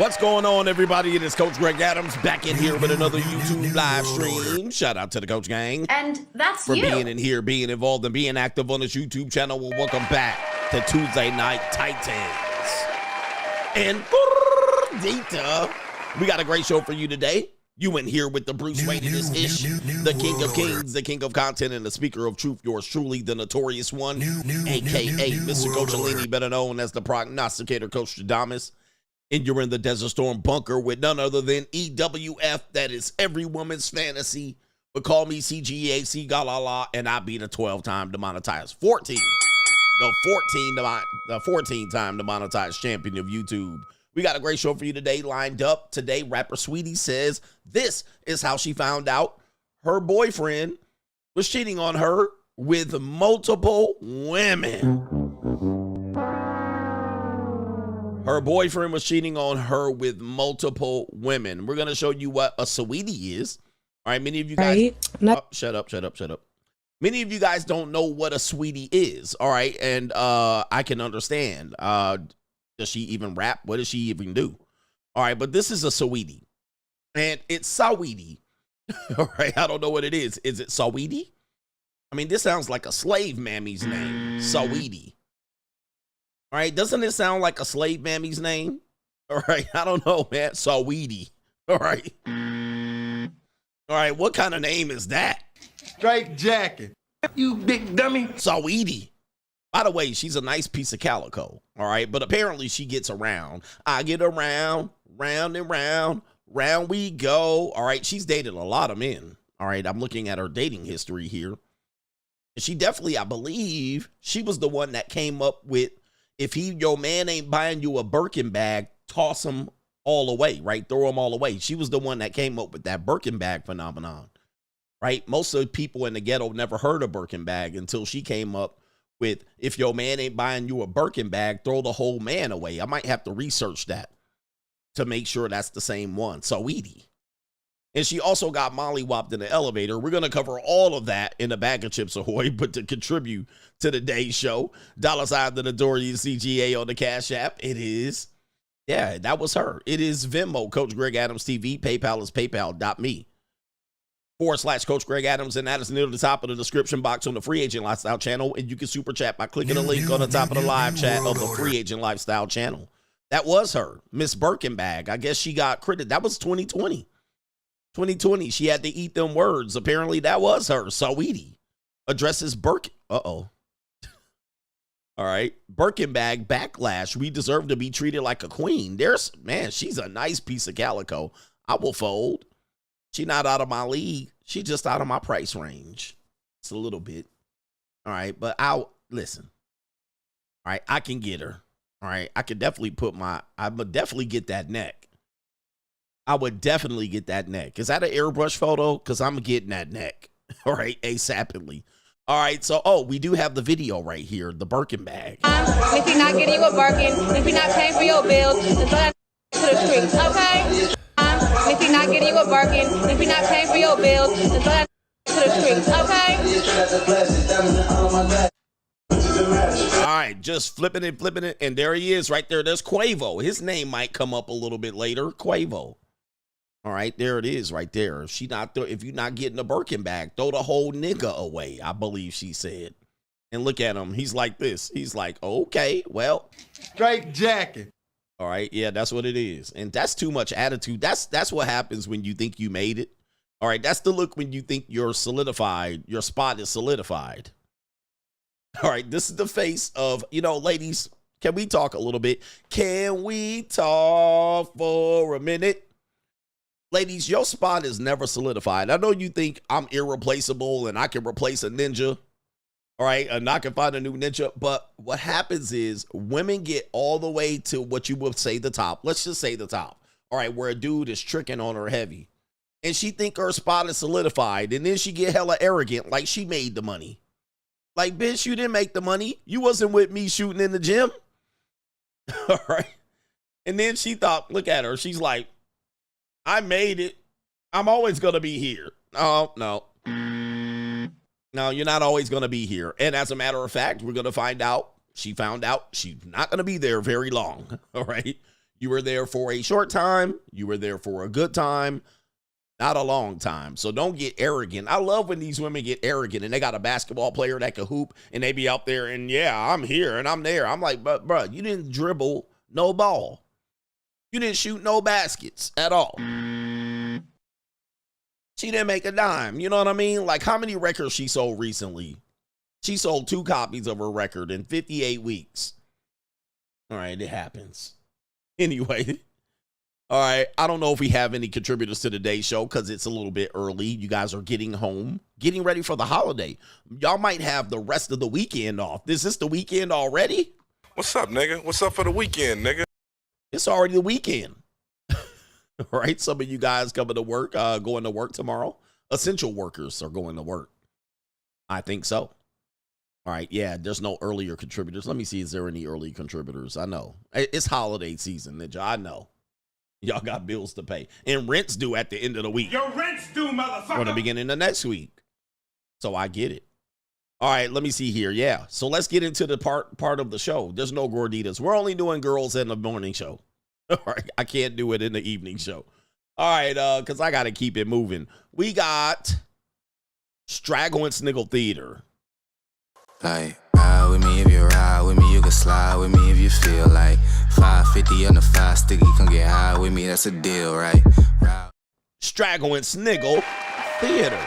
What's going on, everybody? It is Coach Greg Adams back in here with another YouTube live stream. Shout out to the Coach Gang. And that's for being in here, being involved, and being active on this YouTube channel. Well, welcome back to Tuesday Night Titans. And data, we got a great show for you today. You in here with the Bruce Wayne of this ish, the King of Kings, the King of Content, and the Speaker of Truth, yours truly, the Notorious One, a.k.a. Mr. Coachellini, better known as the Prognosticator, Coach Stradamus. And you're in the Desert Storm bunker with none other than EWF, that is every woman's fantasy. But call me CGA, C-Galala, and I be the 12-time demonetized. 14-time demonetized champion of YouTube. We got a great show for you today lined up. Today, rapper Saweetie says this is how she found out her boyfriend was cheating on her with multiple women. Her boyfriend was cheating on her with multiple women. We're going to show you what a Saweetie is. All right, many of you guys... shut up. Many of you guys don't know what a Saweetie is, all right? And I can understand. Does she even rap? What does she even do? All right, but this is a Saweetie. And it's Saweetie. All right, I don't know what it is. Is it Saweetie? I mean, this sounds like a slave mammy's name. Saweetie. All right, doesn't it sound like a slave mammy's name? All right, I don't know, man. Saweetie. All right. All right, what kind of name is that? Straight jacket. You big dummy. Saweetie. By the way, she's a nice piece of calico. All right, but apparently she gets around. I get around, round and round, round we go. All right, she's dated a lot of men. All right, I'm looking at her dating history here. She definitely, I believe, she was the one that came up with, if your man ain't buying you a Birkin bag, toss him all away, right? Throw them all away. She was the one that came up with that Birkin bag phenomenon, right? Most of the people in the ghetto never heard of Birkin bag until she came up with, if your man ain't buying you a Birkin bag, throw the whole man away. I might have to research that to make sure that's the same one. Saweetie. And she also got mollywopped in the elevator. We're going to cover all of that in a bag of Chips Ahoy, but to contribute to the day's show, $ the Notorious CGA on the Cash App. It is, yeah, that was her. It is Venmo, Coach Greg Adams TV. PayPal is paypal.me/Coach Greg Adams, and that is near the top of the description box on the Free Agent Lifestyle channel. And you can super chat by clicking the link on the top of the live chat of the Free Agent Lifestyle channel. That was her, Miss Birkenbag. I guess she got credit. That was 2020. 2020, she had to eat them words. Apparently, that was her. Saweetie addresses Birkin. Uh-oh. All right. Birkenbag backlash. We deserve to be treated like a queen. Man, she's a nice piece of calico. I will fold. She not out of my league. She just out of my price range. It's a little bit. All right. But listen. All right. I can get her. All right. I could definitely I would definitely get that neck. I would definitely get that neck. Is that an airbrush photo? Because I'm getting that neck. All right, ASAPidly. All right, so, we do have the video right here, the Birkin bag. If you're not getting you a Birkin, if you're not paying for your bills, then throw that to the streets, okay? If you're not getting you a Birkin, if you're not paying for your bills, then throw that to the streets, okay? All right, just flipping it, and there he is right there. There's Quavo. His name might come up a little bit later, Quavo. All right, there it is right there. If you're not getting a Birkin bag, throw the whole nigga away, I believe she said. And look at him. He's like this. He's like, okay, well. Straight jacket. All right, yeah, that's what it is. And that's too much attitude. That's what happens when you think you made it. All right, that's the look when you think you're solidified. Your spot is solidified. All right, this is the face of, ladies, can we talk a little bit? Can we talk for a minute? Ladies, your spot is never solidified. I know you think I'm irreplaceable and I can replace a ninja, all right, and I can find a new ninja. But what happens is women get all the way to what you would say the top. Let's just say the top, all right, where a dude is tricking on her heavy. And she think her spot is solidified. And then she get hella arrogant like she made the money. Like, bitch, you didn't make the money. You wasn't with me shooting in the gym. All right. And then she thought, look at her. She's like, I made it. I'm always going to be here. Oh, no. No, you're not always going to be here. And as a matter of fact, we're going to find out. She found out she's not going to be there very long. All right. You were there for a short time. You were there for a good time, not a long time. So don't get arrogant. I love when these women get arrogant and they got a basketball player that can hoop and they be out there and, yeah, I'm here and I'm there. I'm like, but bro, you didn't dribble no ball. You didn't shoot no baskets at all. She didn't make a dime. You know what I mean? Like, how many records she sold recently? She sold 2 copies of her record in 58 weeks. All right, it happens. Anyway, all right, I don't know if we have any contributors to today's show because it's a little bit early. You guys are getting home, getting ready for the holiday. Y'all might have the rest of the weekend off. Is this the weekend already? What's up, nigga? What's up for the weekend, nigga? It's already the weekend. All right, some of you guys coming to work, going to work tomorrow. Essential workers are going to work. I think so. All right, yeah, there's no earlier contributors. Let me see, is there any early contributors? I know. It's holiday season, Ninja. I know. Y'all got bills to pay. And rent's due at the end of the week. Your rent's due, motherfucker. Or the beginning of next week. So I get it. All right, let me see here. Yeah, so let's get into the part of the show. There's no gorditas. We're only doing girls in the morning show. All right, I can't do it in the evening show. All right, because I got to keep it moving. We got Straggling Sniggle Theater. Like, ride with me if you ride with me, you can slide with me if you feel like 550 on the 5 sticky, come get high with me, that's a deal, right? Ride. Straggling Sniggle Theater.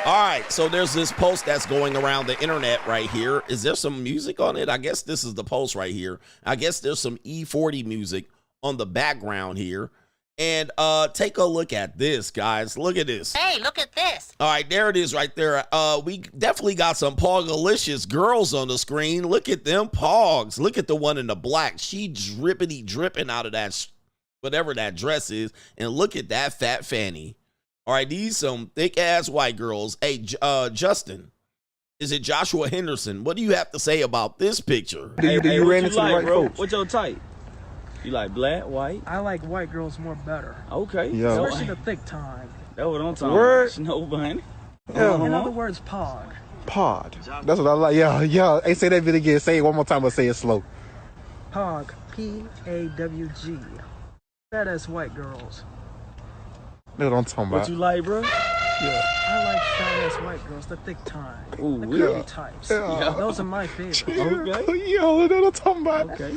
All right, so there's this post that's going around the internet right here. Is there some music on it? I guess this is the post right here. I guess there's some E40 music on the background here. And take a look at this, guys. Look at this. Hey, look at this. All right, there it is right there. We definitely got some Pogalicious girls on the screen. Look at them Pogs. Look at the one in the black. She dripping out of that, whatever that dress is. And look at that fat fanny. All right, these some thick-ass white girls. Hey, Justin, is it Joshua Henderson? What do you have to say about this picture? Hey, you ran into the right bro? coach? What's your type? You like black, white? I like white girls more better. Okay. Yeah. Especially the thick time. That's what I'm talking Word. about. Snow bunny. Yeah. In other words, pog. Pod. That's what I like. Yeah. Hey, say that bit again. Say it one more time, but say it slow. Pog. P-A-W-G. Fat ass white girls. That's what I'm talking What about. you like, bro? Yeah. I like fat ass white girls, the thick time. Ooh, the yeah. curvy types. Yeah. Those are my favorites. Okay. Yo, that's what I'm talking about. Okay.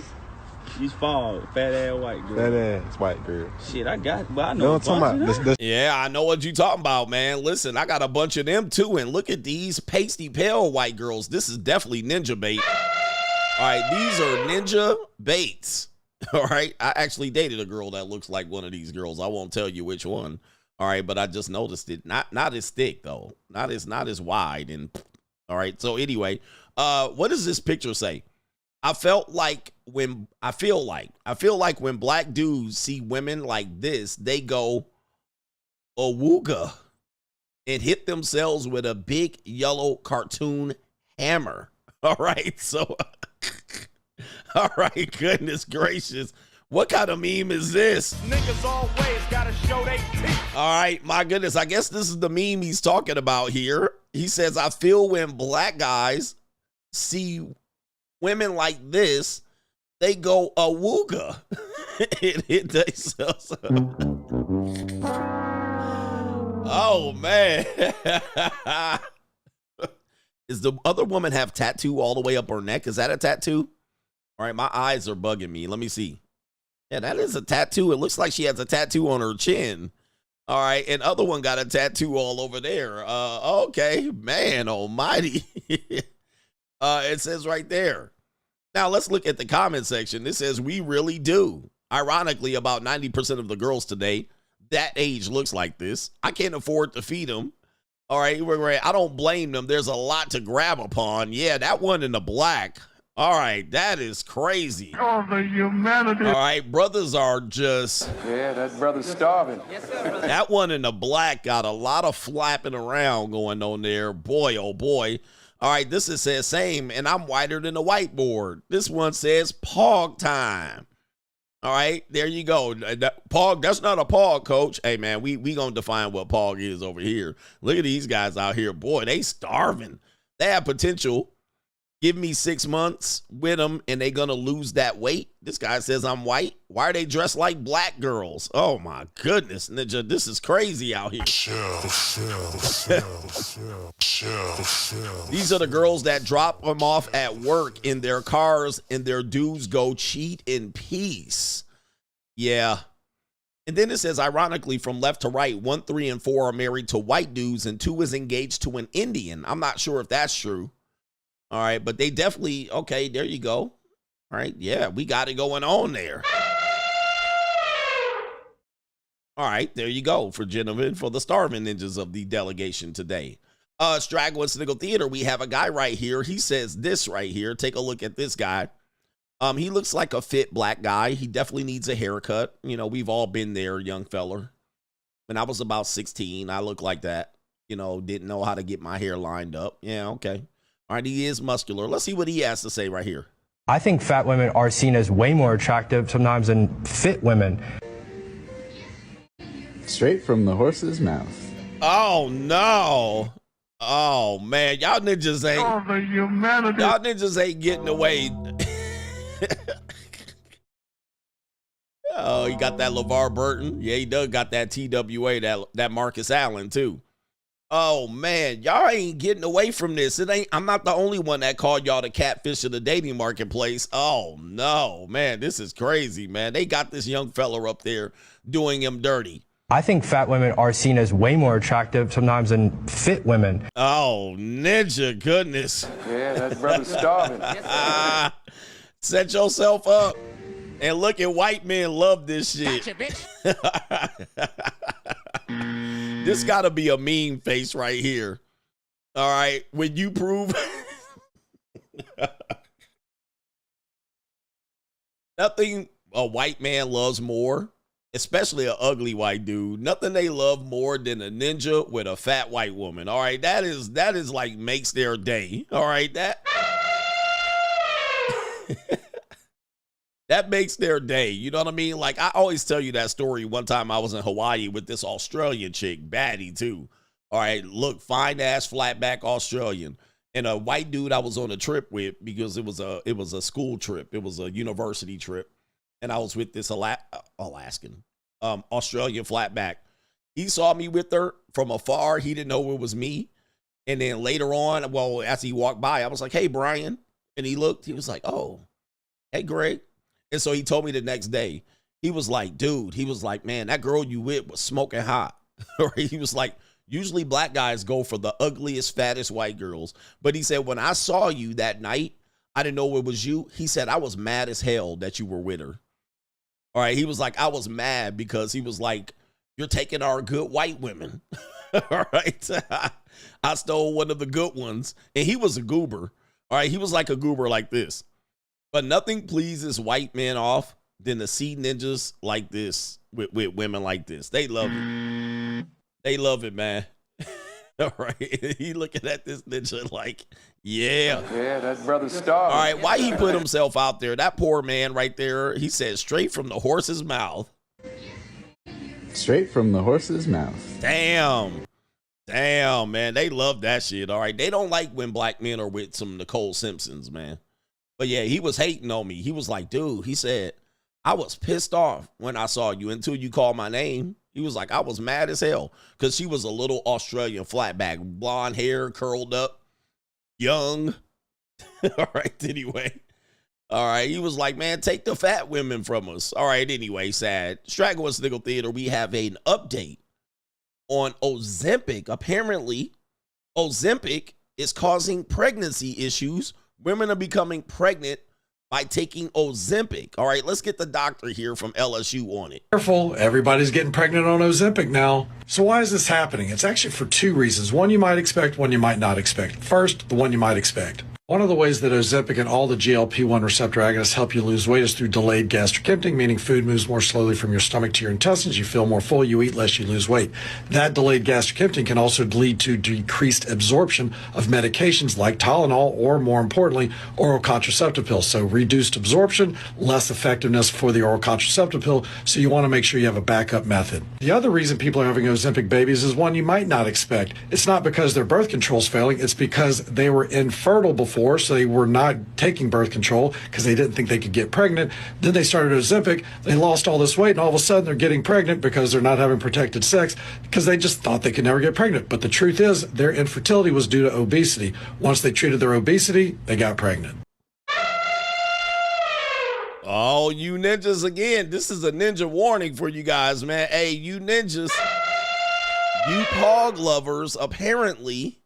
These fall, fat ass white girl. That ass white girl. Shit, I got, but I You know know what what I'm talking about? This- Yeah, I know what you talking about, man. Listen, I got a bunch of them too, and look at these pasty pale white girls. This is definitely ninja bait. All right, these are ninja baits. All right, I actually dated a girl that looks like one of these girls. I won't tell you which one. All right, but I just noticed it. Not as thick though. Not as wide. And all right. So anyway, what does this picture say? I feel like when black dudes see women like this, they go awooga and hit themselves with a big yellow cartoon hammer. All right. So, all right. Goodness gracious. What kind of meme is this? Niggas always gotta show they teeth. All right, my goodness. I guess this is the meme he's talking about here. He says, I feel when black guys see women like this, they go awooga and hit themselves. Oh, man. Does the other woman have tattoo all the way up her neck? Is that a tattoo? All right, my eyes are bugging me. Let me see. Yeah, that is a tattoo. It looks like she has a tattoo on her chin. All right, and other one got a tattoo all over there. Okay, man almighty. It says right there. Now, let's look at the comment section. It says, we really do. Ironically, about 90% of the girls today that age looks like this. I can't afford to feed them. All right, I don't blame them. There's a lot to grab upon. Yeah, that one in the black. All right, that is crazy. Oh, the humanity. All right, brothers are just... Yeah, that brother's starving. That one in the black got a lot of flapping around going on there. Boy, oh boy. All right, this is says same, and I'm whiter than the whiteboard. This one says pog time. All right, there you go. Pog, that's not a pog, coach. Hey, man, we going to define what pog is over here. Look at these guys out here. Boy, they starving. They have potential. Give me 6 months with them, and they're going to lose that weight. This guy says I'm white. Why are they dressed like black girls? Oh my goodness, Ninja, this is crazy out here. These are the girls that drop them off at work in their cars and their dudes go cheat in peace. Yeah. And then it says, ironically, from left to right, 1, 3, and 4 are married to white dudes and 2 is engaged to an Indian. I'm not sure if that's true. All right, but they definitely, okay, there you go. All right, yeah, we got it going on there. All right, there you go, for gentlemen, for the starving ninjas of the delegation today. Straggling Sniggle Theater, we have a guy right here. He says this right here. Take a look at this guy. He looks like a fit black guy. He definitely needs a haircut. You know, we've all been there, young feller. When I was about 16, I looked like that. You know, didn't know how to get my hair lined up. Yeah, okay. All right, he is muscular. Let's see what he has to say right here. I think fat women are seen as way more attractive sometimes than fit women. Straight from the horse's mouth. Oh, no. Oh, man. Y'all ninjas ain't getting away. Oh, he got that LeVar Burton. Yeah, he does got that TWA, that Marcus Allen, too. Oh, man, y'all ain't getting away from this. I'm not the only one that called y'all the catfish of the dating marketplace. Oh, no, man, this is crazy, man. They got this young fella up there doing him dirty. I think fat women are seen as way more attractive sometimes than fit women. Oh, Ninja, goodness. Yeah, that brother's starving. Set yourself up. And look at white men love this shit. Gotcha, bitch. This got to be a meme face right here. All right. When you prove nothing a white man loves more, especially an ugly white dude, nothing they love more than a ninja with a fat white woman. All right. That is like makes their day. All right. That makes their day. You know what I mean? Like, I always tell you that story. One time I was in Hawaii with this Australian chick, baddie too. All right, look, fine ass flatback Australian. And a white dude I was on a trip with, because it was a school trip. It was a university trip. And I was with this Australian flatback. He saw me with her from afar. He didn't know it was me. And then later on, well, as he walked by, I was like, hey, Brian. And he looked, he was like, oh, hey, Greg. And so he told me the next day, he was like, dude, he was like, man, that girl you with was smoking hot. He was like, usually black guys go for the ugliest, fattest white girls. But he said, when I saw you that night, I didn't know it was you. He said, I was mad as hell that you were with her. All right. He was like, I was mad because he was like, you're taking our good white women. All right. I stole one of the good ones. And he was a goober. All right. He was like a goober like this. But nothing pleases white men off than to see ninjas like this with women like this. They love it. They love it, man. All right. He looking at this ninja like, yeah. Yeah, that brother's starving. All right. Why he put himself out there? That poor man right there, he said straight from the horse's mouth. Straight from the horse's mouth. Damn. Damn, man. They love that shit. All right. They don't like when black men are with some Nicole Simpsons, man. But yeah, he was hating on me. He was like, dude, he said, I was pissed off when I saw you until you called my name. He was like, I was mad as hell because she was a little Australian flatback, blonde hair, curled up, young. All right, anyway. All right, he was like, man, take the fat women from us. All right, anyway, sad. Straggling Sniggle Theater, we have an update on Ozempic. Apparently, Ozempic is causing pregnancy issues. Women are becoming pregnant by taking Ozempic. All right, let's get the doctor here from LSU on it. Careful, everybody's getting pregnant on Ozempic now. So why is this happening? It's actually for two reasons. One you might expect, one you might not expect. First, the one you might expect. One of the ways that Ozempic and all the GLP-1 receptor agonists help you lose weight is through delayed gastric emptying, meaning food moves more slowly from your stomach to your intestines. You feel more full, you eat less, you lose weight. That delayed gastric emptying can also lead to decreased absorption of medications like Tylenol or, more importantly, oral contraceptive pills. So reduced absorption, less effectiveness for the oral contraceptive pill. So you want to make sure you have a backup method. The other reason people are having Ozempic babies is one you might not expect. It's not because their birth control's failing. It's because they were infertile before before, so they were not taking birth control because they didn't think they could get pregnant. Then they started Ozempic. They lost all this weight, and all of a sudden they're getting pregnant because they're not having protected sex because they just thought they could never get pregnant. But the truth is, their infertility was due to obesity. Once they treated their obesity, they got pregnant. Oh, you ninjas again. This is a ninja warning for you guys, man. Hey, you ninjas, you pog lovers, apparently,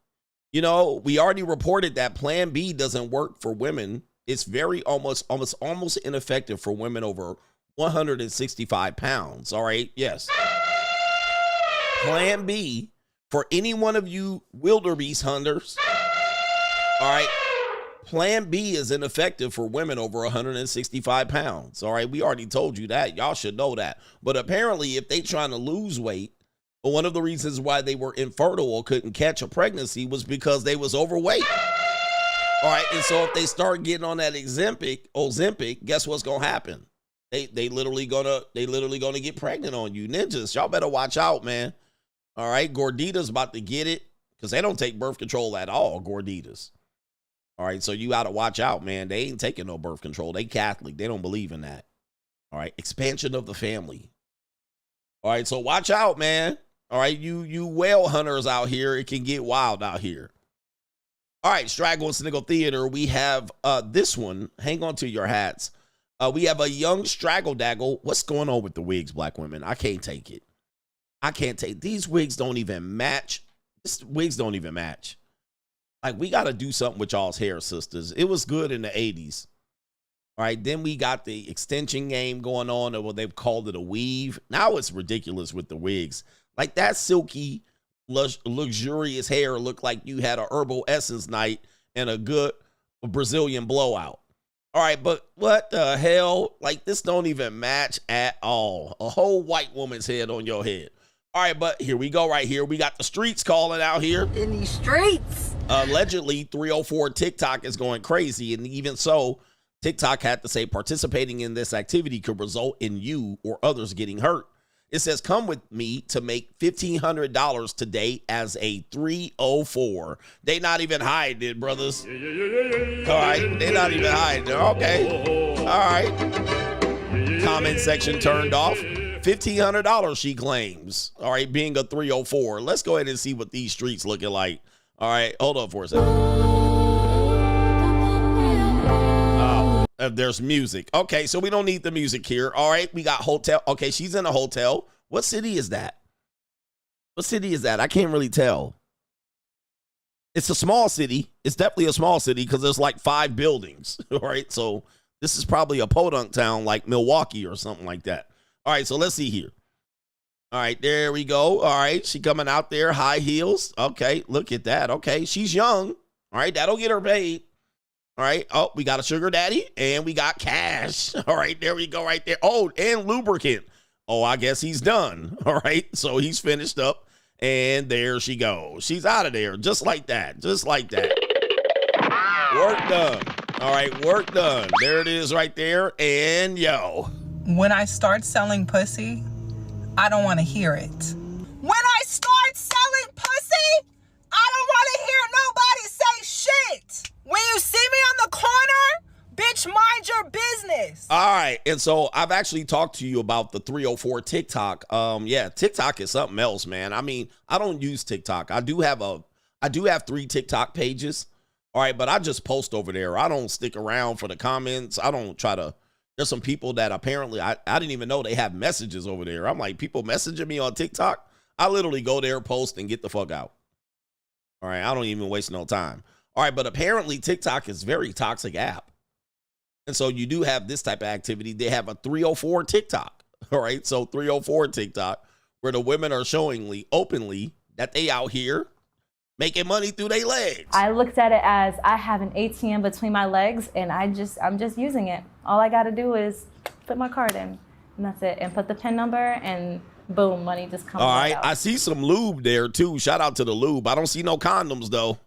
you know, we already reported that Plan B doesn't work for women. It's very almost ineffective for women over 165 pounds. All right. Yes. Plan B for any one of you wildebeest hunters. All right. Plan B is ineffective for women over 165 pounds. All right. We already told you that. Y'all should know that. But apparently, if they trying to lose weight, but one of the reasons why they were infertile or couldn't catch a pregnancy was because they was overweight. All right. And so if they start getting on that Ozempic, guess what's going to happen? They literally gonna get pregnant on you. Ninjas, y'all better watch out, man. All right. Gordita's about to get it because they don't take birth control at all, Gorditas. All right, so you got to watch out, man. They ain't taking no birth control. They Catholic. They don't believe in that. All right, expansion of the family. All right, so watch out, man. All right, you whale hunters out here, it can get wild out here. All right, Straggling Sniggle Theater, we have this one. Hang on to your hats. We have a young Straggle Daggle. What's going on with the wigs, black women? I can't take it. I can't take these wigs. Don't even match. These wigs don't even match. Like, we got to do something with y'all's hair, sisters. It was good in the 80s. All right, then we got the extension game going on, or what they've called it a weave. Now it's ridiculous with the wigs. Like, that silky, luxurious hair looked like you had a herbal essence night and a good Brazilian blowout. All right, but what the hell? Like, this don't even match at all. A whole white woman's head on your head. All right, but here we go right here. We got the streets calling out here. In these streets. Allegedly, 304 TikTok is going crazy. And even so, TikTok had to say participating in this activity could result in you or others getting hurt. It says, come with me to make $1,500 today as a 304. They not even hiding it, brothers. All right, they not even hiding it. Okay. All right. Comment section turned off. $1,500 she claims. All right, being a 304. Let's go ahead and see what these streets looking like. All right, hold on for a second. There's music. Okay, so we don't need the music here. All right, we got hotel. Okay, she's in a hotel. What city is that? What city is that? I can't really tell. It's a small city. It's definitely a small city because there's like 5 buildings. All right, so this is probably a podunk town like Milwaukee or something like that. All right, so let's see here. All right, there we go. All right, she coming out there, high heels. Okay, look at that. Okay, she's young. All right, that'll get her paid. All right, oh, we got a sugar daddy, and we got cash. All right, there we go right there. Oh, and lubricant. Oh, I guess he's done. All right, so he's finished up, and there she goes. She's out of there, just like that, just like that. Work done. All right, work done. There it is right there, and yo. When I start selling pussy, I don't want to hear it. When I start selling pussy, I don't want to hear nobody say shit. When you see me on the corner, bitch, mind your business. All right, and so I've actually talked to you about the 304 TikTok. Yeah, TikTok is something else, man. I mean, I don't use TikTok. I do have 3 TikTok pages. All right, but I just post over there. I don't stick around for the comments. I don't try to. There's some people that apparently I didn't even know they have messages over there. I'm like, people messaging me on TikTok. I literally go there, post, and get the fuck out. All right, I don't even waste no time. All right, but apparently TikTok is a very toxic app. And so you do have this type of activity. They have a 304 TikTok. All right, so 304 TikTok, where the women are showing openly that they out here making money through their legs. I looked at it as I have an ATM between my legs, and I'm just using it. All I got to do is put my card in, and that's it, and put the PIN number, and boom, money just comes out. All right, I see some lube there too. Shout out to the lube. I don't see no condoms though.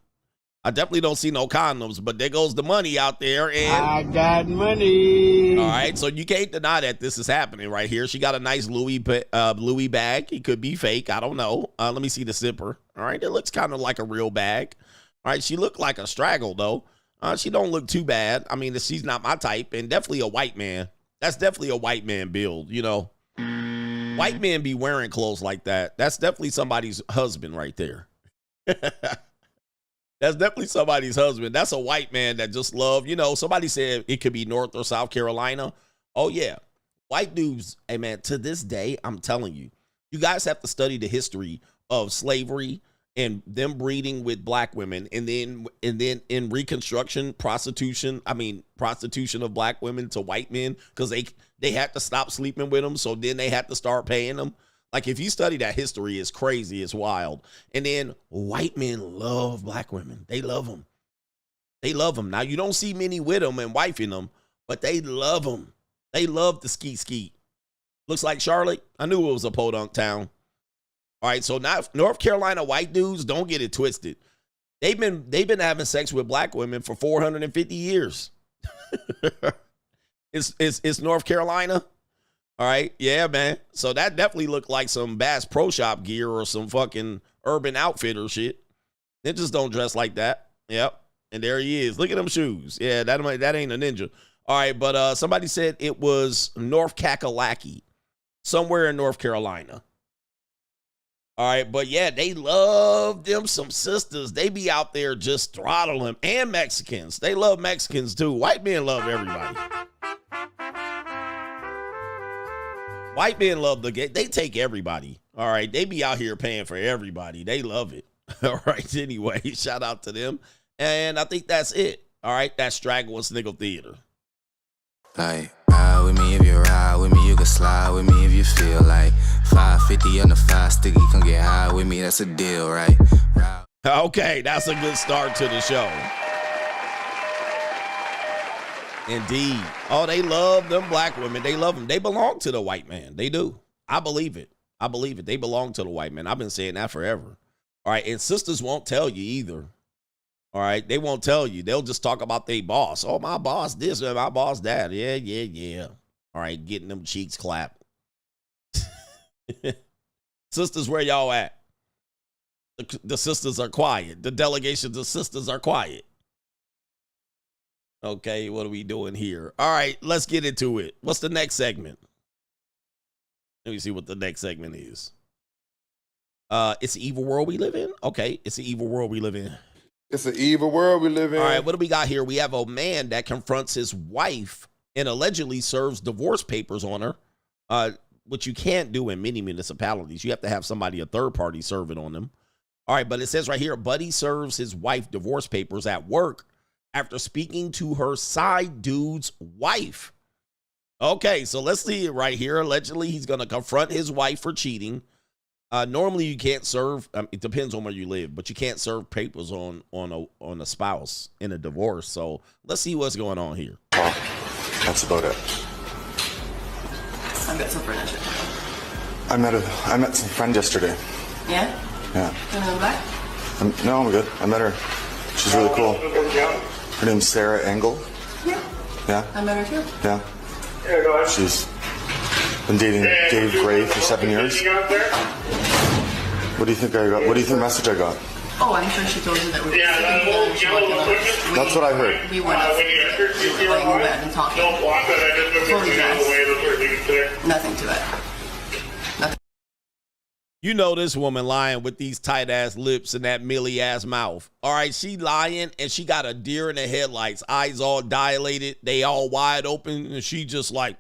I definitely don't see no condoms, but there goes the money out there. And I got money. All right, so you can't deny that this is happening right here. She got a nice Louis bag. It could be fake. I don't know. Let me see the zipper. All right, it looks kind of like a real bag. All right, she looked like a straggle, though. She don't look too bad. I mean, she's not my type, and definitely a white man. That's definitely a white man build, you know. White men be wearing clothes like that. That's definitely somebody's husband right there. That's definitely somebody's husband. That's a white man that just love, you know, somebody said it could be North or South Carolina. Oh, yeah. White dudes, hey, man, to this day, I'm telling you, you guys have to study the history of slavery and them breeding with black women, and then in Reconstruction, prostitution of black women to white men, because they had to stop sleeping with them, so then they had to start paying them. Like, if you study that history, it's crazy, it's wild. And then white men love black women. They love them. They love them. Now, you don't see many with them and wifing them, but they love them. They love the skeet. Looks like Charlotte. I knew it was a podunk town. All right, so now North Carolina white dudes, don't get it twisted. They've been having sex with black women for 450 years. It's North Carolina. All right, yeah, man. So that definitely looked like some Bass Pro Shop gear or some fucking Urban Outfitter shit. Ninjas don't dress like that. Yep, and there he is. Look at them shoes. Yeah, that ain't a ninja. All right, but somebody said it was North Kakalaki, somewhere in North Carolina. All right, but yeah, they love them some sisters. They be out there just throttling them. And Mexicans. They love Mexicans too. White men love everybody. White men love the gay. They take everybody. All right, they be out here paying for everybody. They love it. All right, anyway, shout out to them. And I think that's it. All right, that's Straggling Sniggle Theater. Like, ride with me if you ride with me, you can slide with me if you feel like 550 on the 5 sticky, come get high with me, that's a deal, right? Okay, that's a good start to the show. Indeed. Oh, they love them black women. They love them. They belong to the white man. They do. I believe it. I believe it. They belong to the white man. I've been saying that forever. All right, and sisters won't tell you either. All right, they won't tell you. They'll just talk about their boss. Oh, my boss this, my boss that. Yeah. All right, getting them cheeks clapped. Sisters, where y'all at? The sisters are quiet. The delegations of sisters are quiet. Okay, what are we doing here? All right, let's get into it. What's the next segment? Let me see what the next segment is. It's the evil world we live in? Okay, it's the evil world we live in. It's an evil world we live in. All right, what do we got here? We have a man that confronts his wife and allegedly serves divorce papers on her, which you can't do in many municipalities. You have to have somebody, a third party, serve it on them. All right, but it says right here, Buddy serves his wife divorce papers at work after speaking to her side dude's wife. Okay, so let's see it right here. Allegedly, he's going to confront his wife for cheating. Normally, you can't serve. It depends on where you live, but you can't serve papers on a spouse in a divorce. So let's see what's going on here. That's about it. I met some friends yesterday. I met some friend yesterday. Yeah? Yeah. You want to go back? No, I'm good. I met her. She's really cool. Her name's Sarah Engel. Yeah. Yeah? I met her too. Yeah. She's been dating Dave Gray for 7 years. What do you think I got? What do you think message I got? Oh, I'm sure she told you that we were sleeping together. That's what I heard. We were not sleeping together. We were laying in bed and talking. Fully dressed. Nothing to it. Nothing. You know this woman lying with these tight ass lips and that milly ass mouth. All right, she lying and she got a deer in the headlights, eyes all dilated, they all wide open, and she just like,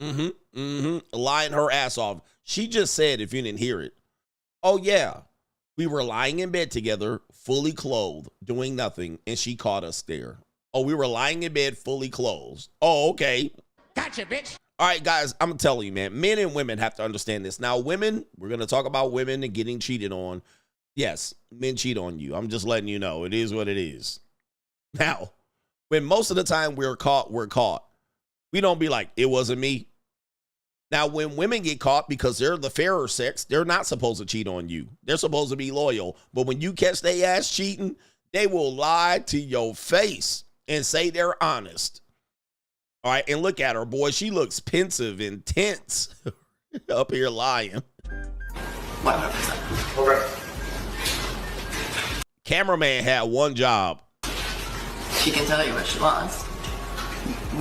lying her ass off. She just said, if you didn't hear it, oh yeah, we were lying in bed together, fully clothed, doing nothing, and she caught us there. Oh, we were lying in bed, fully clothed. Oh, okay. Gotcha, bitch. All right, guys, I'm telling you, man, men and women have to understand this. Now, women, we're going to talk about women and getting cheated on. Yes, men cheat on you. I'm just letting you know. It is what it is. Now, when most of the time we're caught, we're caught. We don't be like, it wasn't me. Now, when women get caught because they're the fairer sex, they're not supposed to cheat on you. They're supposed to be loyal. But when you catch their ass cheating, they will lie to your face and say they're honest. All right, and look at her, boy. She looks pensive and tense up here lying. 100%. Cameraman had one job. She can tell you what she wants.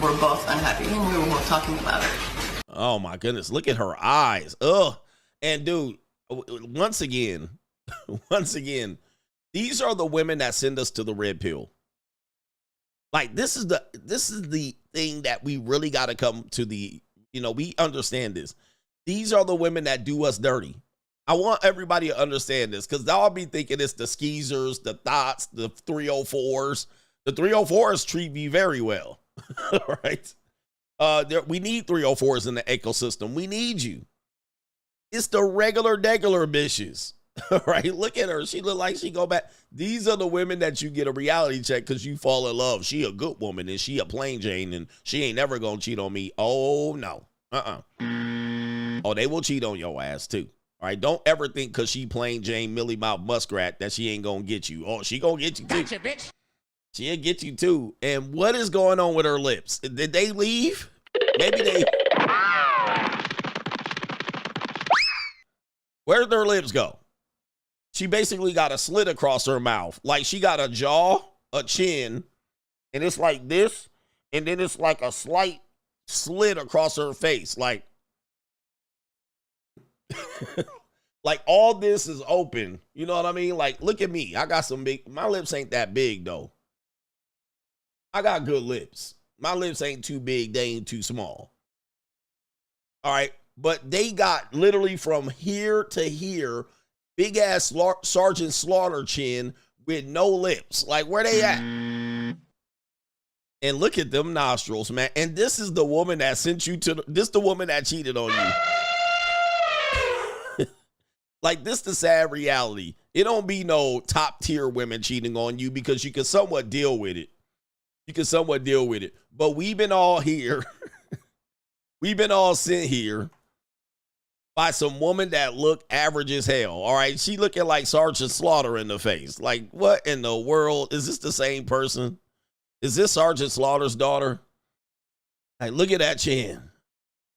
We're both unhappy, and we were both talking about it. Oh my goodness, look at her eyes. Ugh. And dude, once again, these are the women that send us to the red pill. Like this is the thing that we really got to come to the, we understand this. These are the women that do us dirty. I want everybody to understand this because they'll be thinking it's the skeezers, the thoughts, the 304s. The 304s treat me very well. All right. We need 304s in the ecosystem. We need you. It's the regular bitches. All right. Look at her. She look like she go back. These are the women that you get a reality check because you fall in love. She a good woman and she a plain Jane and she ain't never gonna cheat on me. Oh no. Oh, they will cheat on your ass too. All right. Don't ever think because she plain Jane Millie Mouth Muskrat that she ain't gonna get you. Oh, she gonna get you too. Gotcha, bitch. She'll get you too. And what is going on with her lips? Did they leave? Maybe they. Where did their lips go? She basically got a slit across her mouth. Like she got a jaw, a chin, and it's like this. And then it's like a slight slit across her face. Like all this is open. You know what I mean? Like, look at me. I got some big, my lips ain't that big though. I got good lips. My lips ain't too big. They ain't too small. All right. But they got literally from here to here, big ass Sergeant Slaughter chin with no lips. Like where they at? And look at them nostrils, man. And this is the woman that sent you to, this the woman that cheated on you. Like this the sad reality. It don't be no top tier women cheating on you because you can somewhat deal with it. But we've been all here. We've been all sent here by some woman that look average as hell. All right. She looking like Sergeant Slaughter in the face. Like what in the world? Is this the same person? Is this Sergeant Slaughter's daughter? Hey, look at that chin.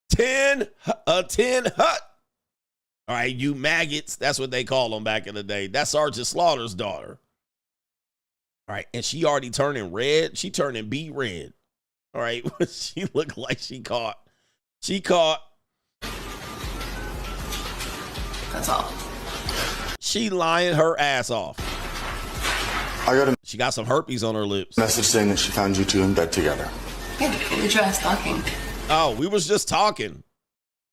10 hut. All right. You maggots. That's what they call them back in the day. That's Sergeant Slaughter's daughter. All right, and she already turning red. She turning beet red. All right, she looked like she caught. That's all. She lying her ass off. She got some herpes on her lips. Message saying that she found you two in bed together. Yeah, we just talking. Oh, we was just talking.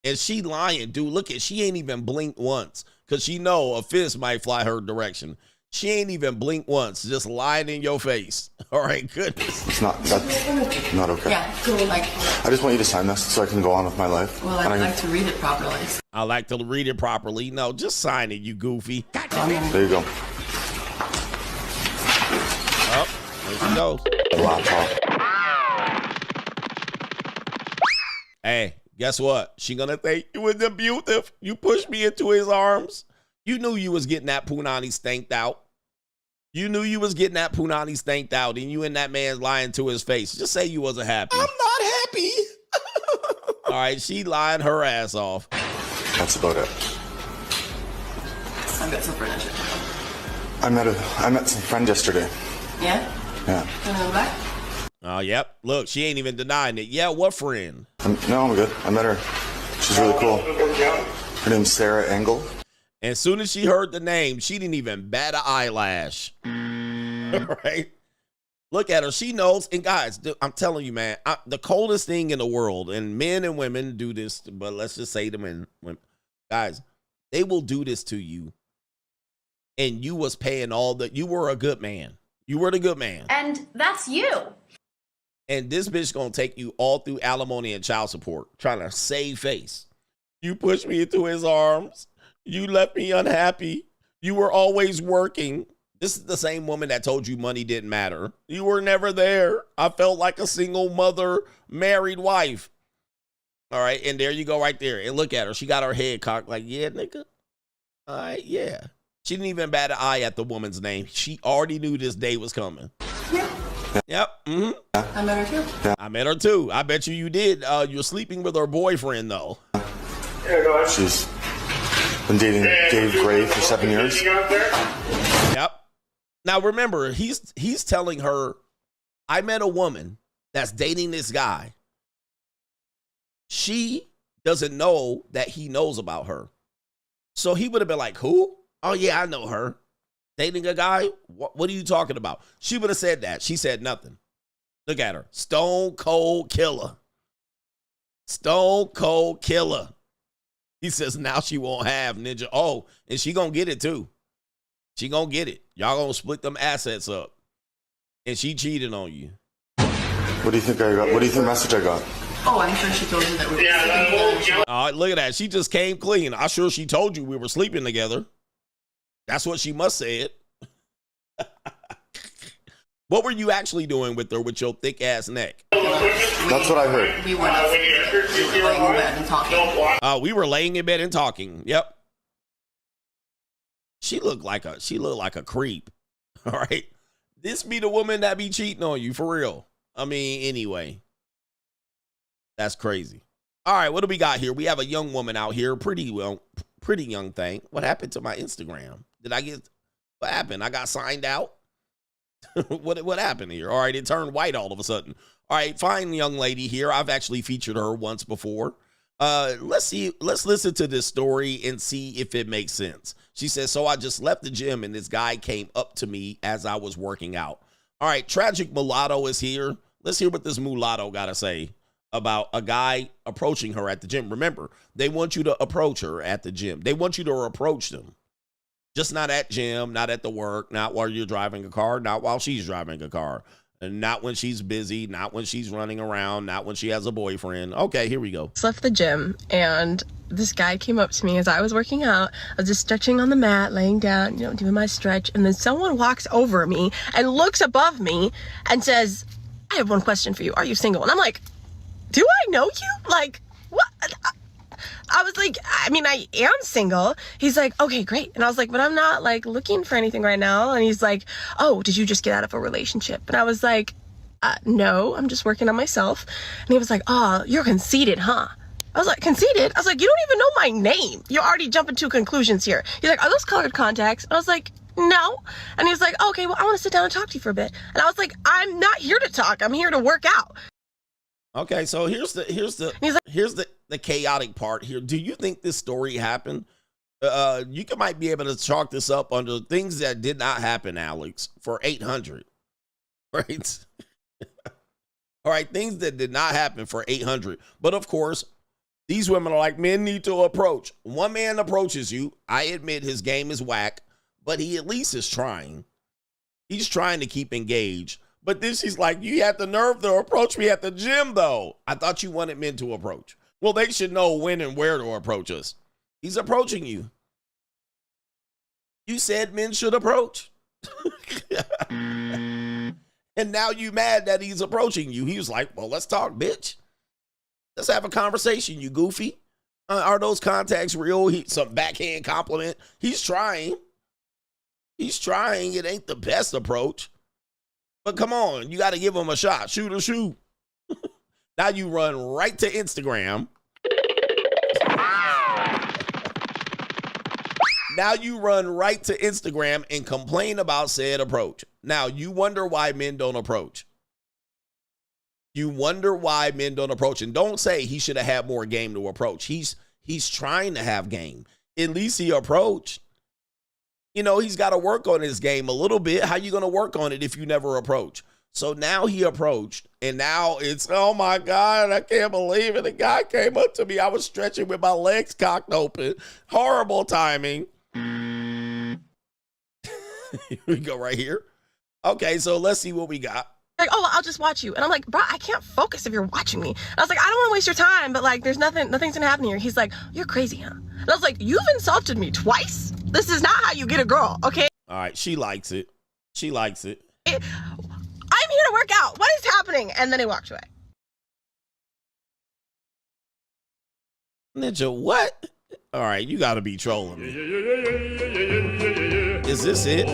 And she lying, dude. Look at, she ain't even blinked once because she know a fist might fly her direction. She ain't even blinked once, just lying in your face. All right, goodness. That's not okay. Yeah, cool. Like, I just want you to sign this so I can go on with my life. Well, I'd like to read it properly. I like to read it properly. No, just sign it, you goofy. There you go. Oh, there she goes. Laptop. Hey, guess what? She gonna think you was abusive. You pushed me into his arms. You knew you was getting that punani stanked out. And you and that man lying to his face. Just say you wasn't happy. I'm not happy. All right, she lying her ass off. That's about it. I got some furniture. I met some friend yesterday. Yeah? Yeah. Wanna go back? Oh, yep. Look, she ain't even denying it. Yeah, what friend? No, I'm good. I met her. She's really cool. Her name's Sarah Engel. As soon as she heard the name, she didn't even bat an eyelash. Right? Look at her. She knows. And guys, I'm telling you, man, the coldest thing in the world, and men and women do this, but let's just say them and women. Guys, they will do this to you. And you was paying you were a good man. You were the good man. And that's you. And this bitch gonna take you all through alimony and child support, trying to save face. You pushed me into his arms. You left me unhappy. You were always working. This is the same woman that told you money didn't matter. You were never there. I felt like a single mother, married wife. All right, and there you go right there. And look at her. She got her head cocked like, yeah, nigga. All right, yeah. She didn't even bat an eye at the woman's name. She already knew this day was coming. Yeah. Yep. Mm-hmm. I met her too. Yeah. I met her too. I bet you did. You're sleeping with her boyfriend, though. She's been dating Dave Gray for 7 years. Yep. Now remember, he's telling her, I met a woman that's dating this guy. She doesn't know that he knows about her. So he would have been like, who? Oh, yeah, I know her. Dating a guy? What are you talking about? She would have said that. She said nothing. Look at her. Stone cold killer. Stone cold killer. He says now she won't have Ninja. Oh, and she gonna get it too. She gonna get it. Y'all gonna split them assets up. And she cheated on you. What do you think I got? What do you think message I got? Oh, I'm sure she told you that we were sleeping together. All right, look at that. She just came clean. I'm sure she told you we were sleeping together. That's what she must say it. What were you actually doing with her with your thick ass neck? That's what I heard. We were not laying in bed and talking. We were laying in bed and talking. Yep. She looked like a creep. All right. This be the woman that be cheating on you for real. I mean, anyway. That's crazy. All right, what do we got here? We have a young woman out here, pretty young thing. What happened to my Instagram? What happened? I got signed out? What happened here? All right, it turned white all of a sudden. All right, fine young lady here. I've actually featured her once before. Let's listen to this story and see if it makes sense. She says, so I just left the gym and this guy came up to me as I was working out. All right, Tragic Mulatto is here. Let's hear what this mulatto got to say about a guy approaching her at the gym. Remember, they want you to approach her at the gym. They want you to approach them. Just not at gym, not at the work, not while you're driving a car, not while she's driving a car, and not when she's busy, not when she's running around, not when she has a boyfriend. Okay, here we go. Just left the gym and this guy came up to me as I was working out. I was just stretching on the mat, laying down, doing my stretch. And then someone walks over me and looks above me and says, I have one question for you. Are you single? And I'm like, do I know you? Like, what? I was like, I mean, I am single. He's like, okay, great. And I was like, but I'm not like looking for anything right now. And he's like, oh, did you just get out of a relationship? And I was like, no, I'm just working on myself. And he was like, oh, you're conceited, huh? I was like, conceited? I was like, you don't even know my name. You're already jumping to conclusions here. He's like, are those colored contacts? And I was like, no. And he was like, okay, well, I want to sit down and talk to you for a bit. And I was like, I'm not here to talk. I'm here to work out. Okay, so here's the chaotic part here. Do you think this story happened? You might be able to chalk this up under things that did not happen, Alex, for 800, right? All right, things that did not happen for 800. But of course, these women are like, men need to approach. One man approaches you. I admit his game is whack, but he at least is trying. He's trying to keep engaged. But then she's like, you had the nerve to approach me at the gym, though. I thought you wanted men to approach. Well, they should know when and where to approach us. He's approaching you. You said men should approach. And now you mad that he's approaching you. He was like, well, let's talk, bitch. Let's have a conversation, you goofy. Are those contacts real? Some backhand compliment. He's trying. He's trying. It ain't the best approach. But come on, you got to give him a shot. Shoot or shoot. Now you run right to Instagram. Now you run right to Instagram and complain about said approach. Now you wonder why men don't approach. You wonder why men don't approach. And don't say he should have had more game to approach. He's trying to have game. At least he approached. You know, he's got to work on his game a little bit. How you going to work on it if you never approach? So now he approached, and now it's, oh, my God, I can't believe it. The guy came up to me. I was stretching with my legs cocked open. Horrible timing. Here we go right here. Okay, so let's see what we got. Like, oh, I'll just watch you. And I'm like, bro, I can't focus if you're watching me. And I was like, I don't want to waste your time, but like, nothing's gonna happen here. He's like, you're crazy, huh? And I was like, you've insulted me twice. This is not how you get a girl, okay? All right, she likes it. She likes it. I'm here to work out. What is happening? And then he walked away. Ninja, what? All right, you got to be trolling me. Is this it?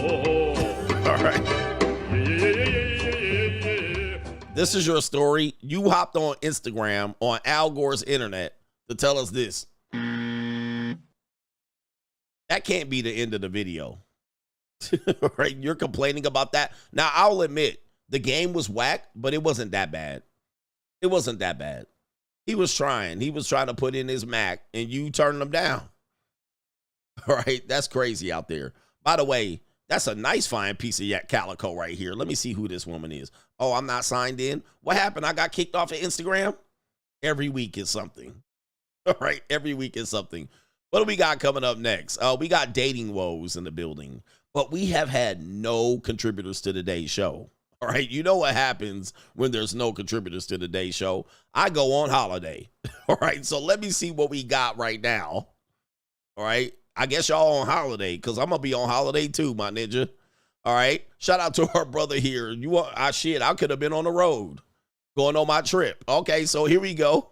All right. This is your story. You hopped on Instagram on Al Gore's internet to tell us this. That can't be the end of the video. Right? You're complaining about that. Now, I'll admit, The game was whack, but it wasn't that bad. It wasn't that bad. He was trying. He was trying to put in his Mac, and you turned him down. All right, that's crazy out there. By the way, that's a nice fine piece of calico right here. Let me see who this woman is. Oh, I'm not signed in. What happened? I got kicked off of Instagram? Every week is something. All right, every week is something. What do we got coming up next? We got dating woes in the building, but we have had no contributors to today's show. All right, you know what happens when there's no contributors to today's show? I go on holiday. All right, so let me see what we got right now. All right, I guess y'all on holiday because I'm going to be on holiday too, my ninja. All right, shout out to our brother here. I could have been on the road going on my trip. Okay, so here we go.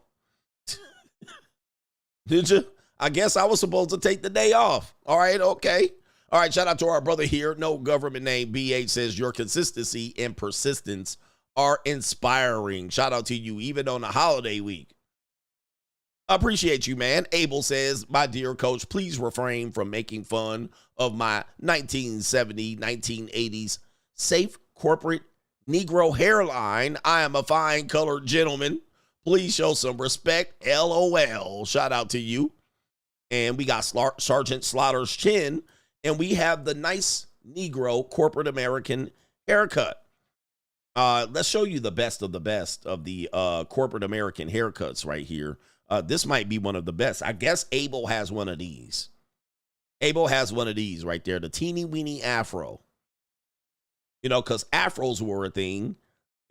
Ninja, I guess I was supposed to take the day off. All right, okay. All right, shout out to our brother here. No government name. BH says your consistency and persistence are inspiring. Shout out to you, even on the holiday week. Appreciate you, man. Abel says, my dear coach, please refrain from making fun of my 1970s, 1980s safe corporate Negro hairline. I am a fine colored gentleman. Please show some respect. LOL. Shout out to you. And we got Sergeant Slaughter's chin. And we have the nice Negro corporate American haircut. Let's show you the best of the corporate American haircuts right here. This might be one of the best. I guess Abel has one of these. Abel has one of these right there, the teeny weeny afro. You know, because afros were a thing.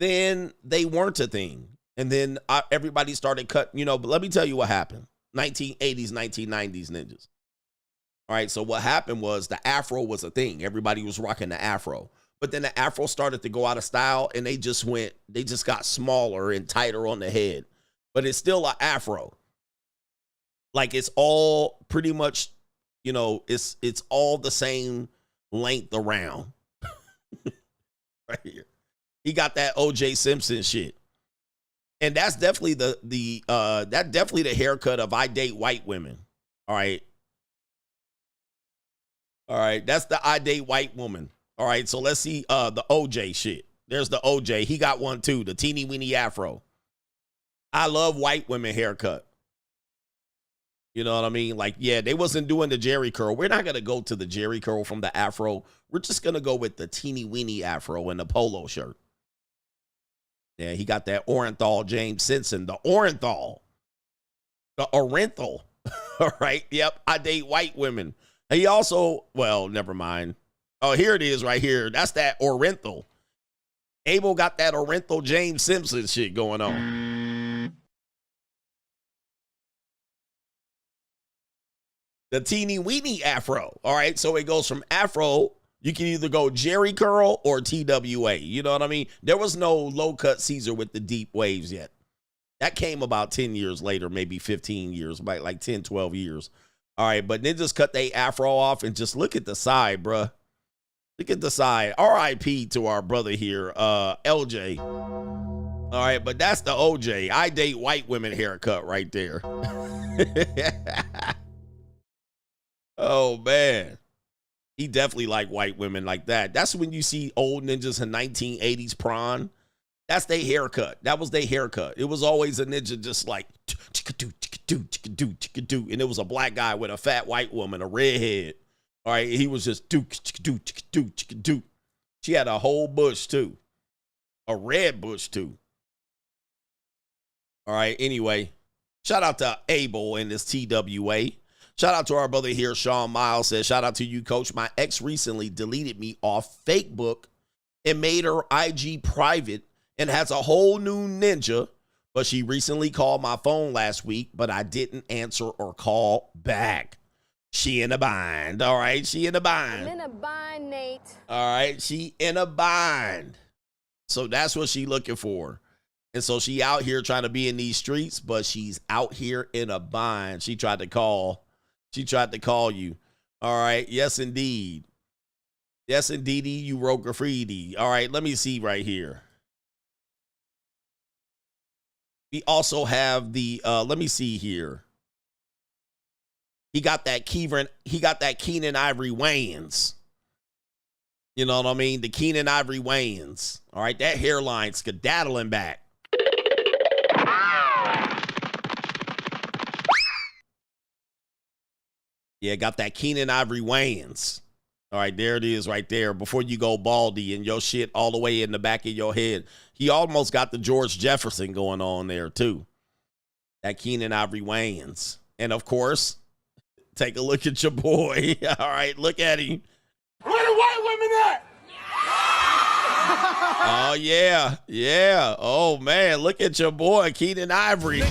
Then they weren't a thing. And then everybody started cutting, you know, but let me tell you what happened. 1980s, 1990s ninjas. All right, so what happened was the afro was a thing. Everybody was rocking the afro. But then the afro started to go out of style, and they just got smaller and tighter on the head. But it's still an afro. Like, it's all pretty much, you know, it's all the same length around. Right here. He got that O.J. Simpson shit. And that's definitely the haircut of I date white women. All right. All right, that's the I date white woman. All right, so let's see the OJ shit. There's the OJ. He got one too, the teeny weeny afro. I love white women haircut. You know what I mean? Like, yeah, they wasn't doing the Jerry curl. We're not going to go to the Jerry curl from the afro. We're just going to go with the teeny weeny afro and the polo shirt. Yeah, he got that Orenthal James Simpson, the Orenthal. The Orenthal. All right, yep, I date white women. He also, well, never mind. Oh, here it is right here. That's that Orenthal. Abel got that Orenthal James Simpson shit going on. The teeny weeny afro. All right, so it goes from afro. You can either go Jerry curl or TWA. You know what I mean? There was no low-cut Caesar with the deep waves yet. That came about 10 years later, maybe 15 years, like 10, 12 years. All right, but then just cut they afro off and just look at the side, bruh. Look at the side. RIP to our brother here, LJ. All right, but that's the OJ. I date white women haircut right there. Oh, man. He definitely like white women like that. That's when you see old ninjas in 1980s prawn. That's their haircut. That was their haircut. It was always a ninja just like, and it was a black guy with a fat white woman, a redhead. All right, he was just do. She had a whole bush too, a red bush too. All right, anyway, shout out to Abel and this TWA. Shout out to our brother here, Sean Miles says, shout out to you, coach. My ex recently deleted me off Facebook and made her IG private and has a whole new ninja, but she recently called my phone last week, but I didn't answer or call back. She in a bind. All right, she in a bind. I'm in a bind, Nate. All right, she in a bind. So that's what she looking for. And so she out here trying to be in these streets, but she's out here in a bind. She tried to call you. All right, yes, indeed. Yes, indeedy, you wrote graffiti. All right, let me see right here. We also have the, let me see here. He got that Keenan Ivory Wayans. You know what I mean? The Keenan Ivory Wayans. All right, that hairline skedaddling back. Yeah, got that Keenan Ivory Wayans. All right, there it is right there. Before you go baldy and your shit all the way in the back of your head. He almost got the George Jefferson going on there, too. That Keenan Ivory Wayans. And, of course, take a look at your boy. All right, look at him. Where the white women at? Oh, yeah. Yeah. Oh, man. Look at your boy, Keenan Ivory.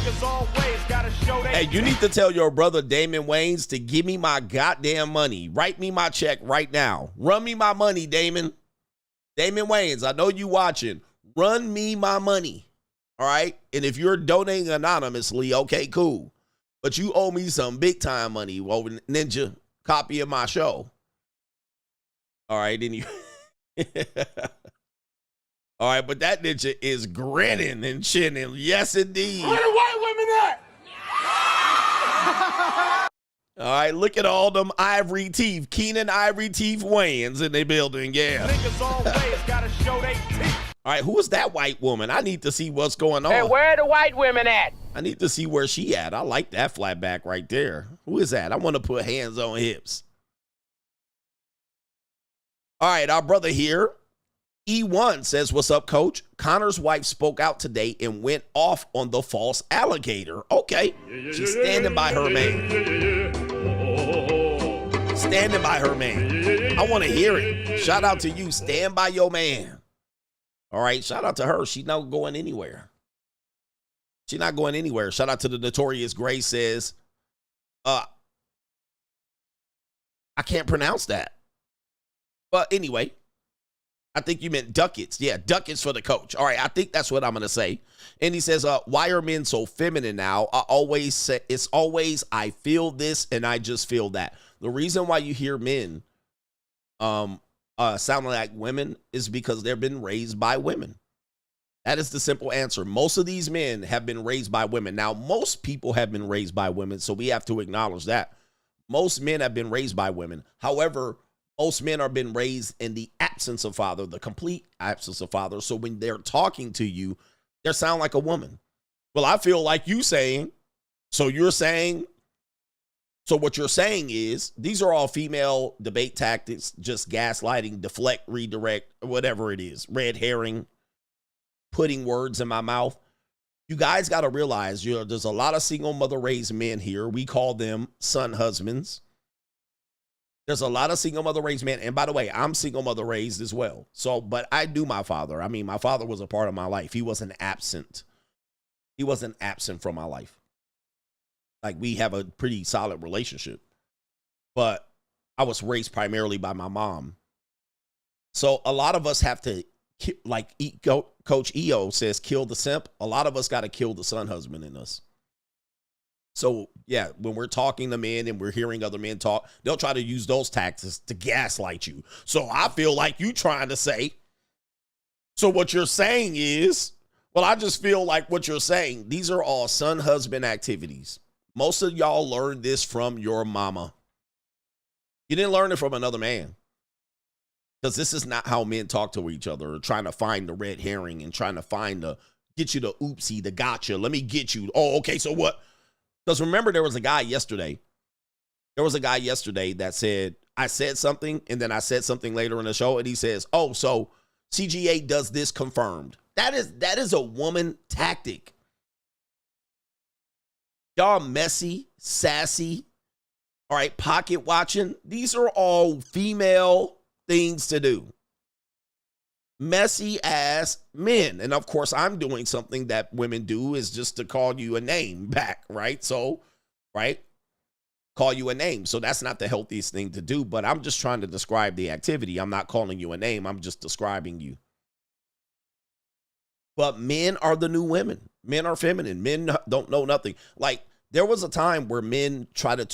Hey, you need to tell your brother Damon Wayans to give me my goddamn money. Write me my check right now. Run me my money, Damon. Damon Wayans, I know you watching. Run me my money. All right? And if you're donating anonymously, okay, cool. But you owe me some big time money over Ninja copying my show. All right, anyway. All right, but that Ninja is grinning and chinning. Yes, indeed. Where the white women at? All right, look at all them ivory teeth. Keenan Ivory Teeth Wayans in their building, yeah. Niggas always gotta show they teeth. All right, who is that white woman? I need to see what's going on. Hey, where the white women at? I need to see where she at. I like that flat back right there. Who is that? I want to put hands on hips. All right, our brother here, E1 says, what's up, coach? Connor's wife spoke out today and went off on the false alligator. Okay, she's standing by her man. Standing by her man. I want to hear it. Shout out to you. Stand by your man. All right, shout out to her. She's not going anywhere. She's not going anywhere. Shout out to the Notorious Gray says, I can't pronounce that. But anyway, I think you meant ducats. Yeah, ducats for the coach. All right, I think that's what I'm going to say. And he says, why are men so feminine now? I always say, it's always, I feel this and I just feel that. The reason why you hear men sounding like women is because they've been raised by women. That is the simple answer. Most of these men have been raised by women. Now, most people have been raised by women, so we have to acknowledge that. Most men have been raised by women. However, most men are being raised in the absence of father, the complete absence of father. So when they're talking to you, they sound like a woman. Well, I feel like you saying, so you're saying, so what you're saying is these are all female debate tactics, just gaslighting, deflect, redirect, whatever it is, red herring, putting words in my mouth. You guys got to realize there's a lot of single mother raised men here. We call them son husbands. There's a lot of single mother raised men. And by the way, I'm single mother raised as well. So, but I knew my father. I mean, my father was a part of my life. He wasn't absent. He wasn't absent from my life. Like, we have a pretty solid relationship. But I was raised primarily by my mom. So a lot of us have to, like Coach EO says, kill the simp. A lot of us got to kill the son husband in us. So, yeah, when we're talking to men and we're hearing other men talk, they'll try to use those tactics to gaslight you. So I feel like you trying to say, so what you're saying is, well, I just feel like what you're saying, these are all son husband activities. Most of y'all learned this from your mama. You didn't learn it from another man. Because this is not how men talk to each other, trying to find the red herring and trying to find get you the oopsie, the gotcha. Let me get you. Oh, okay, so what? Because remember, there was a guy yesterday. There was a guy yesterday that said, I said something, and then I said something later in the show, and he says, oh, so CGA does this confirmed. That is a woman tactic. Y'all messy, sassy, all right, pocket watching. These are all female things to do. Messy ass men. And of course, I'm doing something that women do is just to call you a name back, right? So, right? Call you a name. So that's not the healthiest thing to do, but I'm just trying to describe the activity. I'm not calling you a name. I'm just describing you. But men are the new women. Men are feminine. Men don't know nothing. Like, there was a time where men try to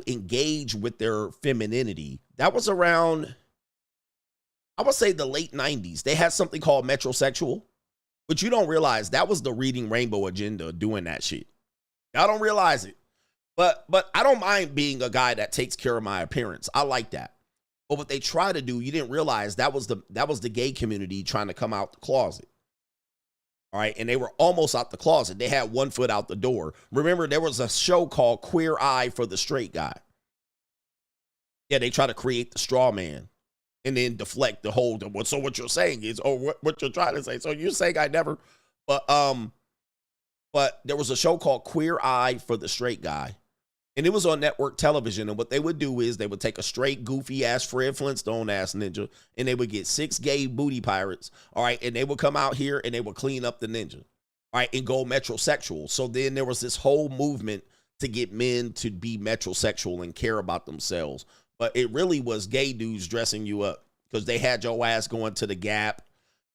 engage with their femininity. That was around, I would say, the late 90s. They had something called metrosexual, but you don't realize that was the Reading Rainbow agenda doing that shit. Y'all don't realize it. But I don't mind being a guy that takes care of my appearance. I like that. But what they try to do, you didn't realize that was the gay community trying to come out the closet. All right. And they were almost out the closet. They had one foot out the door. Remember, there was a show called Queer Eye for the Straight Guy. Yeah, they try to create the straw man and then deflect the whole. So what you're saying is, what you're trying to say. So you're saying I never, but there was a show called Queer Eye for the Straight Guy. And it was on network television. And what they would do is they would take a straight, goofy-ass Fred Flintstone-ass ninja, and they would get 6 gay booty pirates, all right? And they would come out here, and they would clean up the ninja, all right, and go metrosexual. So then there was this whole movement to get men to be metrosexual and care about themselves. But it really was gay dudes dressing you up because they had your ass going to the Gap.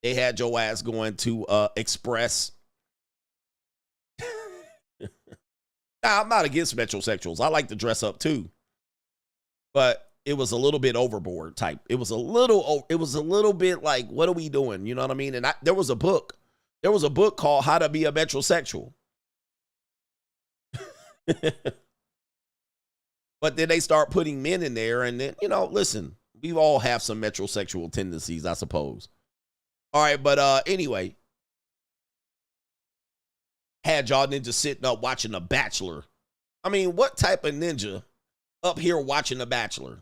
They had your ass going to Express. Now, I'm not against metrosexuals. I like to dress up too. But it was a little bit overboard type. It was a little bit like, what are we doing? You know what I mean? And there was a book. There was a book called How to Be a Metrosexual. But then they start putting men in there. And then, listen, we all have some metrosexual tendencies, I suppose. All right. But anyway. Had y'all ninjas sitting up watching The Bachelor. I mean, what type of ninja up here watching The Bachelor?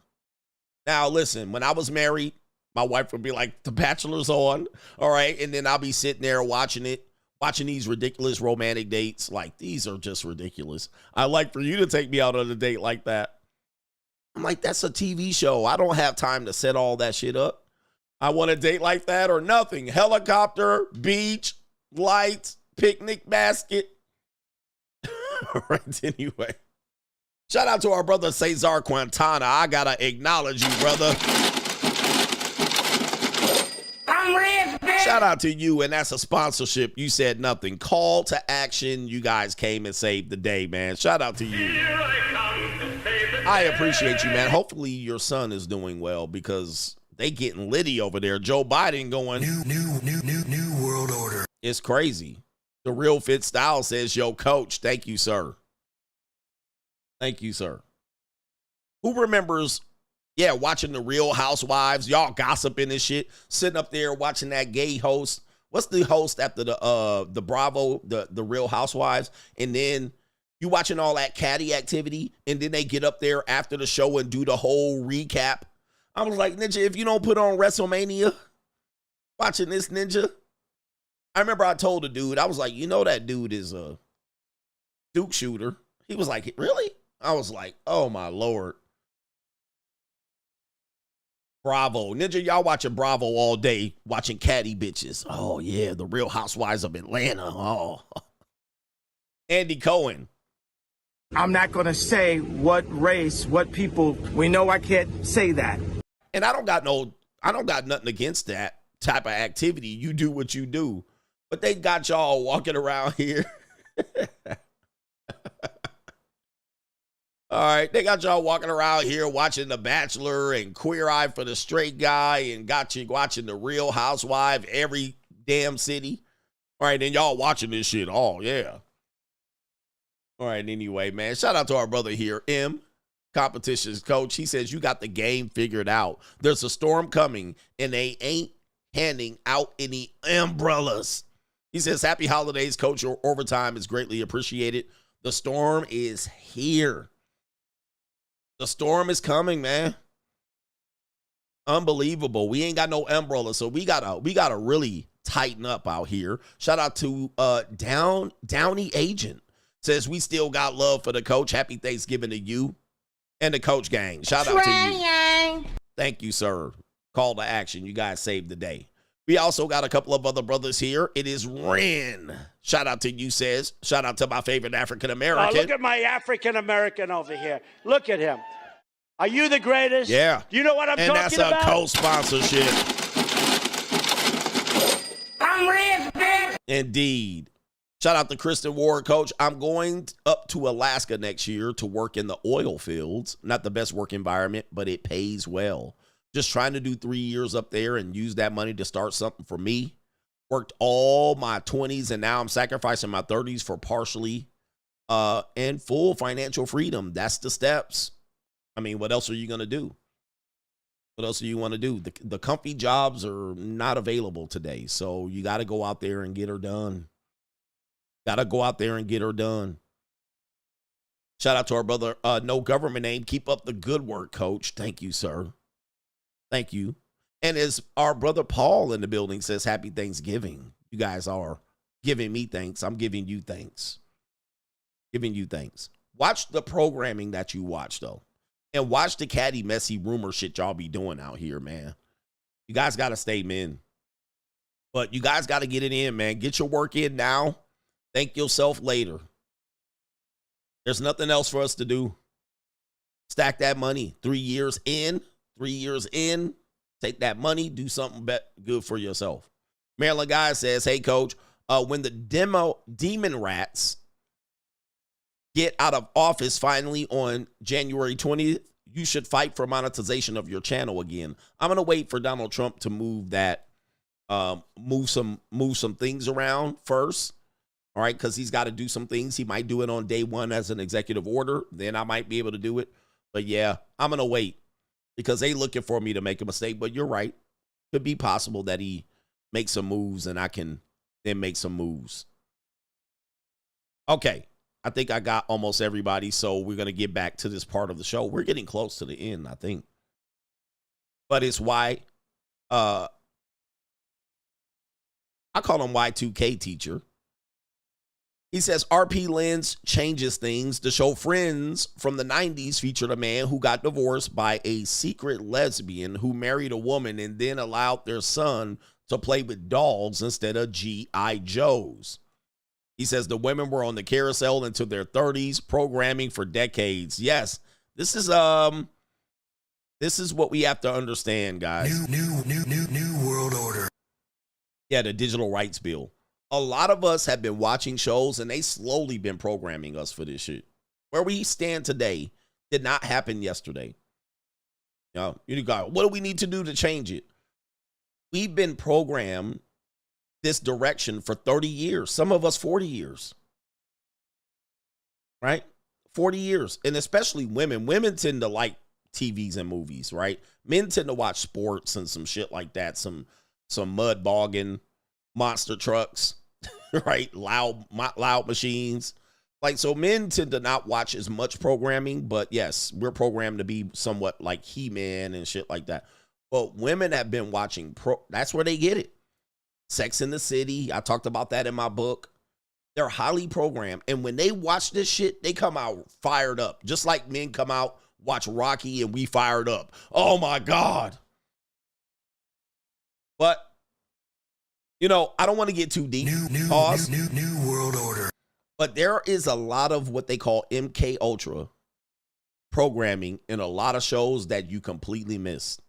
Now, listen, when I was married, my wife would be like, The Bachelor's on. All right. And then I'll be sitting there watching these ridiculous romantic dates. Like, these are just ridiculous. I'd like for you to take me out on a date like that. I'm like, that's a TV show. I don't have time to set all that shit up. I want a date like that or nothing. Helicopter, beach, lights, picnic basket. All right, anyway. Shout out to our brother Cesar Quintana. I gotta acknowledge you, brother. I'm rich, bitch. Shout out to you, and that's a sponsorship. You said nothing. Call to action. You guys came and saved the day, man. Shout out to you. I appreciate you, man. Hopefully your son is doing well because they getting litty over there. Joe Biden going new world order. It's crazy. The Real Fit Style says, yo, coach, thank you, sir. Thank you, sir. Who remembers, watching the Real Housewives, y'all gossiping and shit, sitting up there watching that gay host. What's the host after the Bravo, the Real Housewives? And then you watching all that catty activity, and then they get up there after the show and do the whole recap. I was like, ninja, if you don't put on WrestleMania, watching this ninja. I remember I told a dude, I was like, that dude is a Duke shooter. He was like, really? I was like, oh my Lord. Bravo. Ninja, y'all watching Bravo all day, watching catty bitches. Oh yeah, the Real Housewives of Atlanta. Oh. Andy Cohen. I'm not going to say what race, what people. We know I can't say that. And I don't got nothing against that type of activity. You do what you do. But they got y'all walking around here. All right. They got y'all walking around here watching The Bachelor and Queer Eye for the Straight Guy and got you watching The Real Housewife every damn city. All right. Then y'all watching this shit. Oh, yeah. All right. Anyway, man, shout out to our brother here, M, competitions coach. He says, you got the game figured out. There's a storm coming and they ain't handing out any umbrellas. He says, happy holidays, coach. Your overtime is greatly appreciated. The storm is here. The storm is coming, man. Unbelievable. We ain't got no umbrella, so we gotta really tighten up out here. Shout out to Downey Agent. Says we still got love for the coach. Happy Thanksgiving to you and the coach gang. Shout out to you. Thank you, sir. Call to action. You guys saved the day. We also got a couple of other brothers here. It is Ren. Shout out to you, says. Shout out to my favorite African-American. Look at my African-American over here. Look at him. Are you the greatest? Yeah. You know what I'm talking about? And that's a co-sponsorship. I'm rich, bitch. Indeed. Shout out to Kristen Ward, coach. I'm going up to Alaska next year to work in the oil fields. Not the best work environment, but it pays well. Just trying to do 3 years up there and use that money to start something for me. Worked all my 20s and now I'm sacrificing my 30s for partially and full financial freedom. That's the steps. I mean, what else are you going to do? What else do you want to do? The comfy jobs are not available today. So you got to go out there and get her done. Got to go out there and get her done. Shout out to our brother, no government name. Keep up the good work, coach. Thank you, sir. Thank you. And as our brother Paul in the building says, happy Thanksgiving. You guys are giving me thanks. I'm giving you thanks. Giving you thanks. Watch the programming that you watch, though. And watch the catty, messy rumor shit y'all be doing out here, man. You guys got to stay men. But you guys got to get it in, man. Get your work in now. Thank yourself later. There's nothing else for us to do. Stack that money. 3 years in. 3 years in. Take that money. Do something good for yourself. Maryland Guy says, hey, coach, when the demon rats get out of office finally on January 20th, you should fight for monetization of your channel again. I'm going to wait for Donald Trump to move that, move some things around first. All right, because he's got to do some things. He might do it on day one as an executive order. Then I might be able to do it. But yeah, I'm going to wait because they looking for me to make a mistake. But you're right. Could be possible that he makes some moves and I can then make some moves. Okay, I think I got almost everybody. So we're going to get back to this part of the show. We're getting close to the end, I think. But it's why I call him Y2K teacher. He says, RP Lens changes things. The show Friends from the 90s featured a man who got divorced by a secret lesbian who married a woman and then allowed their son to play with dolls instead of G.I. Joes. He says the women were on the carousel into their 30s, programming for decades. Yes, this is what we have to understand, guys. New world order. Yeah, the digital rights bill. A lot of us have been watching shows and they slowly been programming us for this shit. Where we stand today did not happen yesterday. You know, what do we need to do to change it? We've been programmed this direction for 30 years. Some of us 40 years. Right? 40 years. And especially women. Women tend to like TVs and movies, right? Men tend to watch sports and some shit like that. Some mud bogging, monster trucks. Right, loud machines. Like, so men tend to not watch as much programming, but yes, we're programmed to be somewhat like He-Man and shit like that. But women have been watching that's where they get it. Sex in the City, I talked about that in my book. They're highly programmed, and when they watch this shit, they come out fired up. Just like men come out, watch Rocky, and we fired up. Oh my God. But you know, I don't want to get too deep. New world order. But there is a lot of what they call MK Ultra programming in a lot of shows that you completely missed.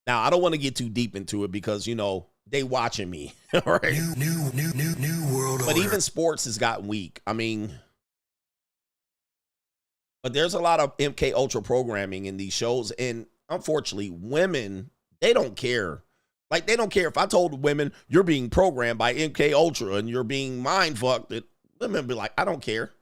Now, I don't want to get too deep into it because, you know, they watching me. All right. New world order. But even sports has gotten weak. I mean, but there's a lot of MK Ultra programming in these shows. And unfortunately, women, they don't care. Like, they don't care if I told women you're being programmed by MK Ultra and you're being mind fucked. Women be like, I don't care.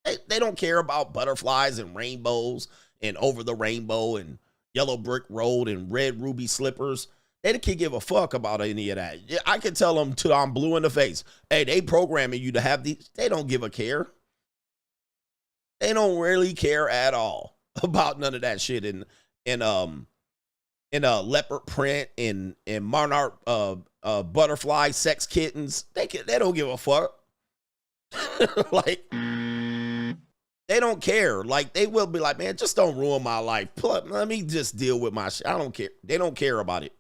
They don't care about butterflies and rainbows and over the rainbow and yellow brick road and red ruby slippers. They can't give a fuck about any of that. I can tell them till I'm blue in the face. Hey, they programming you to have these. They don't give a care. They don't really care at all about none of that shit. In a leopard print and monarch butterfly sex kittens, they don't give a fuck. Like, they don't care. Like, they will be like, man, just don't ruin my life. Let me just deal with my shit. I don't care. They don't care about it.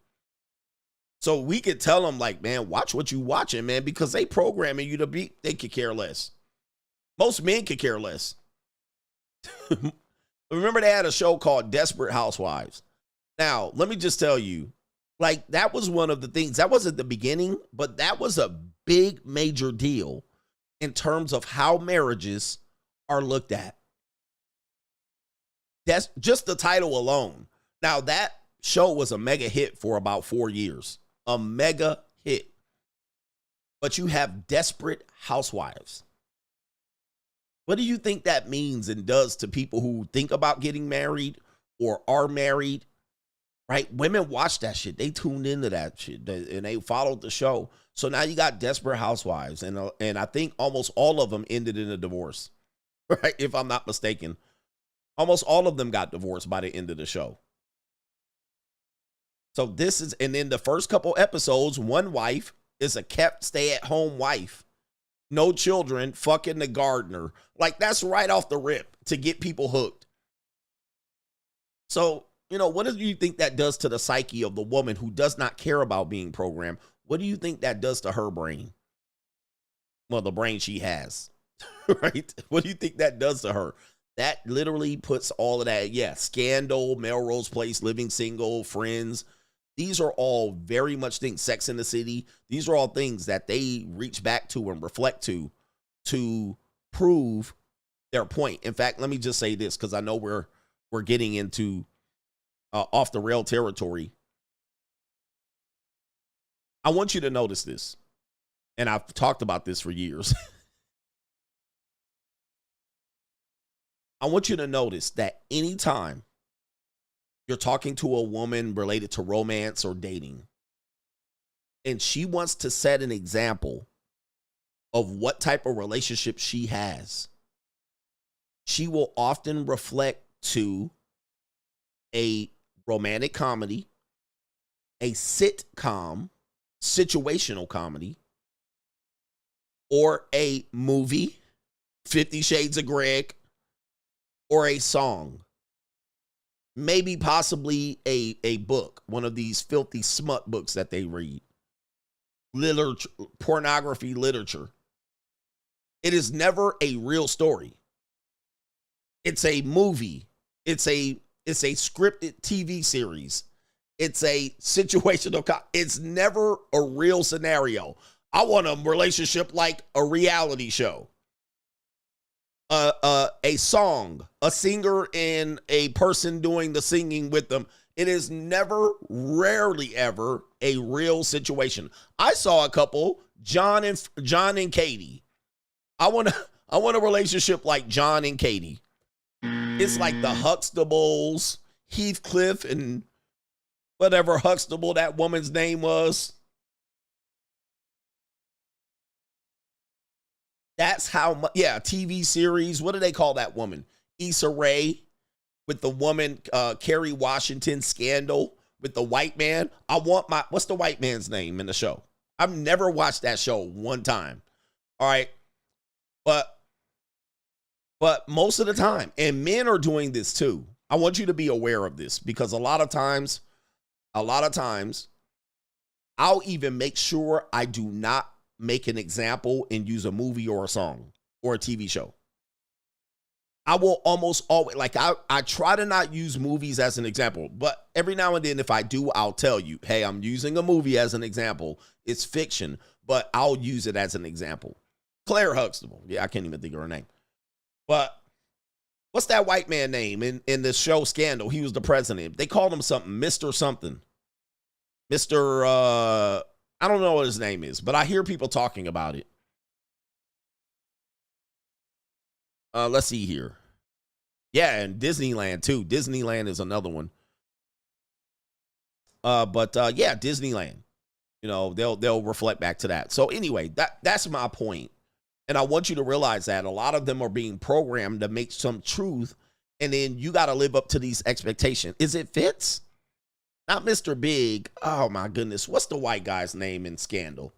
So we could tell them, like, man, watch what you watching, man, because they programming you to be. They could care less. Most men could care less. Remember, they had a show called Desperate Housewives. Now, let me just tell you, like, that was one of the things, that wasn't the beginning, but that was a big major deal in terms of how marriages are looked at. That's just the title alone. Now, that show was a mega hit for about 4 years. A mega hit. But you have Desperate Housewives. What do you think that means and does to people who think about getting married or are married right? Women watch that shit. They tuned into that shit and they followed the show. So now you got Desperate Housewives, and I think almost all of them ended in a divorce, right? If I'm not mistaken, almost all of them got divorced by the end of the show. So this is, and then the first couple episodes, one wife is a kept stay-at-home wife, no children, fucking the gardener. Like, that's right off the rip to get people hooked. So, you know, what do you think that does to the psyche of the woman who does not care about being programmed? What do you think that does to her brain? Well, the brain she has, right? What do you think that does to her? That literally puts all of that, yeah, Scandal, Melrose Place, Living Single, Friends. These are all very much things, Sex in the City. These are all things that they reach back to and reflect to prove their point. In fact, let me just say this, because I know we're getting into off the rail territory. I want you to notice this, and I've talked about this for years. I want you to notice that anytime you're talking to a woman related to romance or dating, and she wants to set an example of what type of relationship she has, she will often reflect to a romantic comedy, a sitcom, situational comedy, or a movie, 50 Shades of Greg, or a song. Maybe possibly a book, one of these filthy smut books that they read. Literature, pornography literature. It is never a real story. It's a movie. It's a scripted TV series. It's a situational. It's never a real scenario. I want a relationship like a reality show. A song, a singer and a person doing the singing with them. It is never, rarely ever a real situation. I saw a couple, John and Katie. I want a relationship like John and Katie. It's like the Huxtables, Heathcliff and whatever Huxtable that woman's name was. That's how much, yeah, TV series. What do they call that woman? Issa Rae with the woman, Kerry Washington, Scandal with the white man. What's the white man's name in the show? I've never watched that show one time. All right. But most of the time, and men are doing this too. I want you to be aware of this because a lot of times, I'll even make sure I do not make an example and use a movie or a song or a TV show. I will almost always, like I try to not use movies as an example, but every now and then if I do, I'll tell you, hey, I'm using a movie as an example. It's fiction, but I'll use it as an example. Claire Huxtable. Yeah, I can't even think of her name. But what's that white man name in the show Scandal? He was the president. They called him something, Mr. something. Mr. I don't know what his name is, but I hear people talking about it. Let's see here. Yeah, and Disneyland too. Disneyland is another one. But yeah, Disneyland. You know, they'll reflect back to that. So anyway, that's my point. And I want you to realize that a lot of them are being programmed to make some truth, and then you got to live up to these expectations. Is it Fitz? Not Mr. Big. Oh my goodness. What's the white guy's name in Scandal?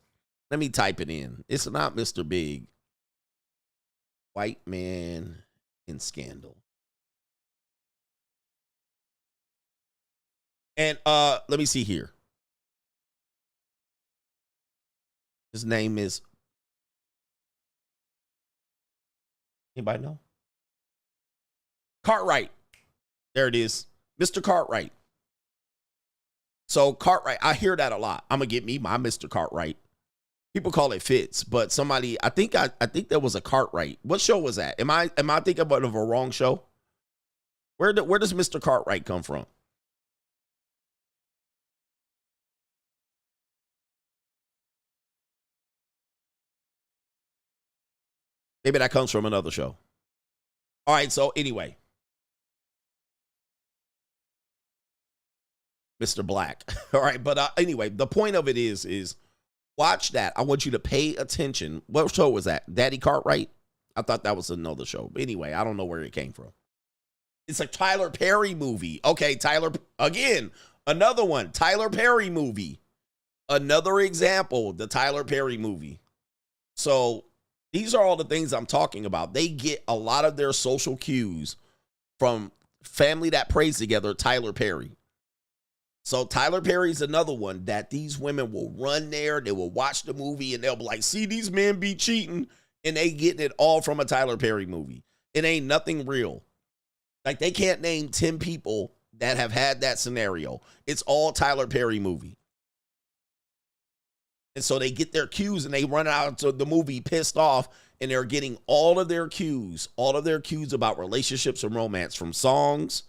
Let me type it in. It's not Mr. Big. White man in Scandal. And let me see here. His name is, anybody know? Cartwright. There it is. Mr. Cartwright. So Cartwright, I hear that a lot. I'm gonna get me my Mr. Cartwright. People call it Fitz, but somebody, I think there was a Cartwright. What show was that? Am I thinking about of a wrong show? Where does Mr. Cartwright come from? Maybe that comes from another show. All right, so anyway. Mr. Black. All right, but anyway, the point of it is watch that. I want you to pay attention. What show was that? Daddy Cartwright? I thought that was another show. But anyway, I don't know where it came from. It's a Tyler Perry movie. Okay, Tyler, again, another one. Tyler Perry movie. Another example, the Tyler Perry movie. So these are all the things I'm talking about. They get a lot of their social cues from Family That Prays Together, Tyler Perry. So Tyler Perry's another one that these women will run there. They will watch the movie and they'll be like, see, these men be cheating. And they getting it all from a Tyler Perry movie. It ain't nothing real. Like, they can't name 10 people that have had that scenario. It's all Tyler Perry movie. And so they get their cues and they run out to the movie pissed off, and they're getting all of their cues about relationships and romance from songs,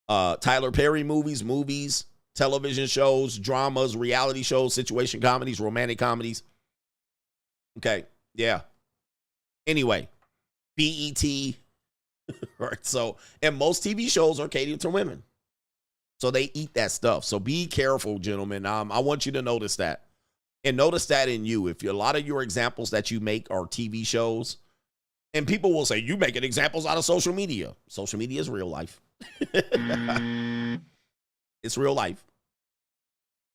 Tyler Perry movies, television shows, dramas, reality shows, situation comedies, romantic comedies. Okay, yeah. Anyway, BET. Right, so, and most TV shows are catered to women. So they eat that stuff. So be careful, gentlemen. I want you to notice that. And notice that in you. If a lot of your examples that you make are TV shows, and people will say, you making examples out of social media. Social media is real life. It's real life.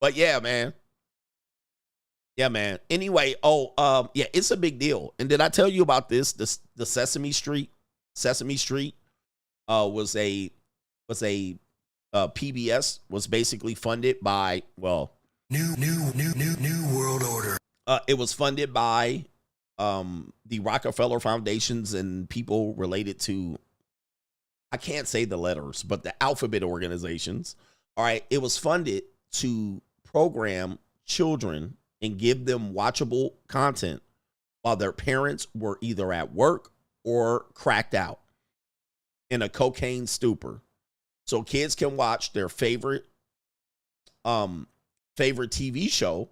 But yeah, man. Yeah, man. Anyway, yeah, it's a big deal. And did I tell you about this? The Sesame Street was a PBS, was basically funded by, well, New World Order. It was funded by the Rockefeller Foundations and people related to, I can't say the letters, but the alphabet organizations. All right, it was funded to program children and give them watchable content while their parents were either at work or cracked out in a cocaine stupor. So kids can watch their favorite TV show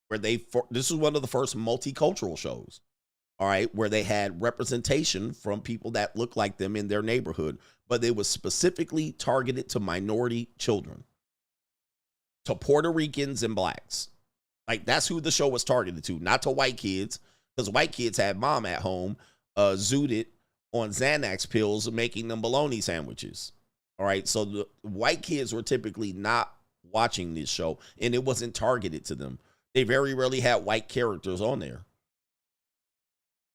where this is one of the first multicultural shows, all right, where they had representation from people that look like them in their neighborhood, but it was specifically targeted to minority children, to Puerto Ricans and blacks. Like, that's who the show was targeted to, not to white kids, because white kids had mom at home, zooted on Xanax pills, making them bologna sandwiches. All right, so the white kids were typically not watching this show, and it wasn't targeted to them. They very rarely had white characters on there.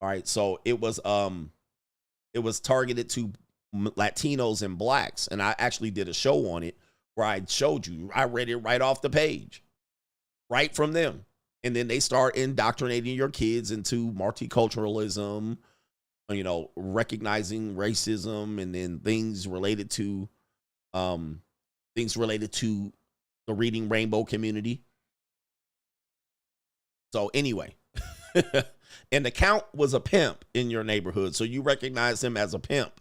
All right, so it was targeted to Latinos and blacks, and I actually did a show on it where I showed you. I read it right off the page, right from them. And then they start indoctrinating your kids into multiculturalism, you know, recognizing racism, and then things related to the Reading Rainbow community. So anyway, and the Count was a pimp in your neighborhood, so you recognize him as a pimp.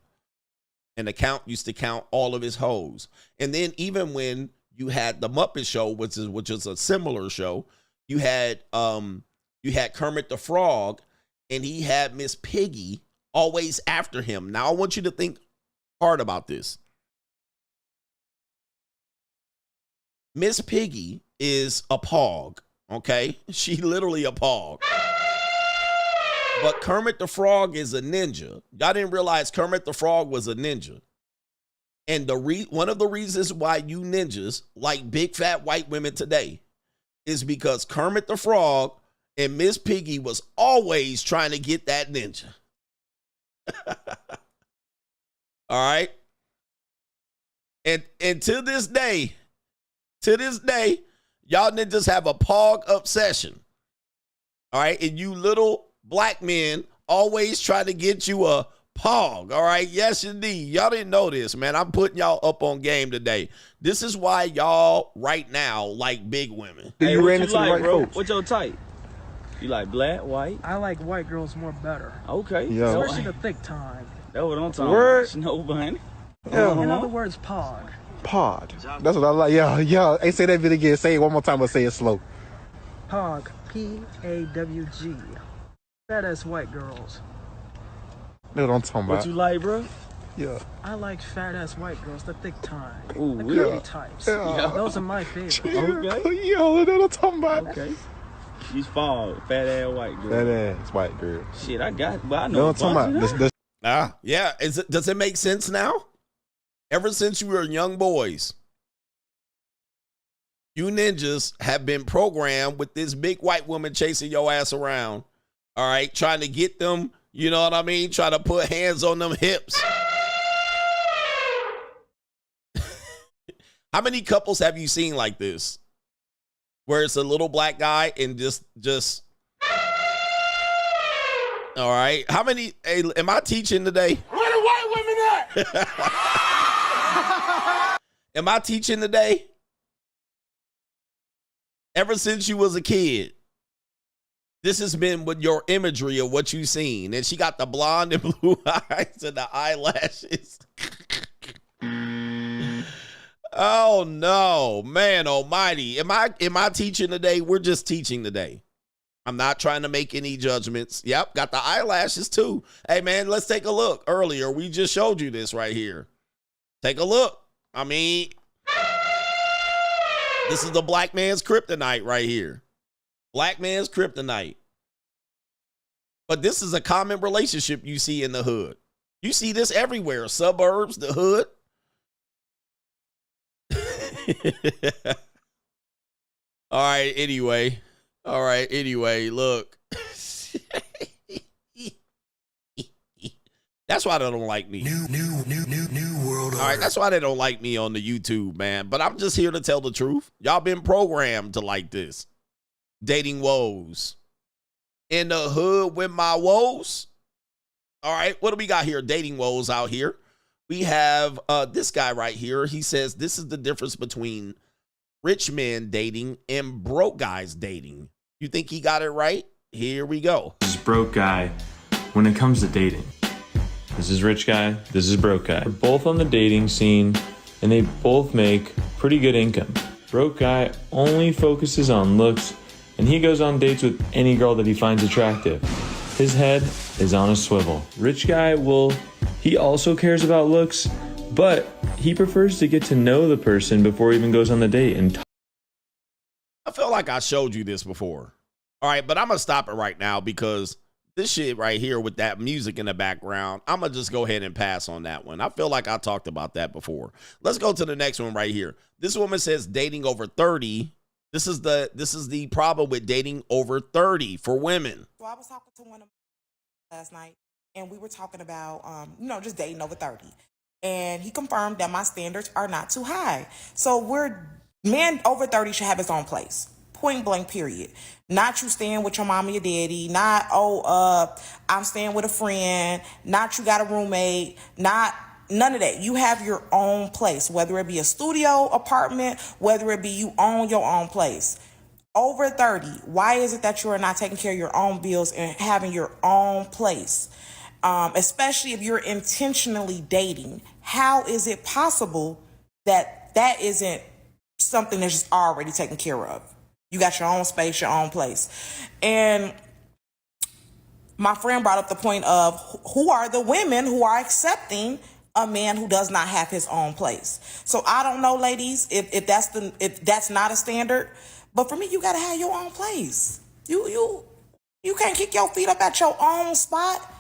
And the Count used to count all of his hoes. And then even when you had the Muppet Show, which is a similar show, you had Kermit the Frog, and he had Miss Piggy always after him. Now I want you to think hard about this. Miss Piggy is a pog, okay? She literally a pog. But Kermit the Frog is a ninja. Y'all didn't realize Kermit the Frog was a ninja. And one of the reasons why you ninjas like big fat white women today is because Kermit the Frog and Miss Piggy was always trying to get that ninja. All right? And to this day, y'all ninjas have a pog obsession. All right? And you little black men always try to get you a pog. All right? Yes, indeed. Y'all didn't know this, man. I'm putting y'all up on game today. This is why y'all right now like big women. Hey, you ran into like, the right bro? folks. What's your type? You like black, white? I like white girls more better. Okay. Yeah. Especially the thick time. That's what I'm talking Word. about. Snow bunny. Yeah. In other words, pog. Pod. That's what I like. Yeah. Hey, say that bit again. Say it one more time, but say it slow. Pog. P-A-W-G. Badass white girls. That's what I'm talking What about. you like, bro? Yeah. I like fat ass white girls, the thick time, Ooh, the yeah. curvy types. Yeah. Those are my favorites. Okay. Yo, that's what I'm talking about. Okay. She's fall, fat ass white girl. Fat ass white girl. Shit, I got, but I No, know. I'm talking about. Yeah. Does it make sense now? Ever since you were young boys, you ninjas have been programmed with this big white woman chasing your ass around. All right, trying to get them, you know what I mean? Trying to put hands on them hips. How many couples have you seen like this? Where it's a little black guy and just all right. How many, hey, am I teaching today? Where the white women at? Am I teaching today? Ever since you was a kid, this has been with your imagery of what you've seen. And she got the blonde and blue eyes and the eyelashes. Oh no, man almighty. Am I teaching today? We're just teaching today. I'm not trying to make any judgments. Yep, got the eyelashes too. Hey man, let's take a look. Earlier, we just showed you this right here. Take a look. I mean, this is the black man's kryptonite right here. Black man's kryptonite. But this is a common relationship you see in the hood. You see this everywhere. Suburbs, the hood. All right, anyway, look. That's why they don't like me. New world order. All right, that's why they don't like me on the YouTube, man. But I'm just here to tell the truth. Y'all been programmed to like this. Dating woes. In the hood with my woes. All right, what do we got here? Dating woes out here. We have this guy right here. He says this is the difference between rich men dating and broke guys dating. You think he got it right? Here we go. This is broke guy when it comes to dating. This is rich guy, this is broke guy. They're both on the dating scene and they both make pretty good income. Broke guy only focuses on looks and he goes on dates with any girl that he finds attractive. His head is on a swivel. Rich guy he also cares about looks, but he prefers to get to know the person before he even goes on the date. And I feel like I showed you this before. All right, but I'm going to stop it right now because this shit right here with that music in the background, I'm going to just go ahead and pass on that one. I feel like I talked about that before. Let's go to the next one right here. This woman says dating over 30. This is the problem with dating over 30 for women. So I was talking to one of my last night, and we were talking about, just dating over 30. And he confirmed that my standards are not too high. So men over 30 should have his own place. Point blank, period. Not you staying with your mom and your daddy. Not, I'm staying with a friend. Not you got a roommate. Not none of that. You have your own place, whether it be a studio apartment, whether it be you own your own place. Over 30, why is it that you are not taking care of your own bills and having your own place? Especially if you're intentionally dating. How is it possible that that isn't something that's just already taken care of? You got your own space, your own place. And my friend brought up the point of who are the women who are accepting a man who does not have his own place. So I don't know, ladies, if that's not a standard. But for me, you gotta have your own place. You can't kick your feet up at your own spot.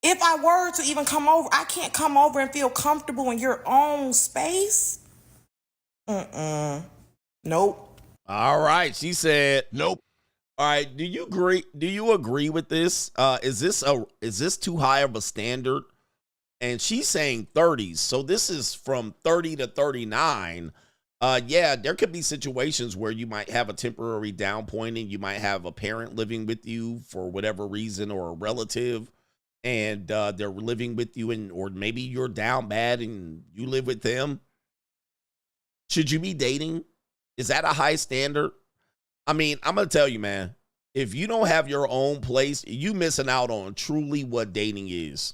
If I were to even come over, I can't come over and feel comfortable in your own space. Nope. All right, she said nope. All right, do you agree with this? Is this too high of a standard? And she's saying 30s. So this is from 30 to 39. Yeah, there could be situations where you might have a temporary down point and you might have a parent living with you for whatever reason or a relative, and they're living with you, or maybe you're down bad and you live with them. Should you be dating? Is that a high standard? I mean, I'm going to tell you, man, if you don't have your own place, you missing out on truly what dating is.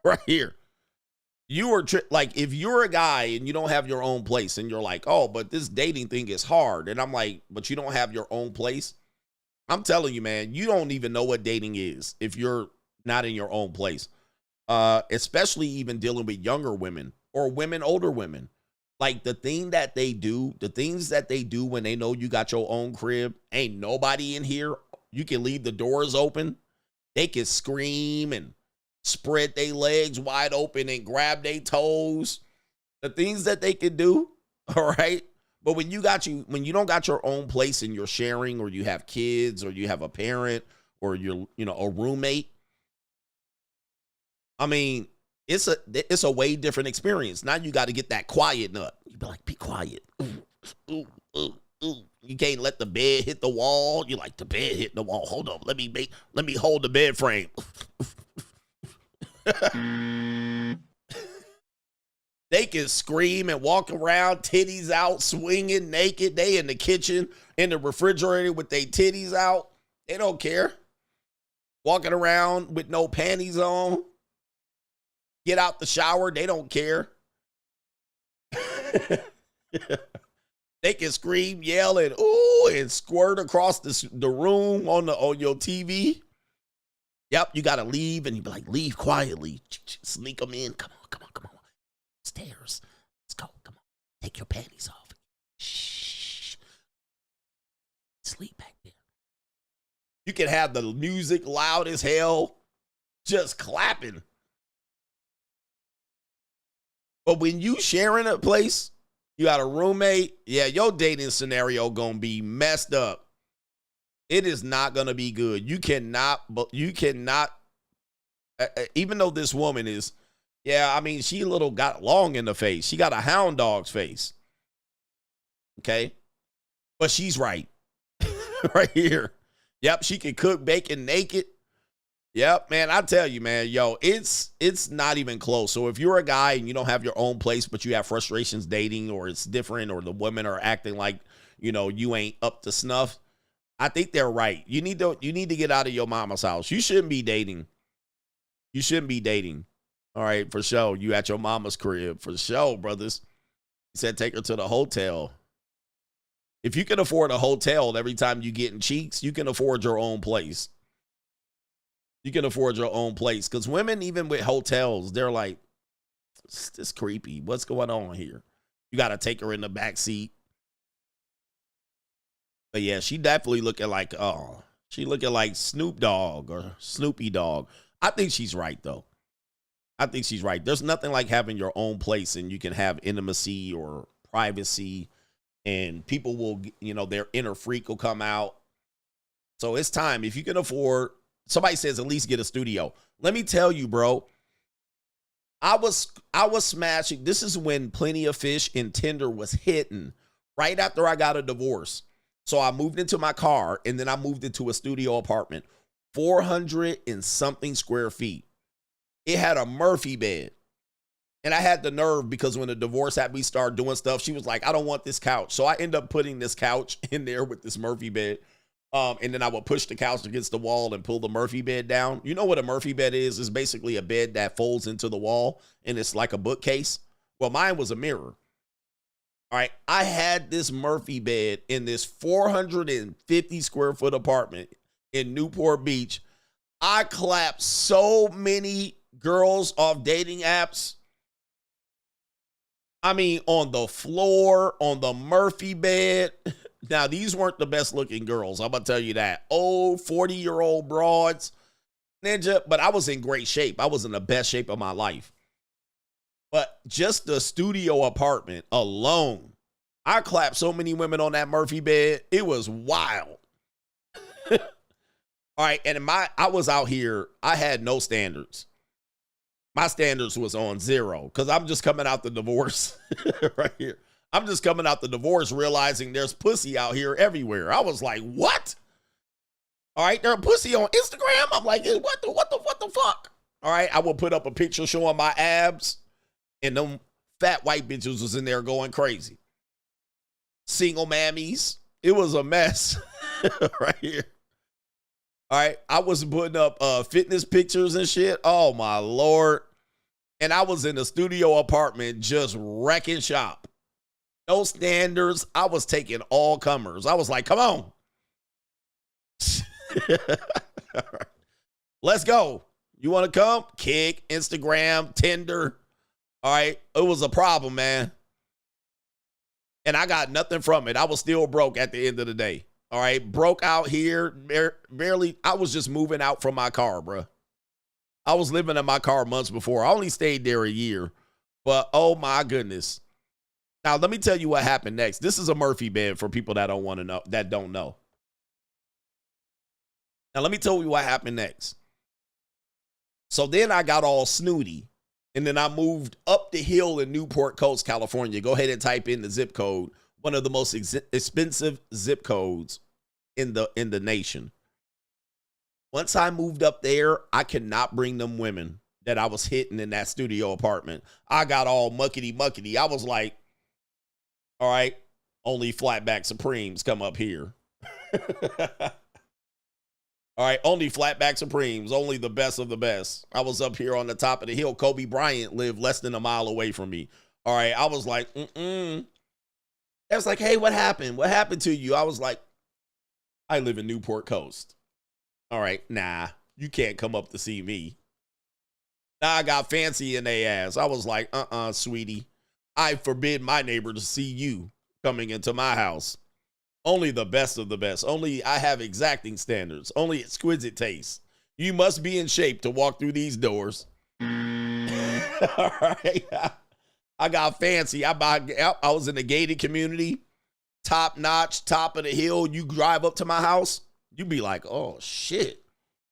Right here. You are like, if you're a guy and you don't have your own place and you're like, oh, but this dating thing is hard. And I'm like, but you don't have your own place. I'm telling you, man, you don't even know what dating is if you're not in your own place. especially even dealing with younger women or women, older women. Like the things that they do when they know you got your own crib, ain't nobody in here. You can leave the doors open. They can scream and spread their legs wide open and grab their toes. The things that they can do, all right? But when you don't got your own place and you're sharing, or you have kids, or you have a parent, or you're, a roommate, I mean, it's a way different experience. Now you got to get that quiet nut. You be like, be quiet. Ooh, ooh, ooh. You can't let the bed hit the wall. You like the bed hitting the wall. Hold on, let me hold the bed frame. They can scream and walk around, titties out, swinging naked. They in the kitchen, in the refrigerator with their titties out. They don't care. Walking around with no panties on. Get out the shower. They don't care. They can scream, yell, and ooh, and squirt across the room on your TV. Yep, you got to leave, and you be like, leave quietly. Sneak them in. Come on. Stairs. Let's go. Come on. Take your panties off. Shh. Sleep back there. You can have the music loud as hell, just clapping. But when you sharing a place, you got a roommate, yeah, your dating scenario gonna be messed up. It is not gonna be good. You cannot, even though this woman is, yeah, I mean, she got long in the face. She got a hound dog's face. Okay? But she's right. Right here. Yep, she can cook bacon naked. Yep, man, I tell you, man, yo, it's not even close. So if you're a guy and you don't have your own place, but you have frustrations dating, or it's different, or the women are acting like, you ain't up to snuff, I think they're right. You need to get out of your mama's house. You shouldn't be dating. All right, for sure. You at your mama's crib. For sure, brothers. He said take her to the hotel. If you can afford a hotel every time you get in cheeks, you can afford your own place. Because women, even with hotels, they're like, it's creepy. What's going on here? You got to take her in the back seat. But yeah, she definitely looking like Snoop Dogg or Snoopy Dogg. I think she's right, though. There's nothing like having your own place and you can have intimacy or privacy, and people will, their inner freak will come out. So it's time. If you can afford, somebody says at least get a studio. Let me tell you, bro, I was smashing. This is when Plenty of Fish and Tinder was hitting right after I got a divorce. So I moved into my car, and then I moved into a studio apartment, 400 and something square feet. It had a Murphy bed. And I had the nerve, because when the divorce had me start doing stuff, she was like, I don't want this couch. So I end up putting this couch in there with this Murphy bed. And then I would push the couch against the wall and pull the Murphy bed down. You know what a Murphy bed is? It's basically a bed that folds into the wall, and it's like a bookcase. Well, mine was a mirror. All right. I had this Murphy bed in this 450 square foot apartment in Newport Beach. I clapped so many girls off dating apps. I mean, on the floor, on the Murphy bed. Now, these weren't the best looking girls. I'm going to tell you that. Old 40-year-old broads. Ninja, but I was in great shape. I was in the best shape of my life. But just the studio apartment alone, I clapped so many women on that Murphy bed. It was wild. All right, and I was out here. I had no standards. My standards was on zero, because I'm just coming out the divorce right here. I'm just coming out the divorce realizing there's pussy out here everywhere. I was like, what? All right, there's pussy on Instagram. I'm like, what the fuck? All right, I will put up a picture showing my abs, and them fat white bitches was in there going crazy. Single mammies. It was a mess right here. All right, I was putting up fitness pictures and shit. Oh, my Lord. And I was in a studio apartment just wrecking shop. No standards. I was taking all comers. I was like, come on. All right. Let's go. You want to come? Kick, Instagram, Tinder. All right. It was a problem, man. And I got nothing from it. I was still broke at the end of the day. All right. Broke out here. Barely. I was just moving out from my car, bro. I was living in my car months before. I only stayed there a year. But oh my goodness. Now, let me tell you what happened next. This is a Murphy bed for people that don't want to know, that don't know. Now, let me tell you what happened next. So then I got all snooty, and then I moved up the hill in Newport Coast, California. Go ahead and type in the zip code, one of the most expensive zip codes in the nation. Once I moved up there, I could not bring them women that I was hitting in that studio apartment. I got all muckety-muckety. I was like, all right, only flatback Supremes come up here. All right, only flatback Supremes, only the best of the best. I was up here on the top of the hill. Kobe Bryant lived less than a mile away from me. All right, I was like, I was like, hey, what happened? What happened to you? I was like, I live in Newport Coast. All right, nah, you can't come up to see me. Now I got fancy in their ass. I was like, sweetie, I forbid my neighbor to see you coming into my house. Only the best of the best. Only I have exacting standards. Only exquisite taste. You must be in shape to walk through these doors. All right. I got fancy. I was in a gated community. Top notch, top of the hill. You drive up to my house, you be like, oh, shit.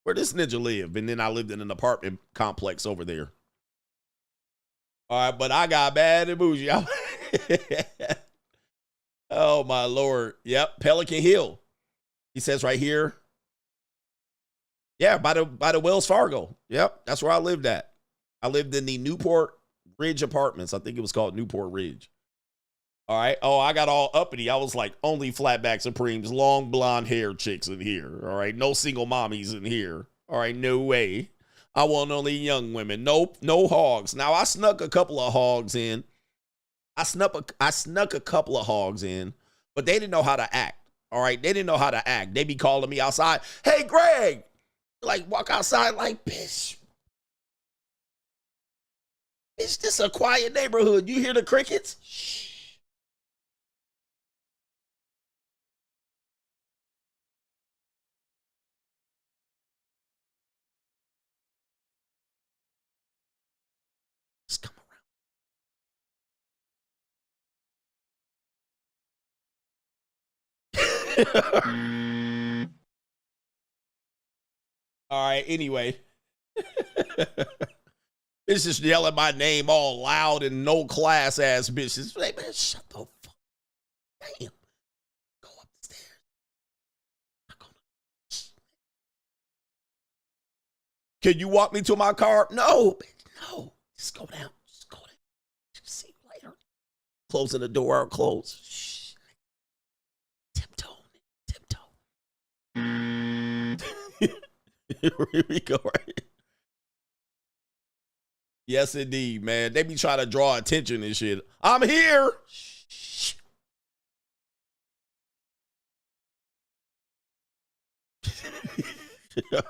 Where this ninja live? And then I lived in an apartment complex over there. All right, but I got bad and bougie. Oh, my Lord. Yep, Pelican Hill. He says right here. Yeah, by the Wells Fargo. Yep, that's where I lived at. I lived in the Newport Ridge Apartments. I think it was called Newport Ridge. All right. Oh, I got all uppity. I was like, only flatback Supremes, long blonde hair chicks in here. All right. No single mommies in here. All right. No way. I want only young women. Nope. No hogs. Now, I snuck a couple of hogs in. I snuck a couple of hogs in, but they didn't know how to act. All right. They didn't know how to act. They be calling me outside. Hey, Greg. Like, walk outside like, bitch. Bitch, this a quiet neighborhood. You hear the crickets? Shh. Just come around. All right, anyway. It's just yelling my name all loud and no class ass bitches. Hey, man, shut the fuck. Damn. Go upstairs. Can you walk me to my car? No, bitch, no. Just go down. Just go down. Just see you later. Closing the door or close. Shh. Tiptoe. Here we go, right? Yes, indeed, man. They be trying to draw attention and shit. I'm here. Shh.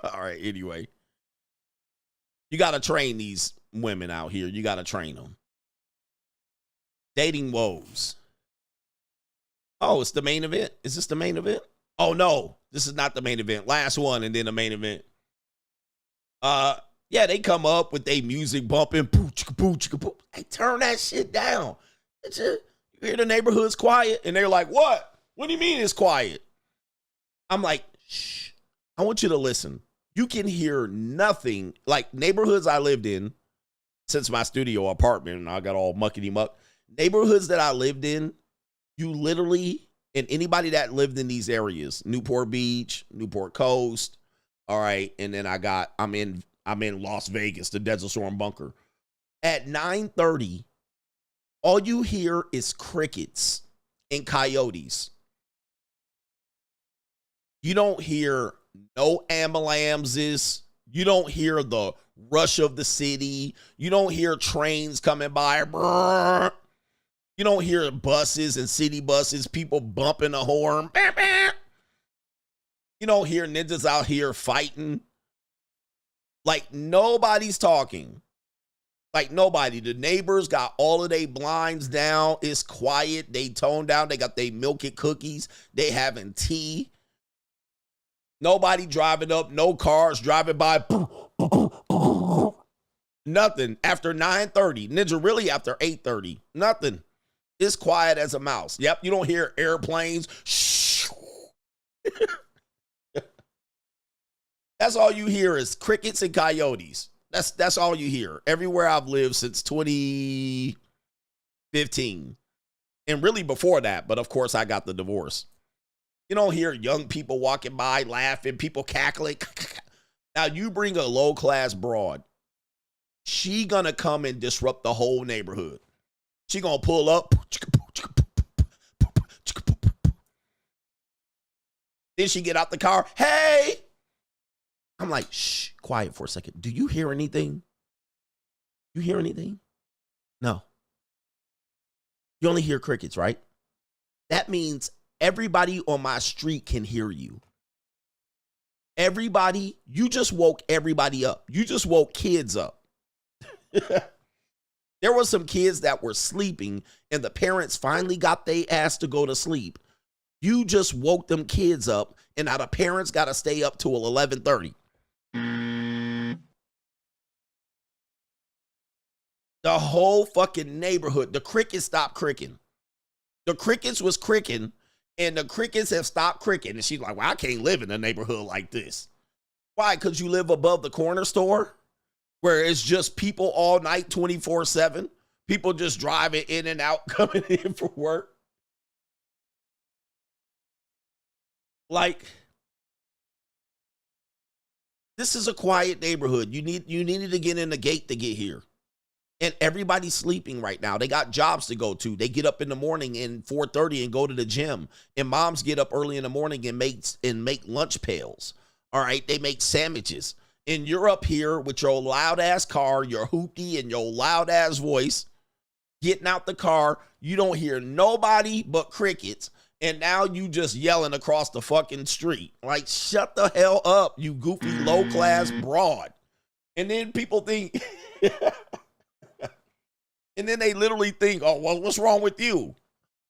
All right, anyway. You got to train these women out here. You got to train them. Dating woes. Oh, it's the main event. Is this the main event? Oh, no. This is not the main event. Last one and then the main event. Yeah, they come up with their music bumping. Hey, turn that shit down. You hear the neighborhood's quiet, and they're like, what? What do you mean it's quiet? I'm like, shh. I want you to listen. You can hear nothing. Like neighborhoods I lived in since my studio apartment, and I got all muckety muck. Neighborhoods that I lived in, you literally, and anybody that lived in these areas, Newport Beach, Newport Coast, all right, and then I'm in Las Vegas, the Desert Storm bunker. At 9:30, all you hear is crickets and coyotes. You don't hear no ambulances. You don't hear the rush of the city. You don't hear trains coming by. You don't hear buses and city buses, people bumping the horn. You don't hear ninjas out here fighting. Like, nobody's talking. Like, nobody. The neighbors got all of their blinds down. It's quiet. They toned down. They got their milk and cookies. They having tea. Nobody driving up. No cars driving by. Nothing. After 9:30. Ninja, really after 8:30. Nothing. It's quiet as a mouse. Yep, you don't hear airplanes. Shh. That's all you hear is crickets and coyotes. That's all you hear. Everywhere I've lived since 2015. And really before that, but of course I got the divorce. You don't hear young people walking by laughing, people cackling. Now you bring a low-class broad. She gonna come and disrupt the whole neighborhood. She gonna pull up. Then she get out the car. Hey! I'm like, shh, quiet for a second. Do you hear anything? You hear anything? No. You only hear crickets, right? That means everybody on my street can hear you. Everybody, you just woke everybody up. You just woke kids up. There were some kids that were sleeping and the parents finally got their ass to go to sleep. You just woke them kids up and now the parents got to stay up till 11:30. The whole fucking neighborhood, the crickets stopped cricking. The crickets was cricking and the crickets have stopped cricking. And she's like, well, I can't live in a neighborhood like this. Why? Because you live above the corner store where it's just people all night 24/7. People just driving in and out, coming in for work. Like, this is a quiet neighborhood. You needed to get in the gate to get here. And everybody's sleeping right now. They got jobs to go to. They get up in the morning and 4:30 and go to the gym. And moms get up early in the morning and make lunch pails. All right, they make sandwiches. And you're up here with your loud ass car, your hoopty and your loud ass voice, getting out the car. You don't hear nobody but crickets. And now you just yelling across the fucking street. Like, shut the hell up, you goofy low class broad. And then people think, and then they literally think, oh, well, what's wrong with you?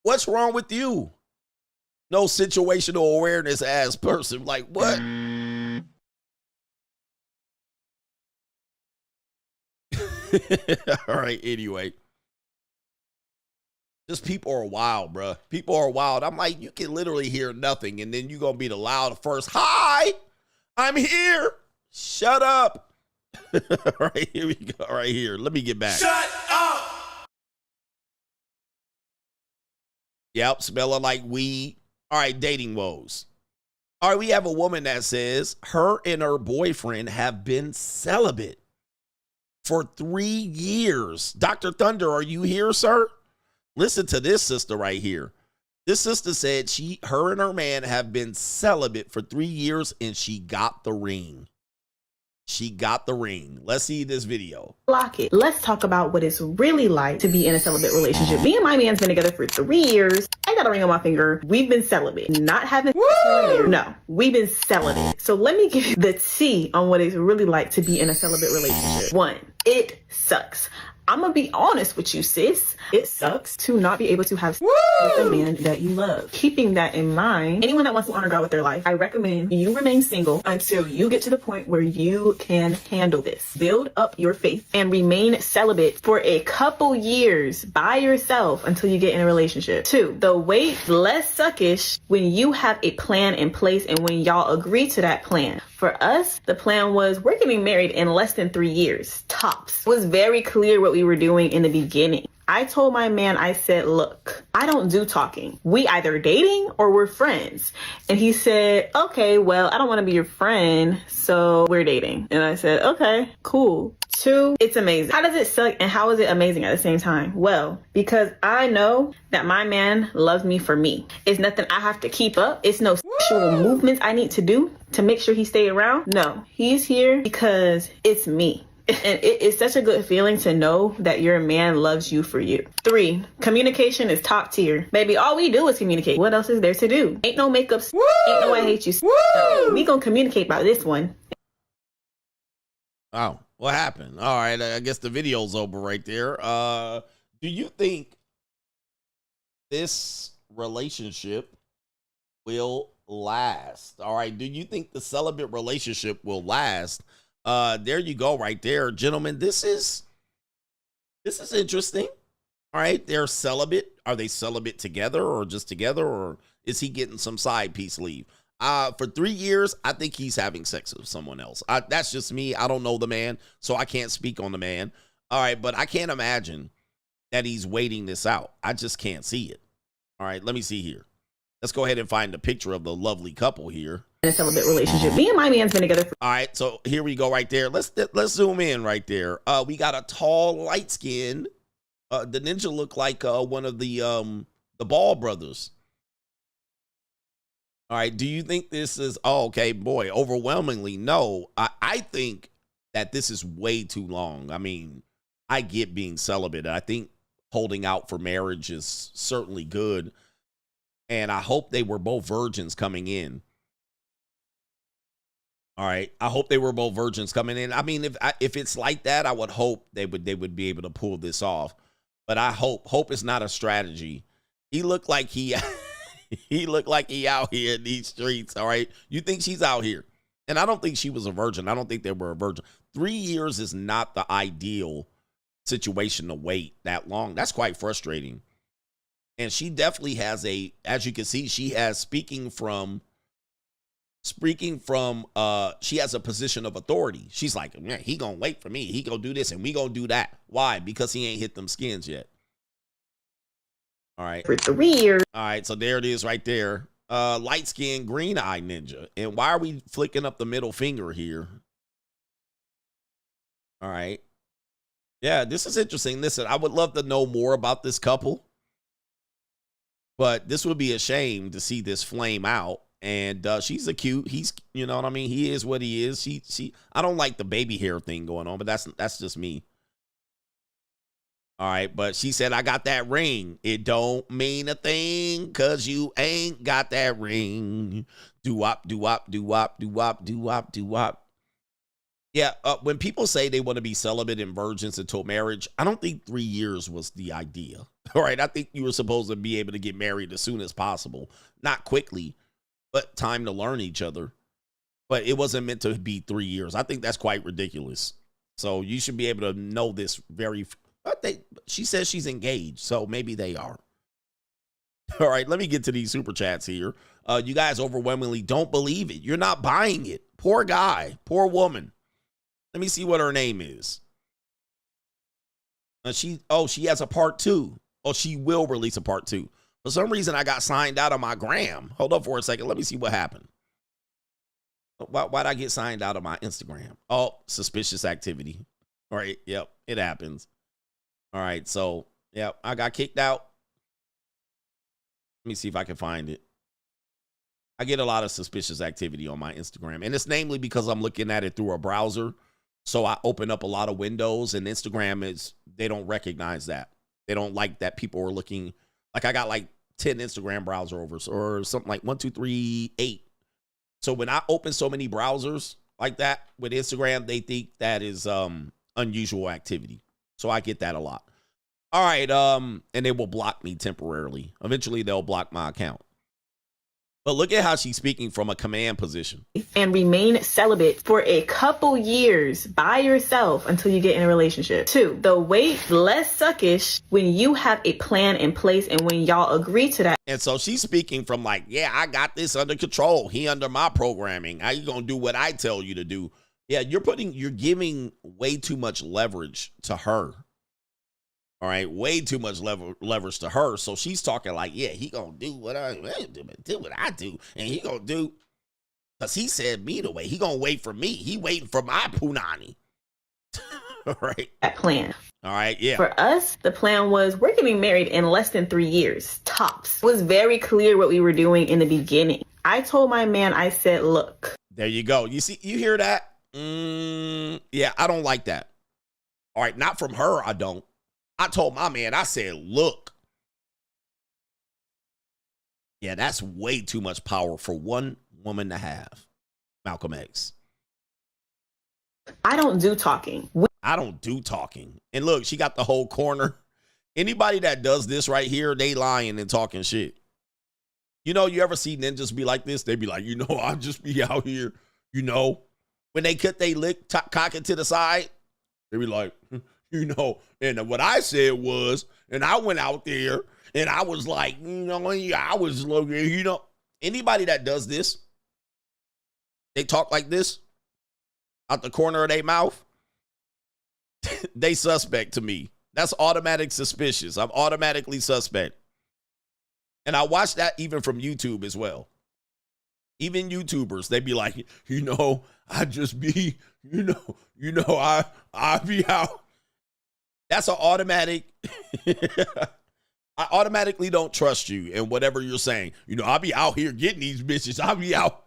What's wrong with you? No situational awareness ass person. Like, what? All right, anyway. Just people are wild, bro. People are wild. I'm like, you can literally hear nothing, and then you're going to be the loud first. Hi, I'm here. Shut up. All right, here we go. All right, here. Let me get back. Shut up. Yep, smelling like weed. All right, dating woes. All right, we have a woman that says her and her boyfriend have been celibate for 3 years. Dr. Thunder, are you here, sir? Listen to this sister right here. This sister said her and her man have been celibate for 3 years and she got the ring. She got the ring. Let's see this video. Block it. Let's talk about what it's really like to be in a celibate relationship. Me and my man's been together for 3 years. I got a ring on my finger. We've been celibate. Not having no, we've been celibate. So let me give you the tea on what it's really like to be in a celibate relationship. 1, it sucks. I'm gonna be honest with you, sis. It sucks to not be able to have sex with a man that you love. Keeping that in mind, anyone that wants to honor God with their life, I recommend you remain single until you get to the point where you can handle this. Build up your faith and remain celibate for a couple years by yourself until you get in a relationship. 2, the wait's less suckish when you have a plan in place and when y'all agree to that plan. For us, the plan was we're getting married in less than 3 years, tops. It was very clear what we were doing in the beginning. I told my man, I said, look, I don't do talking. We either dating or we're friends. And he said, okay, well, I don't want to be your friend, so we're dating. And I said, okay, cool. 2, it's amazing. How does it suck and how is it amazing at the same time? Well, because I know that my man loves me for me. It's nothing I have to keep up. It's no sexual movements I need to do to make sure he stay around. No, he's here because it's me. And it is such a good feeling to know that your man loves you for you. 3, communication is top tier. Baby, all we do is communicate. What else is there to do? Ain't no makeups. Ain't no I hate you. So we gonna communicate about this one. Oh, what happened? All right, I guess the video's over right there. Do you think this relationship will last? All right, do you think the celibate relationship will last? There you go right there, gentlemen. This is interesting. All right, they're celibate. Are they celibate together or just together, or is he getting some side piece leave? For 3 years, I think he's having sex with someone else. That's just me. I don't know the man, so I can't speak on the man. All right, but I can't imagine that he's waiting this out. I just can't see it. All right, let me see here. Let's go ahead and find a picture of the lovely couple here. In a celibate relationship. Me and my man's been together for all right, so here we go right there. Let's zoom in right there. We got a tall, light skin. The ninja look like one of the Ball brothers. All right, do you think this is, oh, okay, boy, overwhelmingly, no. I think that this is way too long. I mean, I get being celibate. I think holding out for marriage is certainly good. And I hope they were both virgins coming in. All right, I hope they were both virgins coming in. I mean, if it's like that, I would hope they would be able to pull this off. But I hope it's not a strategy. He looked like he looked like he out here in these streets. All right, you think she's out here? And I don't think she was a virgin. I don't think they were a virgin. 3 years is not the ideal situation to wait that long. That's quite frustrating. And she definitely has as you can see, she has speaking from she has a position of authority. She's like, man, he gonna wait for me. He gonna do this and we gonna do that. Why? Because he ain't hit them skins yet. All right. For 3 years. All right, so there it is right there. Light skin, green eye ninja. And why are we flicking up the middle finger here? All right. Yeah, this is interesting. Listen, I would love to know more about this couple. But this would be a shame to see this flame out. And she's a cute. He's, you know what I mean? He is what he is. She I don't like the baby hair thing going on, but that's just me. All right, but she said, I got that ring. It don't mean a thing because you ain't got that ring. Do-wop, do-wop, do-wop, do-wop, do-wop, do-wop. Yeah, when people say they want to be celibate and virgins until marriage, I don't think 3 years was the idea. All right, I think you were supposed to be able to get married as soon as possible. Not quickly, but time to learn each other. But it wasn't meant to be 3 years. I think that's quite ridiculous. So you should be able to know this very... she says she's engaged, so maybe they are. All right, let me get to these super chats here. You guys overwhelmingly don't believe it. You're not buying it. Poor guy, poor woman. Let me see what her name is. She has a part 2. Oh, she will release a part 2. For some reason, I got signed out of my gram. Hold up for a second. Let me see what happened. Why'd I get signed out of my Instagram? Oh, suspicious activity. All right, yep, it happens. All right, so, yeah, I got kicked out. Let me see if I can find it. I get a lot of suspicious activity on my Instagram, and it's namely because I'm looking at it through a browser. So I open up a lot of windows, and Instagram they don't recognize that. They don't like that people are looking. Like I got like 10 Instagram browser overs or something like 1, 2, 3, 8. So when I open so many browsers like that with Instagram, they think that is unusual activity. So I get that a lot. All right, and they will block me temporarily. Eventually, they'll block my account. But look at how she's speaking from a command position. And remain celibate for a couple years by yourself until you get in a relationship. 2, the wait less suckish when you have a plan in place and when y'all agree to that. And so she's speaking from like, yeah, I got this under control. He under my programming. How you gonna do what I tell you to do? Yeah, you're giving way too much leverage to her. All right, way too much leverage to her. So she's talking like, yeah, he gonna do what I do, and he gonna do, because he said me to wait. He gonna wait for me. He waiting for my punani. All right. That plan. All right, yeah. For us, the plan was we're getting married in less than 3 years, tops. It was very clear what we were doing in the beginning. I told my man, I said, look. There you go. You see, you hear that? Yeah, I don't like that. All right, not from her, I don't. I told my man, I said, look. Yeah, that's way too much power for one woman to have. Malcolm X. I don't do talking. I don't do talking. And look, she got the whole corner. Anybody that does this right here, they lying and talking shit. You know, you ever see ninjas be like this? They be like, I'll just be out here, When they cut they lick, cock it to the side, they be like, and what I said was, and I went out there, and I was like, I was looking, Anybody that does this, they talk like this, out the corner of their mouth, they suspect to me. That's automatic suspicious. I'm automatically suspect. And I watch that even from YouTube as well. Even YouTubers, they be like, I just be, I be out. That's an automatic. I automatically don't trust you and whatever you're saying. I'll be out here getting these bitches. I'll be out.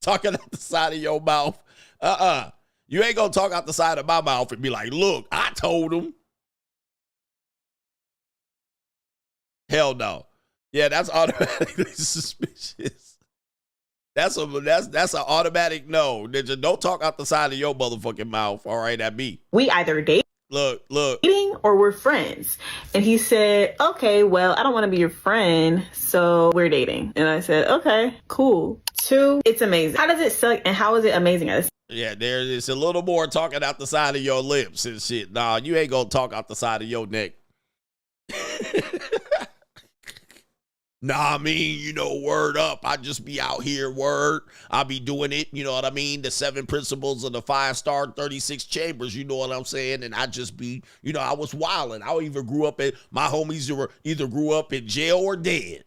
Talking out the side of your mouth. You ain't gonna talk out the side of my mouth and be like, look, I told him. Hell no. Yeah, that's automatically suspicious. That's an automatic no. Don't talk out the side of your motherfucking mouth. All right, that be. We either date. Look. Dating or we're friends. And he said, okay, well, I don't want to be your friend, so we're dating. And I said, okay, cool. 2, it's amazing. How does it suck and how is it amazing? Yeah, there is a little more talking out the side of your lips and shit. Nah, you ain't gonna talk out the side of your neck. Nah, I mean, word up. I just be out here, word. I be doing it, you know what I mean? The 7 principles of the 5-star 36 chambers, you know what I'm saying? And I just be, I was wilding. I even grew up my homies either grew up in jail or dead.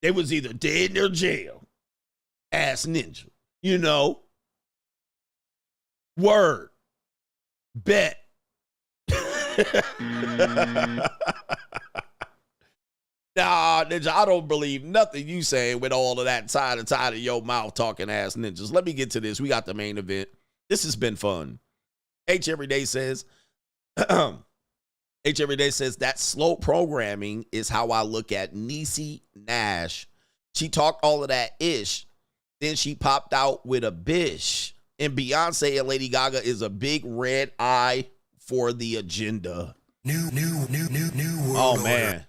They was either dead in their jail. Ass ninja, Word. Bet. Nah, ninja, I don't believe nothing you saying with all of that side of your mouth talking ass ninjas. Let me get to this. We got the main event. This has been fun. H Everyday says, that slow programming is how I look at Niecy Nash. She talked all of that ish. Then she popped out with a bish. And Beyonce and Lady Gaga is a big red eye for the agenda. New world Oh, man. order.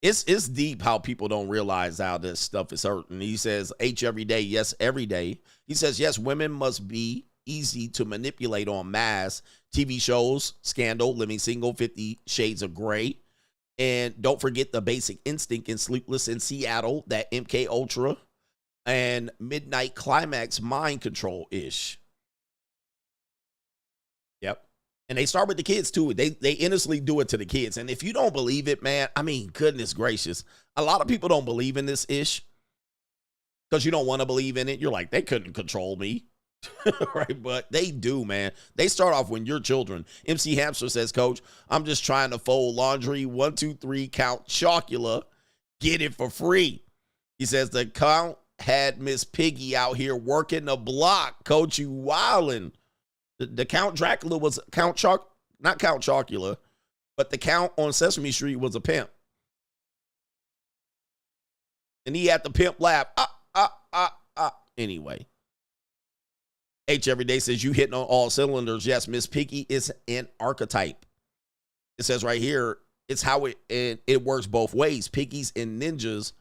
It's deep how people don't realize how this stuff is hurting. He says, H every day, yes, every day. He says, yes, women must be easy to manipulate on mass TV shows, Scandal, Living Single, 50 Shades of Grey. And don't forget the Basic Instinct in Sleepless in Seattle, that MK Ultra and Midnight Climax mind control-ish. Yep. And they start with the kids, too. They innocently do it to the kids. And if you don't believe it, man, I mean, goodness gracious. A lot of people don't believe in this ish because you don't want to believe in it. You're like, they couldn't control me. Right? But they do, man. They start off when you're children. MC Hamster says, Coach, I'm just trying to fold laundry. 1, 2, 3, count Chocula. Get it for free. He says, the count had Miss Piggy out here working the block. Coach, you wildin'. The Count Dracula was not Count Chocula, but the Count on Sesame Street was a pimp. And he had the pimp laugh. Anyway. H Everyday says, you hitting on all cylinders. Yes, Miss Piggy is an archetype. It says right here, it's how it works both ways. Piggies and ninjas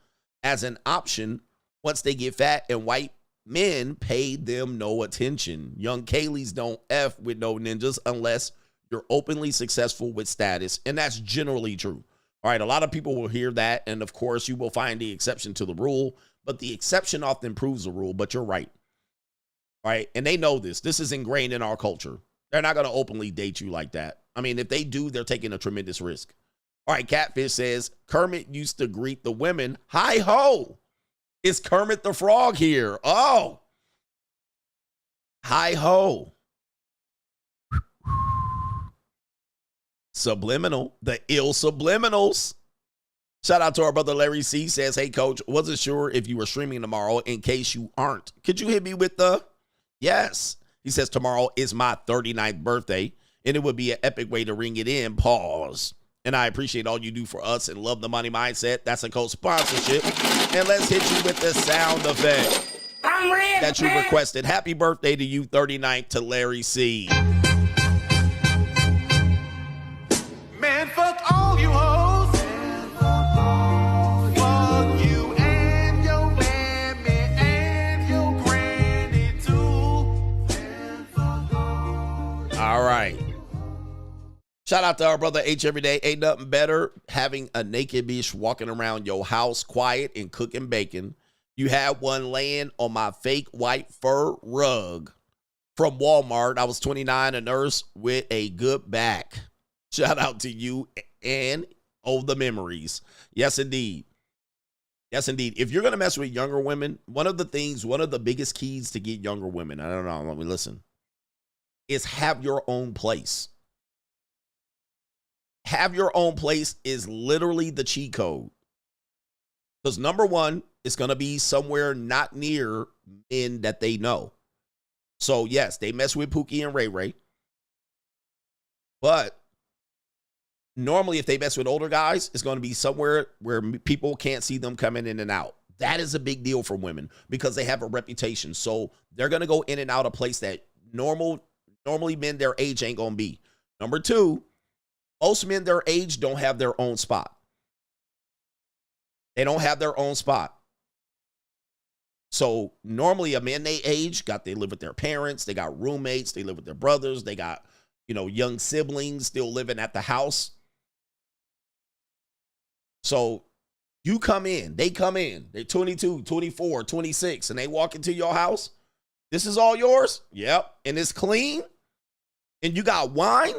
as an option once they get fat, and white men pay them no attention. Young Kayleys don't F with no ninjas unless you're openly successful with status. And that's generally true. All right, a lot of people will hear that. And of course, you will find the exception to the rule. But the exception often proves the rule. But you're right. All right, and they know this. This is ingrained in our culture. They're not going to openly date you like that. I mean, if they do, they're taking a tremendous risk. All right, Catfish says, Kermit used to greet the women. Hi-ho. It's Kermit the Frog here. Oh. Hi-ho. Subliminal. The ill subliminals. Shout out to our brother Larry C. Says, hey, Coach, wasn't sure if you were streaming tomorrow in case you aren't. Could you hit me with the yes? He says, tomorrow is my 39th birthday, and it would be an epic way to ring it in. Pause. And I appreciate all you do for us and love the money mindset. That's a co-sponsorship. And let's hit you with the sound effect that you requested. Happy birthday to you, 39th, to Larry C. Man, fuck all you hoes. Fuck you and your mammy and your granny too. All right. Shout out to our brother H every day. Ain't nothing better having a naked bitch walking around your house quiet and cooking bacon. You had one laying on my fake white fur rug from Walmart. I was 29, a nurse with a good back. Shout out to you and the memories. Yes, indeed. Yes, indeed. If you're going to mess with younger women, one of the biggest keys to get younger women, I don't know, let me listen, is have your own place. Have your own place is literally the cheat code. Because number one, it's going to be somewhere not near men that they know. So yes, they mess with Pookie and Ray Ray. But normally if they mess with older guys, it's going to be somewhere where people can't see them coming in and out. That is a big deal for women because they have a reputation. So they're going to go in and out a place that normally men their age ain't going to be. Number two, most men their age don't have their own spot. They don't have their own spot. So normally a man they age, they live with their parents, they got roommates, they live with their brothers, they got, young siblings still living at the house. So you come in, they come in, they're 22, 24, 26, and they walk into your house. This is all yours? Yep. And it's clean? And you got wine?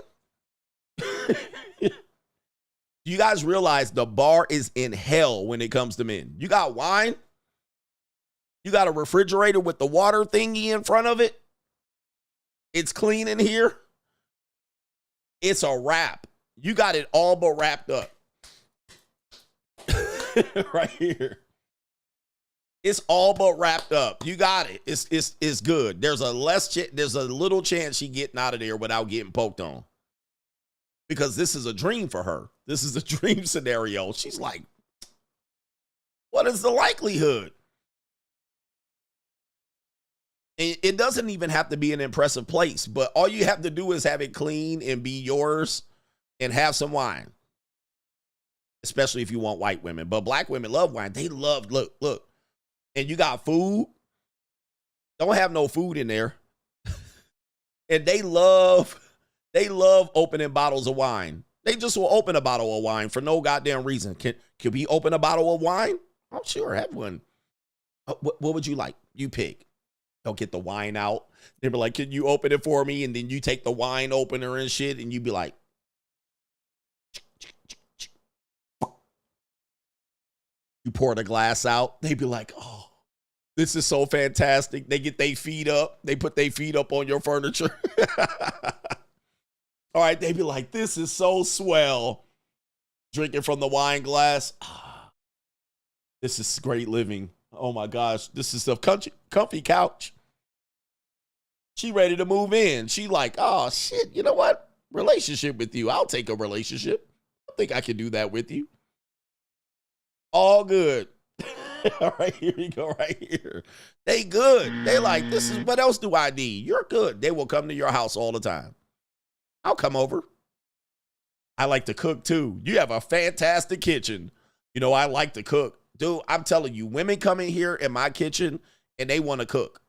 You guys realize the bar is in hell when it comes to men. You got wine? You got a refrigerator with the water thingy in front of it? It's clean in here? It's a wrap. You got it all but wrapped up. Right here. It's all but wrapped up. You got it. It's good. There's a little chance she getting out of there without getting poked on. Because this is a dream for her. This is a dream scenario. She's like, what is the likelihood? It doesn't even have to be an impressive place, but all you have to do is have it clean and be yours and have some wine. Especially if you want white women. But black women love wine. They love, look. And you got food. Don't have no food in there. And they love opening bottles of wine. They just will open a bottle of wine for no goddamn reason. Can we open a bottle of wine? Oh, sure, have one. What would you like? You pick. They'll get the wine out. They'll be like, can you open it for me? And then you take the wine opener and shit, and you be like, you pour the glass out. They be like, oh, this is so fantastic. They get their feet up. They put their feet up on your furniture. All right, they be like, this is so swell. Drinking from the wine glass. This is great living. Oh my gosh, this is a comfy couch. She ready to move in. She like, oh shit, you know what? Relationship with you. I'll take a relationship. I think I can do that with you. All good. All right, here we go right here. They good. They like, this is, what else do I need? You're good. They will come to your house all the time. I'll come over. I like to cook too. You have a fantastic kitchen. I like to cook. Dude, I'm telling you, women come in here in my kitchen and they want to cook.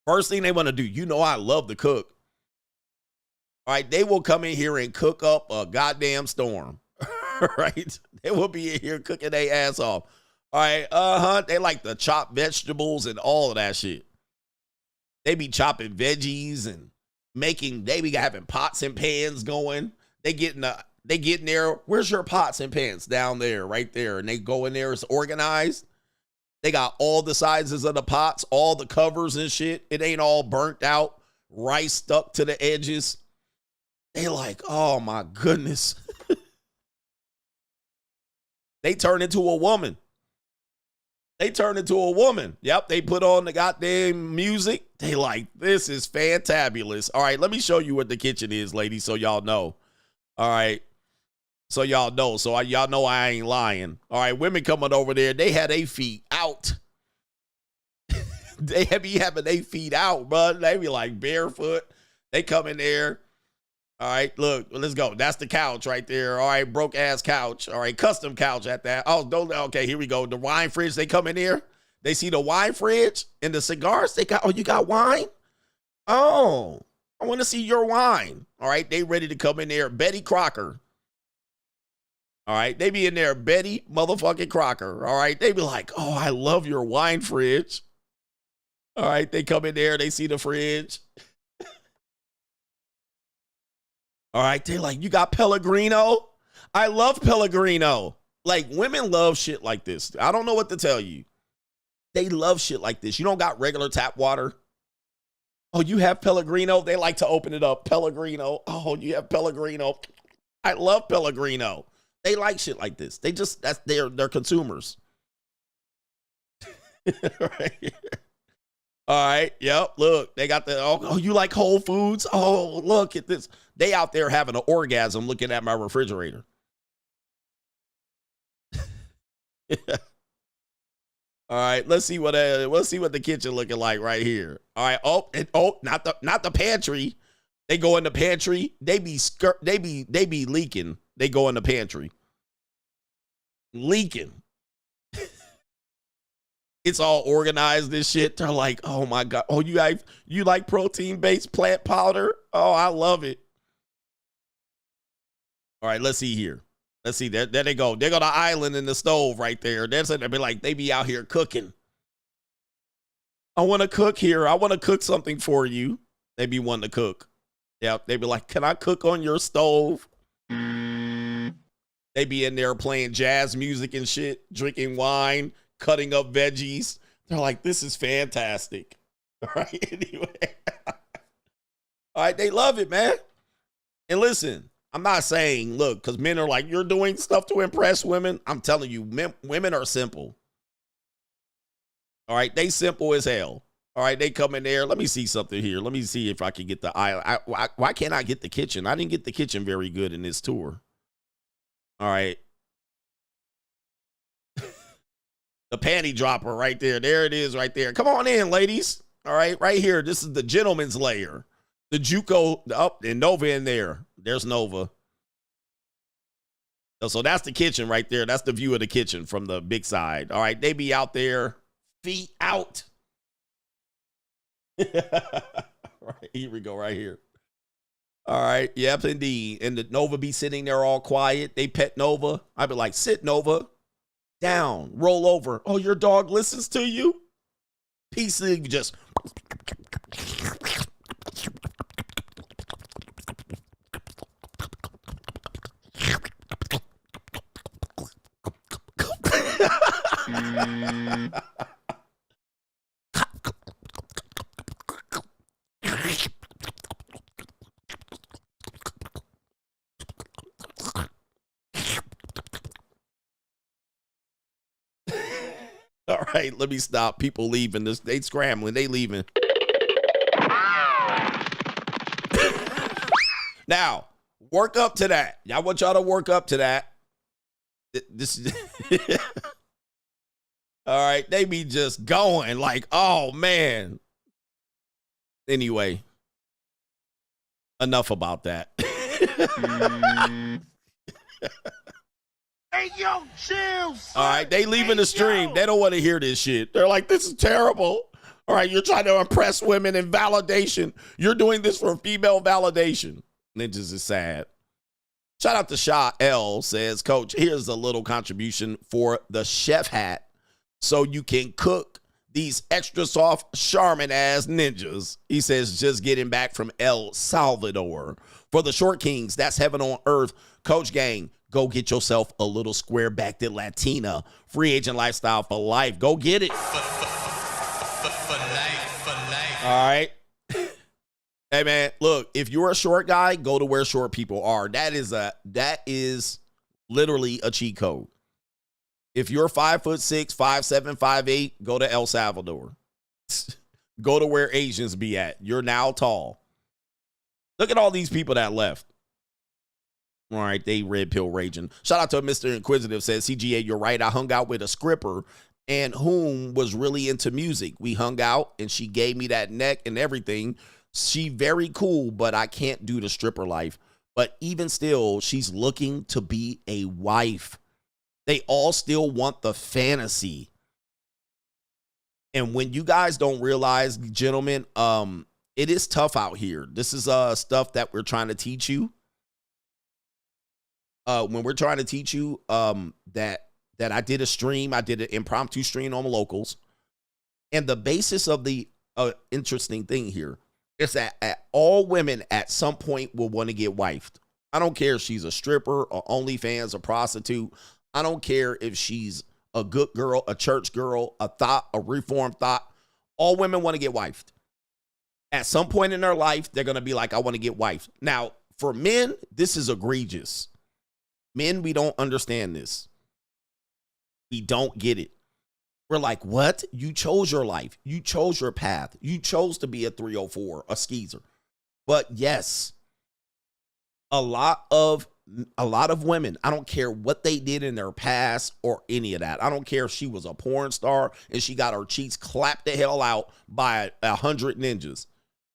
First thing they want to do, I love to cook. All right, they will come in here and cook up a goddamn storm. Right? They will be in here cooking their ass off. All right, they like to chop vegetables and all of that shit. They be chopping veggies and they be having pots and pans going. They get in there. Where's your pots and pans? Down there, right there. And they go in there. It's organized. They got all the sizes of the pots, all the covers and shit. It ain't all burnt out, rice stuck to the edges. They like, oh my goodness. They turn into a woman. Yep, they put on the goddamn music. They like, this is fantabulous. All right, let me show you what the kitchen is, ladies, so y'all know. All right. So y'all know. So y'all know I ain't lying. All right, women coming over there, they had 8 feet out. They be having 8 feet out, bro. They be like barefoot. They come in there. All right, look, let's go. That's the couch right there. All right, broke ass couch. All right, custom couch at that. Oh, don't. Okay, here we go. The wine fridge. They come in here. They see the wine fridge and the cigars. They got. Oh, you got wine? Oh, I want to see your wine. All right, they ready to come in there. Betty Crocker. All right, they be in there. Betty motherfucking Crocker. All right, they be like, oh, I love your wine fridge. All right, they come in there. They see the fridge. All right, they're like, you got Pellegrino? I love Pellegrino. Like, women love shit like this. I don't know what to tell you. They love shit like this. You don't got regular tap water. Oh, you have Pellegrino? They like to open it up. Pellegrino. Oh, you have Pellegrino. I love Pellegrino. They like shit like this. They just, they're consumers. Right. All right. Yep. Look, they got the, oh, you like Whole Foods? Oh, look at this. They out there having an orgasm looking at my refrigerator. All right. Let's see what the kitchen looking like right here. All right. Oh, not the pantry. They go in the pantry. They be leaking. They go in the pantry. Leaking. It's all organized and shit. They're like, oh my God. Oh, you like protein-based plant powder? Oh, I love it. All right, let's see here. Let's see. There they go. They got an island in the stove right there. They be out here cooking. I want to cook here. I want to cook something for you. They be wanting to cook. Yeah, they be like, can I cook on your stove? They be in there playing jazz music and shit, drinking wine, cutting up veggies. They're like, this is fantastic. All right, anyway. All right, they love it, man. And listen, I'm not saying, look, because men are like, you're doing stuff to impress women. I'm telling you, women are simple. All right, they simple as hell. All right, they come in there. Let me see something here. Let me see if I can get the aisle. Why can't I get the kitchen? I didn't get the kitchen very good in this tour. All right. The panty dropper right there. There it is right there. Come on in, ladies. All right, right here. This is the gentleman's lair. The Juco up and Nova in there. There's Nova. So that's the kitchen right there. That's the view of the kitchen from the big side. All right, they be out there, feet out. Right, here we go, right here. All right, yep, indeed. And the Nova be sitting there all quiet. They pet Nova. I'd be like, sit, Nova. Down, roll over. Oh, your dog listens to you? PC just. All right, let me stop. People leaving this. They scrambling. They leaving. Now, work up to that. I want y'all to work up to that. This is all right. They be just going like, oh man. Anyway, enough about that. Hey, yo, chill. All right, they leaving the stream. They don't want to hear this shit. They're like, this is terrible. All right, you're trying to impress women in validation. You're doing this for female validation. Ninjas is sad. Shout out to Shaw L says, Coach, here's a little contribution for the chef hat so you can cook these extra soft Charmin ass ninjas. He says, just getting back from El Salvador. For the Short Kings, that's heaven on earth. Coach Gang, go get yourself a little square-backed Latina. Free agent lifestyle for life. Go get it. For life. All right. Hey, man, look, if you're a short guy, go to where short people are. That is literally a cheat code. If you're 5'6", 5'7", 5'8", go to El Salvador. Go to where Asians be at. You're now tall. Look at all these people that left. All right, they red pill raging. Shout out to Mr. Inquisitive, says, CGA, you're right. I hung out with a scripper and whom was really into music. We hung out and she gave me that neck and everything. She very cool, but I can't do the stripper life. But even still, she's looking to be a wife. They all still want the fantasy. And when you guys don't realize, gentlemen, it is tough out here. This is stuff that we're trying to teach you. When we're trying to teach you that I did a stream, I did an impromptu stream on the locals. And the basis of the interesting thing here is that all women at some point will want to get wifed. I don't care if she's a stripper or OnlyFans or prostitute. I don't care if she's a good girl, a church girl, a thought, a reformed thought. All women want to get wifed. At some point in their life, they're going to be like, I want to get wifed. Now, for men, this is egregious. Men, we don't understand this. We don't get it. We're like, what? You chose your life. You chose your path. You chose to be a 304, a skeezer. But yes, a lot of women, I don't care what they did in their past or any of that. I don't care if she was a porn star and she got her cheeks clapped the hell out by 100 ninjas.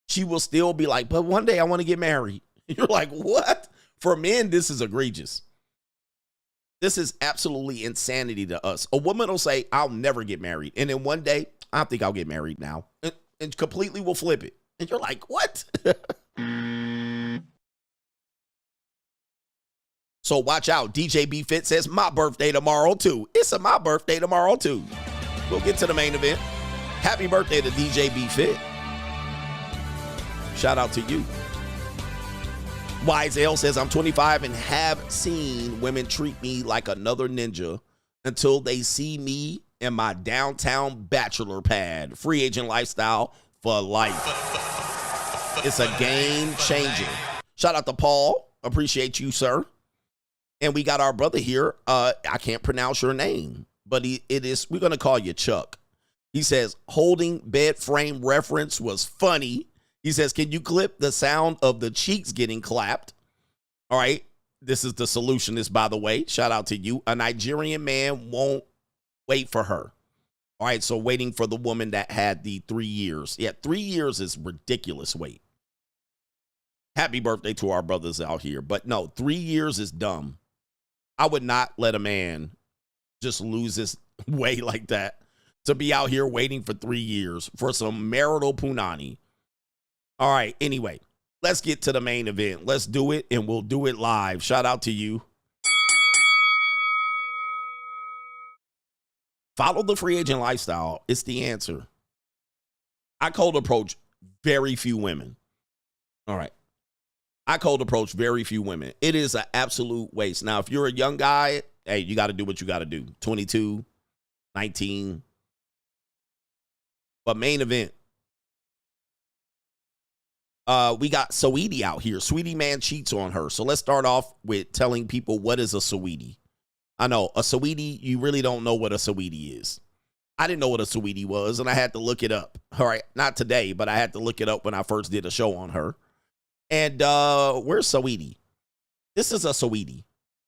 She will still be like, but one day I want to get married. You're like, what? For men, this is egregious. This is absolutely insanity to us. A woman will say, I'll never get married. And then one day, I think I'll get married now. And completely will flip it. And you're like, what? So watch out. DJ B Fit says, my birthday tomorrow too. It's my birthday tomorrow too. We'll get to the main event. Happy birthday to DJ B Fit. Shout out to you. Wise L says, I'm 25 and have seen women treat me like another ninja until they see me in my downtown bachelor pad. Free agent lifestyle for life. It's a game changer. Shout out to Paul. Appreciate you, sir. And we got our brother here. I can't pronounce your name, but we're going to call you Chuck. He says, holding bed frame reference was funny. He says, can you clip the sound of the cheeks getting clapped? All right. This is the solutionist, by the way. Shout out to you. A Nigerian man won't wait for her. All right. So waiting for the woman that had the 3 years. Yeah, 3 years is ridiculous wait. Happy birthday to our brothers out here. But no, 3 years is dumb. I would not let a man just lose his way like that to be out here waiting for 3 years for some marital punani. All right, anyway, let's get to the main event. Let's do it, and we'll do it live. Shout out to you. Follow the free agent lifestyle. It's the answer. I cold approach very few women. All right. I cold approach very few women. It is an absolute waste. Now, if you're a young guy, hey, you got to do what you got to do. 22, 19. But main event. We got Saweetie out here. Sweetie man cheats on her. So let's start off with telling people what is a Saweetie. I know, a Saweetie, you really don't know what a Saweetie is. I didn't know what a Saweetie was, and I had to look it up. All right, not today, but I had to look it up when I first did a show on her. And where's Saweetie? This is a Saweetie.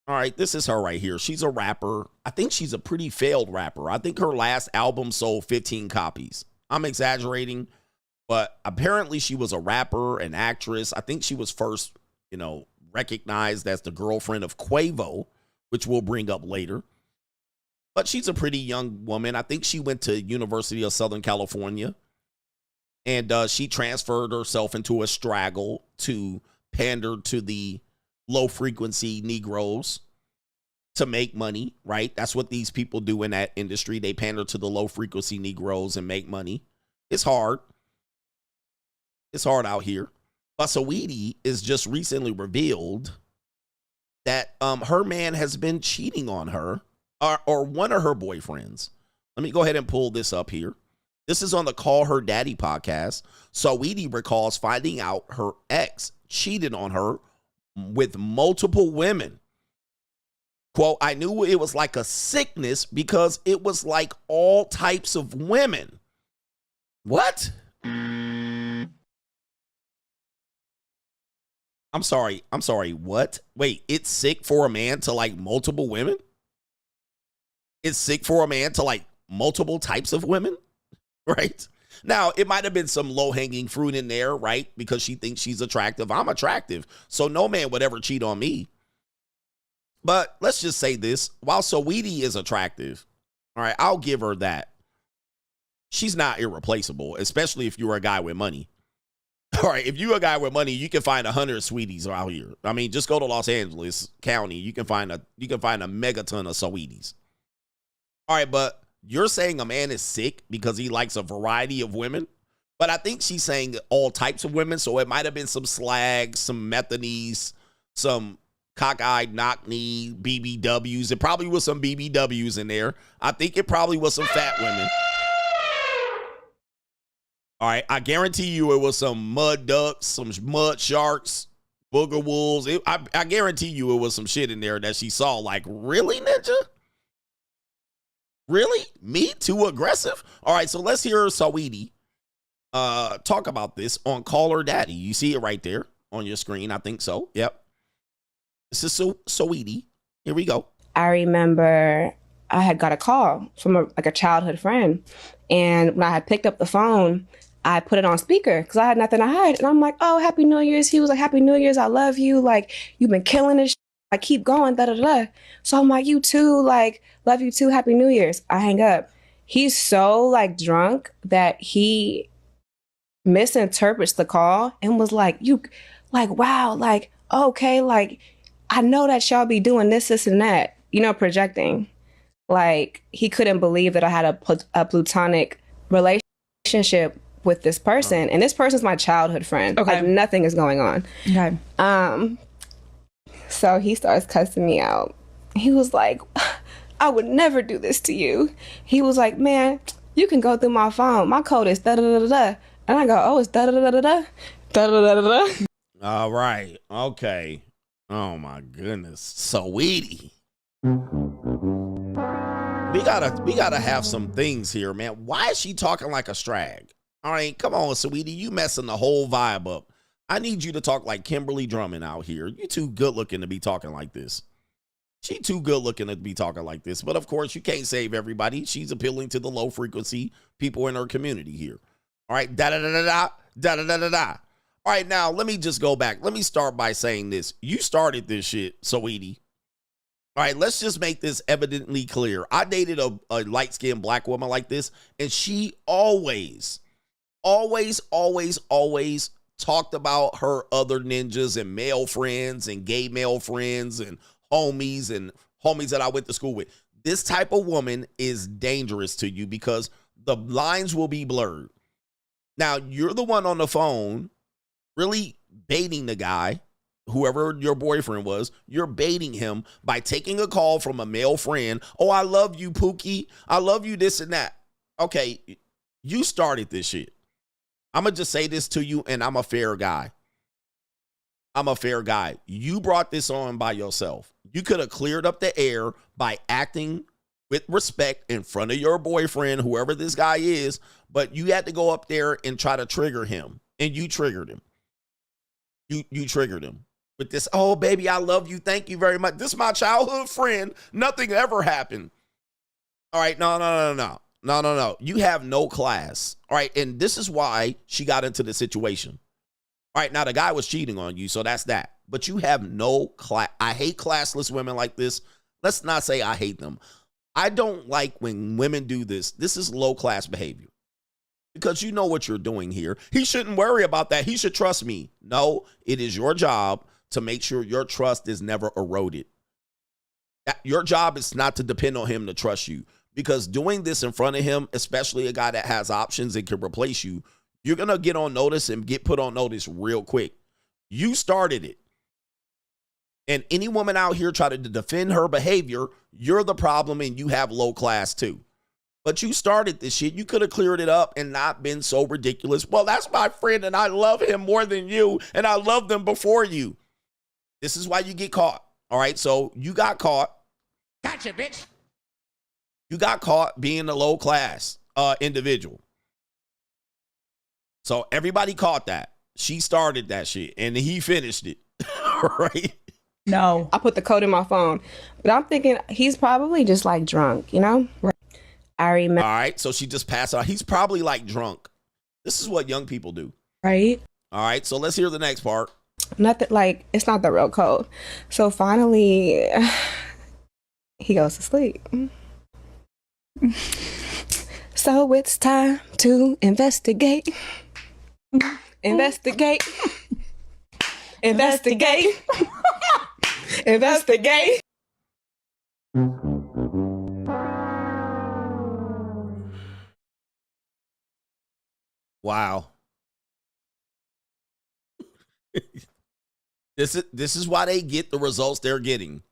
All right, this is her right here. She's a rapper. I think she's a pretty failed rapper. I think her last album sold 15 copies. I'm exaggerating. But apparently she was a rapper, an actress. I think she was first, recognized as the girlfriend of Quavo, which we'll bring up later. But she's a pretty young woman. I think she went to University of Southern California. And she transferred herself into a straggle to pander to the low-frequency Negroes to make money, right? That's what these people do in that industry. They pander to the low-frequency Negroes and make money. It's hard. It's hard out here. But Saweetie is just recently revealed that her man has been cheating on her or one of her boyfriends. Let me go ahead and pull this up here. This is on the Call Her Daddy podcast. Saweetie recalls finding out her ex cheated on her with multiple women. Quote, I knew it was like a sickness because it was like all types of women. What? I'm sorry. What? Wait, it's sick for a man to like multiple women? It's sick for a man to like multiple types of women, right? Now, it might have been some low-hanging fruit in there, right? Because she thinks she's attractive. I'm attractive. So no man would ever cheat on me. But let's just say this. While Saweetie is attractive, all right, I'll give her that. She's not irreplaceable, especially if you're a guy with money. All right, if you're a guy with money, you can find 100 sweeties out here. I mean, just go to Los Angeles County. You can find a megaton of Saweeties. All right, but you're saying a man is sick because he likes a variety of women? But I think she's saying all types of women, so it might have been some slags, some methanies, some cockeyed, knock-knee, BBWs. It probably was some BBWs in there. I think it probably was some fat women. All right, I guarantee you it was some mud ducks, some mud sharks, booger wolves. I guarantee you it was some shit in there that she saw like, really, Ninja? Really? Me? Too aggressive? All right, so let's hear Saweetie talk about this on Call Her Daddy. You see it right there on your screen. I think so. Yep. This is Saweetie. Here we go. I remember I had got a call from a childhood friend. And when I had picked up the phone, I put it on speaker because I had nothing to hide. And I'm like, oh, Happy New Year's. He was like, Happy New Year's. I love you. Like, you've been killing this. I keep going, da-da-da. So I'm like, you too, like, love you too, Happy New Year's. I hang up. He's so, like, drunk that he misinterprets the call and was like, wow, like, okay, like, I know that y'all be doing this, and that, projecting. Like, he couldn't believe that I had a platonic relationship with this person. And this person's my childhood friend. Okay. Like, nothing is going on. Okay. So he starts cussing me out. He was like, I would never do this to you. He was like, man, you can go through my phone. My code is da-da-da-da-da. And I go, oh, it's da-da-da-da-da. Da-da-da-da-da. All right. Okay. Oh, my goodness. Saweetie. We gotta have some things here, man. Why is she talking like a strag? All right, come on, Saweetie. You messing the whole vibe up. I need you to talk like Kimberly Drummond out here. You too good looking to be talking like this. She too good looking to be talking like this. But of course, you can't save everybody. She's appealing to the low frequency people in her community here. All right, da-da-da-da-da, da-da-da-da-da. All right, now let me just go back. Let me start by saying this. You started this shit, Saweetie. All right, let's just make this evidently clear. I dated a light-skinned black woman like this, and she always talked about her other ninjas and male friends and gay male friends and homies that I went to school with. This type of woman is dangerous to you because the lines will be blurred. Now, you're the one on the phone really baiting the guy, whoever your boyfriend was. You're baiting him by taking a call from a male friend. Oh, I love you, Pookie. I love you, this and that. Okay, you started this shit. I'm going to just say this to you, and I'm a fair guy. You brought this on by yourself. You could have cleared up the air by acting with respect in front of your boyfriend, whoever this guy is, but you had to go up there and try to trigger him, and you triggered him. You triggered him with this, oh, baby, I love you. Thank you very much. This is my childhood friend. Nothing ever happened. All right, no. You have no class. All right, and this is why she got into the situation. All right, now the guy was cheating on you, so that's that. But you have no class. I hate classless women like this. Let's not say I hate them. I don't like when women do this. This is low-class behavior. Because you know what you're doing here. He shouldn't worry about that. He should trust me. No, it is your job to make sure your trust is never eroded. Your job is not to depend on him to trust you. Because doing this in front of him, especially a guy that has options and can replace you, you're going to get on notice and get put on notice real quick. You started it. And any woman out here try to defend her behavior, you're the problem and you have low class too. But you started this shit. You could have cleared it up and not been so ridiculous. Well, that's my friend and I love him more than you and I loved them before you. This is why you get caught. All right, so you got caught. Gotcha, bitch. You got caught being a low class individual. So everybody caught that. She started that shit and he finished it. Right? No. I put the code in my phone. But I'm thinking he's probably just like drunk, you know? I remember. All right, so she just passed out. He's probably like drunk. This is what young people do. Right? All right, so let's hear the next part. Nothing like, it's not the real code. So finally, he goes to sleep. So it's time to investigate. Investigate. Investigate. Investigate. Wow. This is why they get the results they're getting.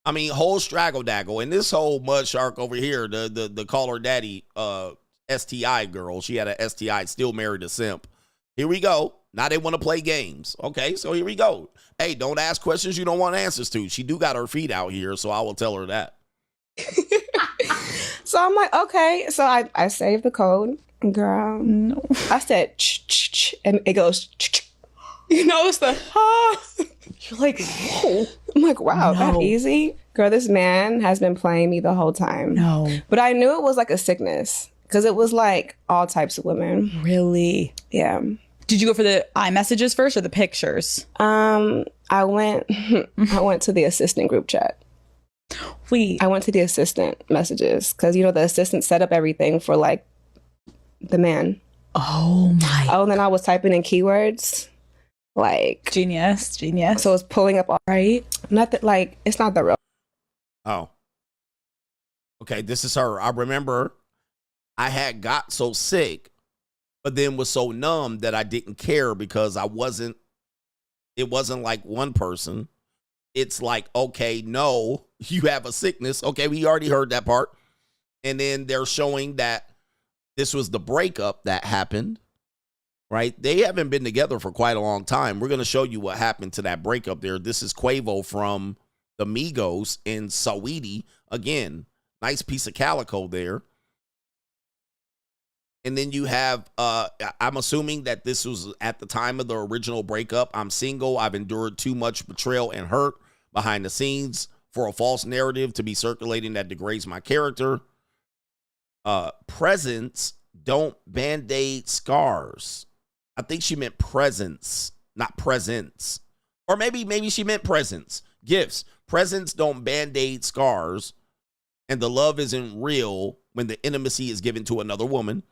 I mean, whole straggle daggle, and this whole mud shark over here, the call her daddy STI girl. She had a STI, still married a simp. Here we go. Now they want to play games. Okay, so here we go. Hey, don't ask questions you don't want answers to. She do got her feet out here, so I will tell her that. So I'm like, okay. So I saved the code. Girl, no. I said, ch-ch-ch, and it goes, ch-ch. You know, it's the, You're like, whoa. I'm like, wow, No. that easy? Girl, this man has been playing me the whole time. No. But I knew it was like a sickness because it was like all types of women. Really? Yeah. Did you go for the iMessages first or the pictures? I went to the assistant group chat. Wait. I went to the assistant messages because, you know, the assistant set up everything for like the man. Oh my. Oh, and then I was typing in keywords. Like Genius. So it's pulling up all right. Nothing like it's not the real. Oh. Okay, this is her. I remember I had got so sick, but then was so numb that I didn't care because it wasn't like one person. It's like, okay, no, you have a sickness. Okay, we already heard that part. And then they're showing that this was the breakup that happened, right? They haven't been together for quite a long time. We're going to show you what happened to that breakup there. This is Quavo from the Migos in Saweetie. Again, nice piece of calico there. And then you have, I'm assuming that this was at the time of the original breakup. I'm single. I've endured too much betrayal and hurt behind the scenes for a false narrative to be circulating that degrades my character. Presents don't band-aid scars. I think she meant presents, not presents. Or maybe she meant presents. Gifts. Presents don't band-aid scars. And the love isn't real when the intimacy is given to another woman.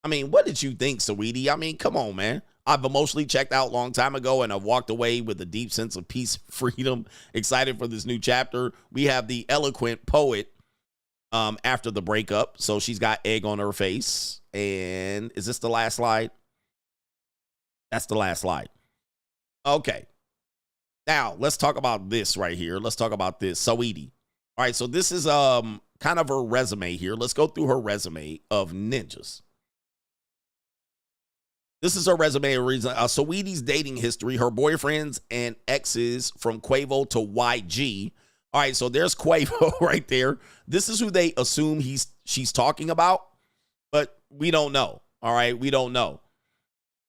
I mean, what did you think, Saweetie? I mean, come on, man. I've emotionally checked out a long time ago, and I've walked away with a deep sense of peace, freedom, excited for this new chapter. We have the eloquent poet after the breakup. So she's got egg on her face. And is this the last slide? That's the last slide. Okay. Now, let's talk about this right here. Let's talk about this. Saweetie. All right, so this is kind of her resume here. Let's go through her resume of ninjas. This is her resume of reason. Saweetie's dating history, her boyfriends and exes from Quavo to YG. All right, so there's Quavo right there. This is who they assume she's talking about, but we don't know. All right, we don't know.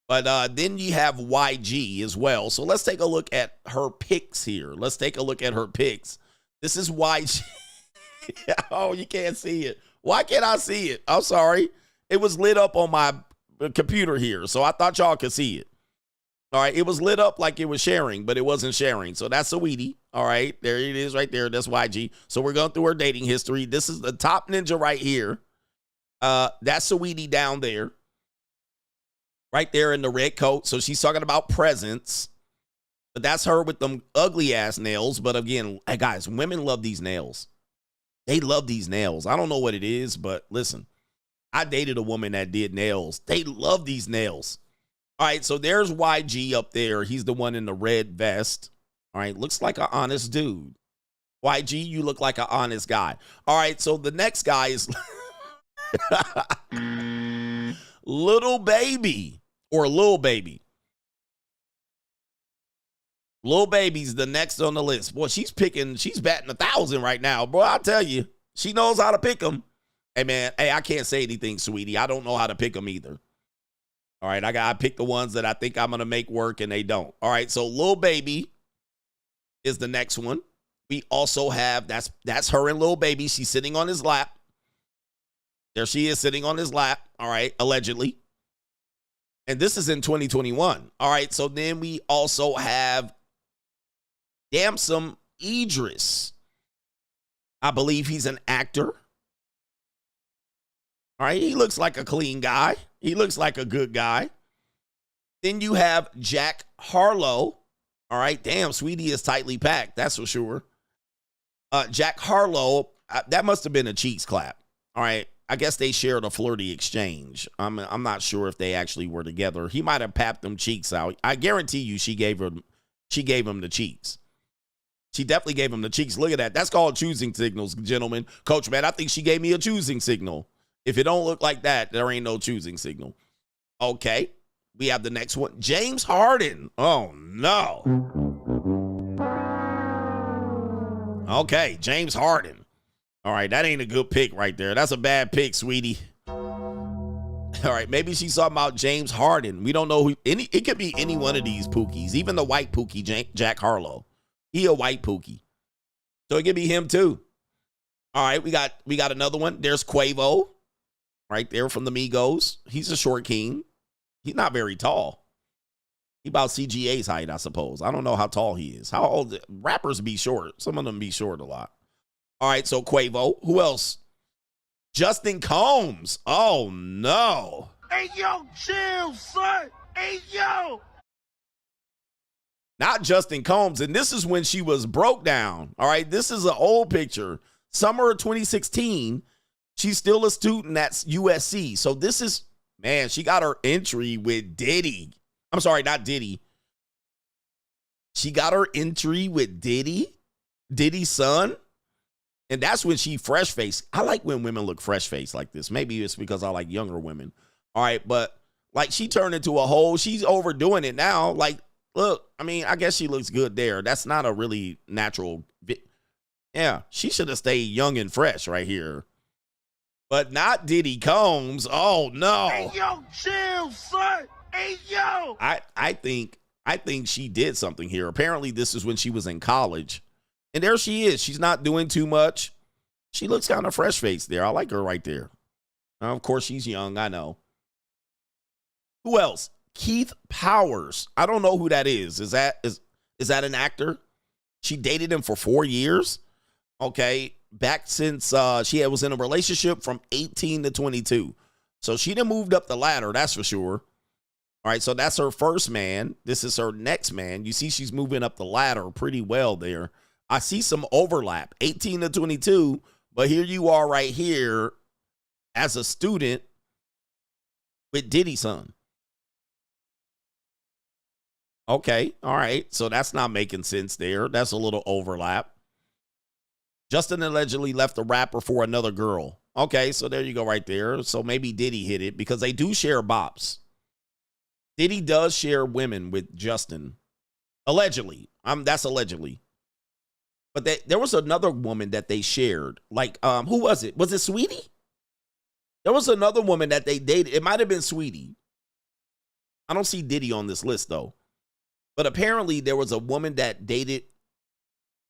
But then you have YG as well. So let's take a look at her pics here. Let's take a look at her pics. This is YG. Oh, you can't see it. Why can't I see it? I'm sorry. It was lit up on my computer here, so I thought y'all could see it. All right, it was lit up like it was sharing, but it wasn't sharing. So that's Saweetie. All right, there it is right there. That's YG. So we're going through her dating history. This is the top ninja right here. That's Saweetie down there. Right there in the red coat. So she's talking about presents. But that's her with them ugly ass nails. But again, hey guys, women love these nails. They love these nails. I don't know what it is, but listen, I dated a woman that did nails. They love these nails. All right, so there's YG up there. He's the one in the red vest. All right, looks like an honest dude. YG, you look like an honest guy. All right, so the next guy is Little Baby or Lil Baby. Lil Baby's the next on the list. Boy, she's batting 1,000 right now. Bro, I'll tell you, she knows how to pick them. Hey, man, hey, I can't say anything, Saweetie. I don't know how to pick them either. All right, I picked the ones that I think I'm going to make work, and they don't. All right, so Lil Baby is the next one. We also have, that's her and Lil Baby. She's sitting on his lap. There she is sitting on his lap, all right, allegedly. And this is in 2021. All right, so then we also have Damson Idris. I believe he's an actor. All right, he looks like a clean guy. He looks like a good guy. Then you have Jack Harlow. All right, damn, Saweetie is tightly packed, that's for sure. Jack Harlow, that must have been a cheeks clap. All right, I guess they shared a flirty exchange. I'm not sure if they actually were together. He might have papped them cheeks out. I guarantee you she gave him the cheeks. She definitely gave him the cheeks. Look at that. That's called choosing signals, gentlemen. Coach, man, I think she gave me a choosing signal. If it don't look like that, there ain't no choosing signal. Okay, we have the next one. James Harden. Oh, no. Okay, James Harden. All right, that ain't a good pick right there. That's a bad pick, sweetie. All right, maybe she's talking about James Harden. We don't know who. It could be any one of these Pookies, even the white Pookie, Jack Harlow. He a white Pookie. So it could be him too. All right, we got another one. There's Quavo. Right there from the Migos. He's a short king. He's not very tall. He about CGA's height, I suppose. I don't know how tall he is. How old? Rappers be short. Some of them be short a lot. All right, so Quavo. Who else? Justin Combs. Oh, no. Hey, yo, chill, son. Hey, yo. Not Justin Combs. And this is when she was broke down. All right, this is an old picture. Summer of 2016. She's still a student at USC. So this is, man, she got her entry with Diddy. I'm sorry, not Diddy. She got her entry with Diddy, Diddy's son. And that's when she fresh-faced. I like when women look fresh-faced like this. Maybe it's because I like younger women. All right, but like she turned into a whole, she's overdoing it now. Like, look, I mean, I guess she looks good there. That's not a really natural. Yeah, she should have stayed young and fresh right here. But not Diddy Combs. Oh, no. Hey, yo, chill, son. Hey, yo. I think she did something here. Apparently, this is when she was in college. And there she is. She's not doing too much. She looks kind of fresh-faced there. I like her right there. Of course, she's young. I know. Who else? Keith Powers. I don't know who that is. Is that an actor? She dated him for 4 years. Okay. Back since she was in a relationship from 18 to 22. So she done moved up the ladder, that's for sure. All right, so that's her first man. This is her next man. You see she's moving up the ladder pretty well there. I see some overlap, 18 to 22, but here you are right here as a student with Diddy's son. Okay, all right, so that's not making sense there. That's a little overlap. Justin allegedly left the rapper for another girl. Okay, so there you go right there. So maybe Diddy hit it because they do share bops. Diddy does share women with Justin. Allegedly. That's allegedly. But there was another woman that they shared. Like, who was it? Was it Saweetie? There was another woman that they dated. It might have been Saweetie. I don't see Diddy on this list, though. But apparently there was a woman that dated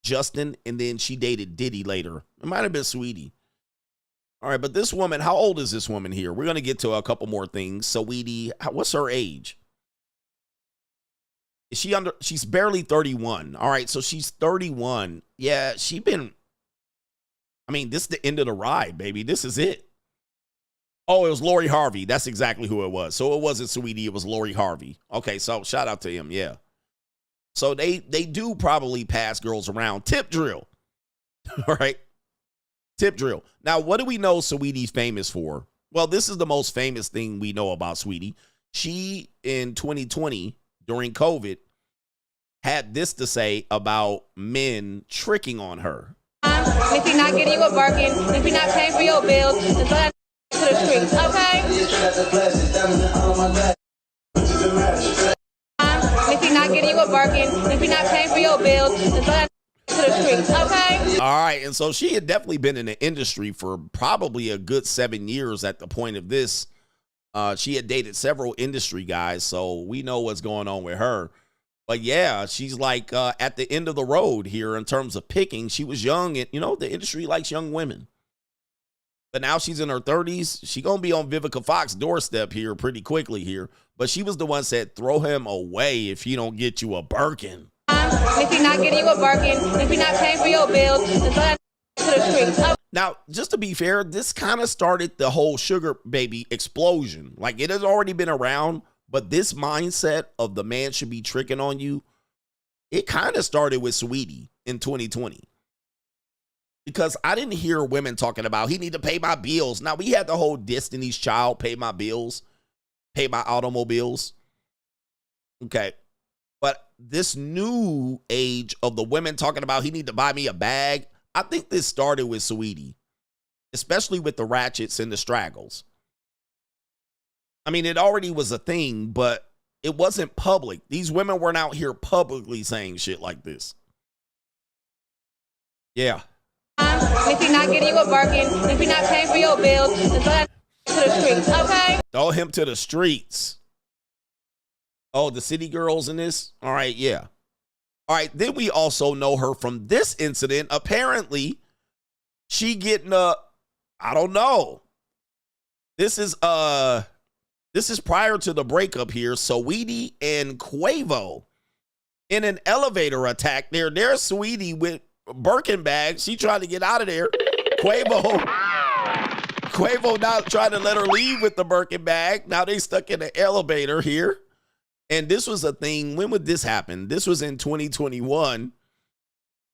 Justin, and then she dated Diddy later. It might have been Saweetie. All right, but this woman, how old is this woman here? We're going to get to a couple more things. Saweetie, what's her age? Is she under? She's barely 31. All right, so she's 31. Yeah, this is the end of the ride, baby. This is it. Oh, it was Lori Harvey. That's exactly who it was. So it wasn't Saweetie, it was Lori Harvey. Okay, so shout out to him, yeah. So they do probably pass girls around. Tip drill. All right. Tip drill. Now, what do we know Saweetie's famous for? Well, this is the most famous thing we know about Saweetie. She, in 2020, during COVID, had this to say about men tricking on her. If you're not getting you a bargain, if you're not paying for your bills, then go ahead to the streets, okay? If you're not getting you a bargain, if you're not paying for your bills, then go ahead to the streets, okay? All right, and so she had definitely been in the industry for probably a good 7 years at the point of this. She had dated several industry guys, so we know what's going on with her. But yeah, she's like at the end of the road here in terms of picking. She was young, and the industry likes young women. But now she's in her 30s. She going to be on Vivica Fox's doorstep here pretty quickly here. But she was the one said, throw him away if he don't get you a Birkin. If he's not getting you a Birkin, if he's not paying for your bills, then throw that to the streets. Now, just to be fair, this kind of started the whole sugar baby explosion. Like, it has already been around, but this mindset of the man should be tricking on you, it kind of started with Saweetie in 2020. Because I didn't hear women talking about, he need to pay my bills. Now, we had the whole Destiny's Child, pay my bills, pay my automobiles. Okay. But this new age of the women talking about, he need to buy me a bag, I think this started with Saweetie, especially with the ratchets and the straggles. I mean, it already was a thing, but it wasn't public. These women weren't out here publicly saying shit like this. Yeah. If he's not getting you a Birkin, if he's not paying for your bills, then throw that to the streets, okay? Throw him to the streets. Oh, the city girls in this? All right, yeah. All right, then we also know her from this incident. Apparently, she getting I don't know. This is prior to the breakup here. Saweetie and Quavo in an elevator attack. There's Saweetie with Birkin bags. She trying to get out of there. Quavo not trying to let her leave with the Birkin bag. Now they stuck in the elevator here. And this was a thing. When would this happen? This was in 2021.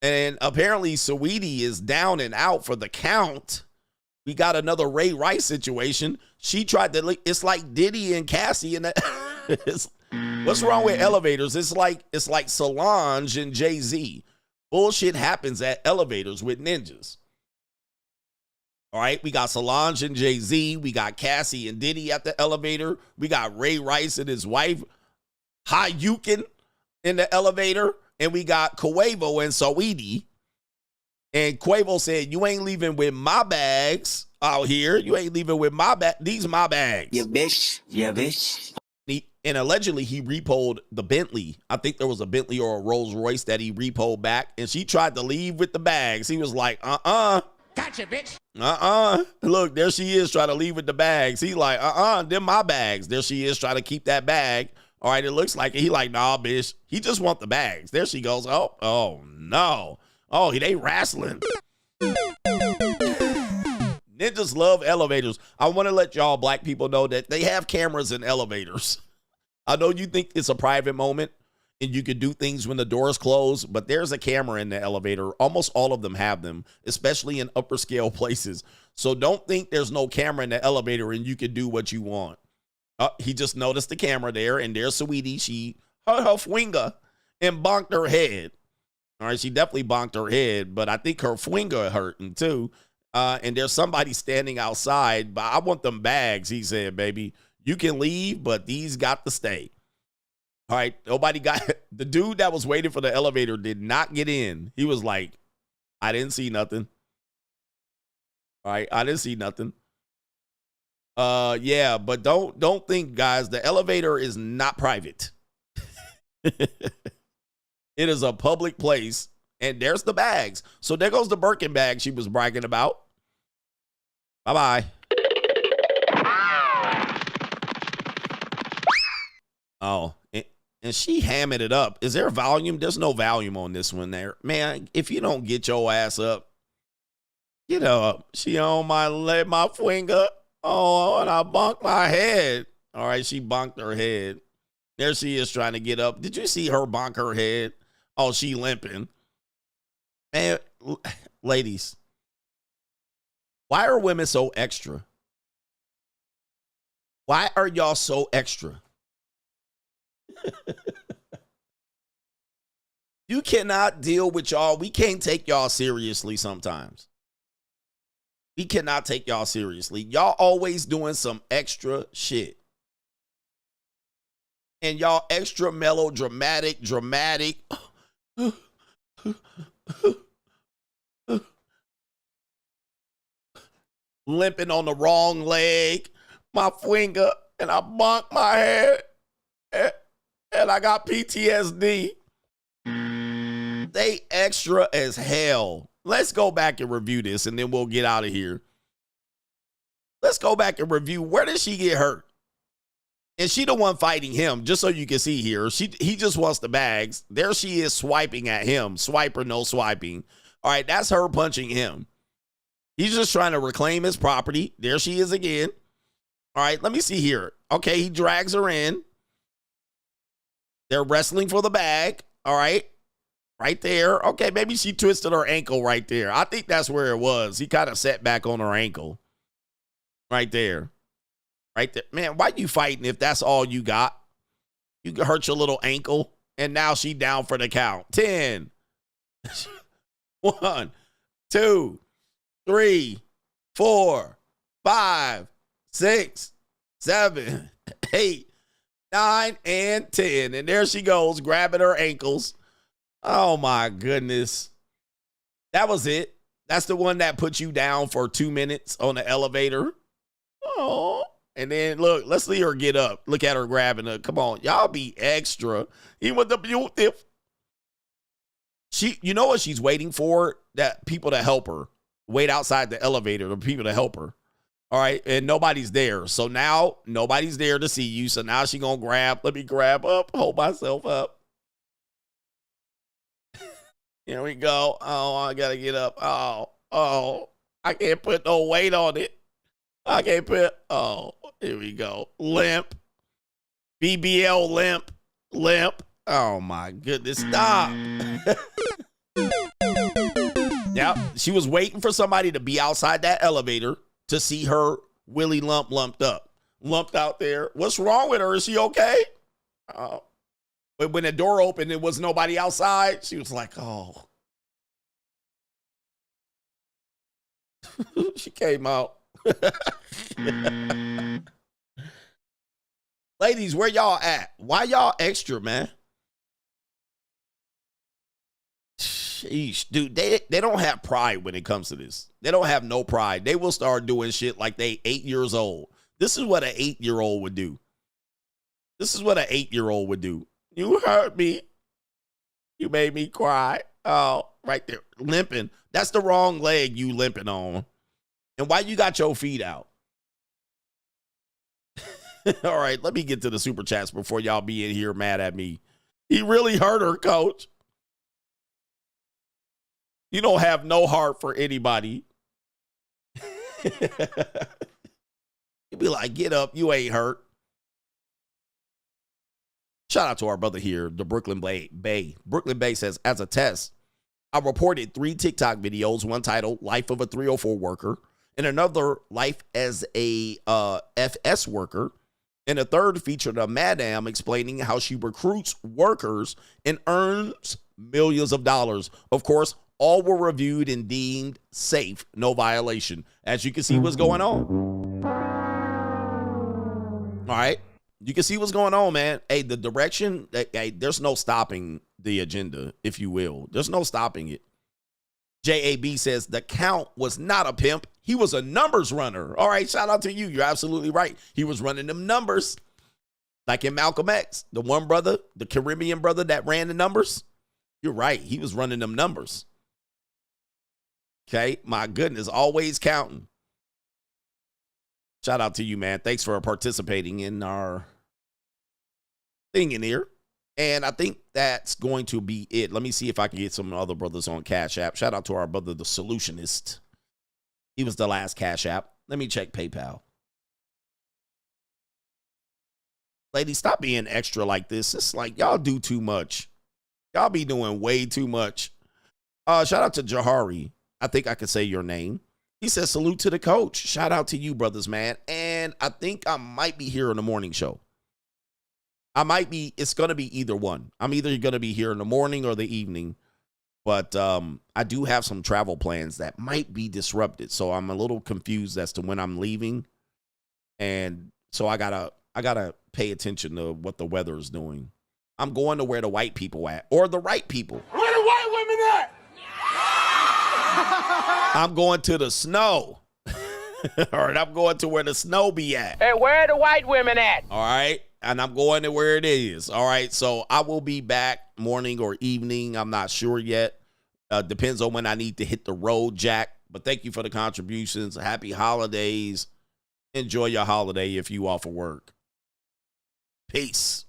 And apparently Saweetie is down and out for the count. We got another Ray Rice situation. She tried to, it's like Diddy and Cassie. And what's wrong with elevators? It's like Solange and Jay-Z. Bullshit happens at elevators with ninjas. All right, we got Solange and Jay-Z. We got Cassie and Diddy at the elevator. We got Ray Rice and his wife, Hayukin, in the elevator. And we got Quavo and Saweetie. And Quavo said, you ain't leaving with my bags out here. You ain't leaving with my bag. These my bags. Yeah, bitch. Yeah, bitch. And allegedly, he repoed the Bentley. I think there was a Bentley or a Rolls Royce that he repoed back. And she tried to leave with the bags. He was like, Gotcha, bitch. Look, there she is trying to leave with the bags. He like, them my bags. There she is trying to keep that bag. All right, it looks like it. He like, nah, bitch. He just want the bags. There she goes. Oh, no. Oh, they wrestling. Ninjas love elevators. I want to let y'all black people know that they have cameras in elevators. I know you think it's a private moment and you can do things when the doors close, but there's a camera in the elevator. Almost all of them have them, especially in upper scale places. So don't think there's no camera in the elevator and you can do what you want. He just noticed the camera there, and there's Saweetie. She hurt her finger and bonked her head. All right, she definitely bonked her head, but I think her finger hurting too. And there's somebody standing outside, but I want them bags, he said, baby. You can leave, but these got to stay. All right, nobody got the dude that was waiting for the elevator did not get in. He was like, I didn't see nothing. All right, I didn't see nothing. Yeah, but don't think, guys, the elevator is not private. It is a public place, and there's the bags. So there goes the Birkin bag she was bragging about. Bye-bye. Oh, and she hamming it up. Is there volume? There's no volume on this one there. Man, if you don't get your ass up, get up. She on my finger. Oh, and I bonked my head. All right, she bonked her head. There she is trying to get up. Did you see her bonk her head? Oh, she limping. Man, ladies, why are women so extra? Why are y'all so extra? You cannot deal with y'all. We can't take y'all seriously sometimes. We cannot take y'all seriously. Y'all always doing some extra shit. And y'all extra melodramatic, dramatic. Limping on the wrong leg. My finger. and I bonked my head and I got PTSD. They extra as hell. Let's go back and review this and then we'll get out of here. Let's go back and review. Where did she get hurt? And she the one fighting him, just so you can see here. He just wants the bags. There she is swiping at him. Swiper, no swiping. All right, that's her punching him. He's just trying to reclaim his property. There she is again. All right, let me see here. Okay, he drags her in. They're wrestling for the bag. All right, right there. Okay, maybe she twisted her ankle right there. I think that's where it was. He kind of set back on her ankle. Right there. Right there. Man, why you fighting if that's all you got? You can hurt your little ankle, and now she down for the count. 10. 1, 2, 3, 4, 5, 6, 7, 8, 9, and 10. And there she goes, grabbing her ankles. Oh, my goodness. That was it. That's the one that put you down for 2 minutes on the elevator. Oh. And then, look, let's see her get up. Look at her grabbing her. Come on. Y'all be extra. He was the beautiful. You know what she's waiting for? That people to help her. Wait outside the elevator, the people to help her. All right, and nobody's there. So now nobody's there to see you. So now she gonna grab. Let me grab up, hold myself up. Here we go. Oh, I gotta get up. Oh, I can't put no weight on it. I can't put. Oh, here we go. Limp. BBL limp. Oh my goodness! Stop. Yep, she was waiting for somebody to be outside that elevator to see her Willie lumped out there. What's wrong with her? Is she okay? But when the door opened, there was nobody outside. She was like, oh. She came out. Ladies, where y'all at? Why y'all extra, man? Sheesh, dude, they don't have pride when it comes to this. They don't have no pride. They will start doing shit like they 8 years old. This is what an 8-year-old would do. This is what an 8-year-old would do. You hurt me. You made me cry. Oh, right there. Limping. That's the wrong leg you limping on. And why you got your feet out? All right, let me get to the super chats before y'all be in here mad at me. He really hurt her, coach. You don't have no heart for anybody. You'd be like, get up, you ain't hurt. Shout out to our brother here, the Brooklyn Bay. Brooklyn Bay says, as a test, I reported 3 TikTok videos, one titled Life of a 304 Worker, and another Life as a FS Worker, and a third featured a madam explaining how she recruits workers and earns millions of dollars. Of course, all were reviewed and deemed safe, no violation. As you can see what's going on. All right. You can see what's going on, man. Hey, the direction, hey, there's no stopping the agenda, if you will. There's no stopping it. JAB says the count was not a pimp. He was a numbers runner. All right, shout out to you. You're absolutely right. He was running them numbers. Like in Malcolm X, the one brother, the Caribbean brother that ran the numbers. You're right. He was running them numbers. Okay, my goodness, always counting. Shout out to you, man. Thanks for participating in our thing in here. And I think that's going to be it. Let me see if I can get some other brothers on Cash App. Shout out to our brother, the Solutionist. He was the last Cash App. Let me check PayPal. Ladies, stop being extra like this. It's like y'all do too much. Y'all be doing way too much. Shout out to Jahari. I think I could say your name. He says, salute to the coach. Shout out to you, brothers, man. And I think I might be here in the morning show. I might be, it's going to be either one. I'm either going to be here in the morning or the evening. But I do have some travel plans that might be disrupted. So I'm a little confused as to when I'm leaving. And so I gotta pay attention to what the weather is doing. I'm going to where the white people at, or the right people. Where the white women at? I'm going to the snow. All right, I'm going to where the snow be at. Hey, where are the white women at? All right, and I'm going to where it is. All right, so I will be back morning or evening. I'm not sure yet. Depends on when I need to hit the road, Jack. But thank you for the contributions. Happy holidays. Enjoy your holiday if you off of work. Peace.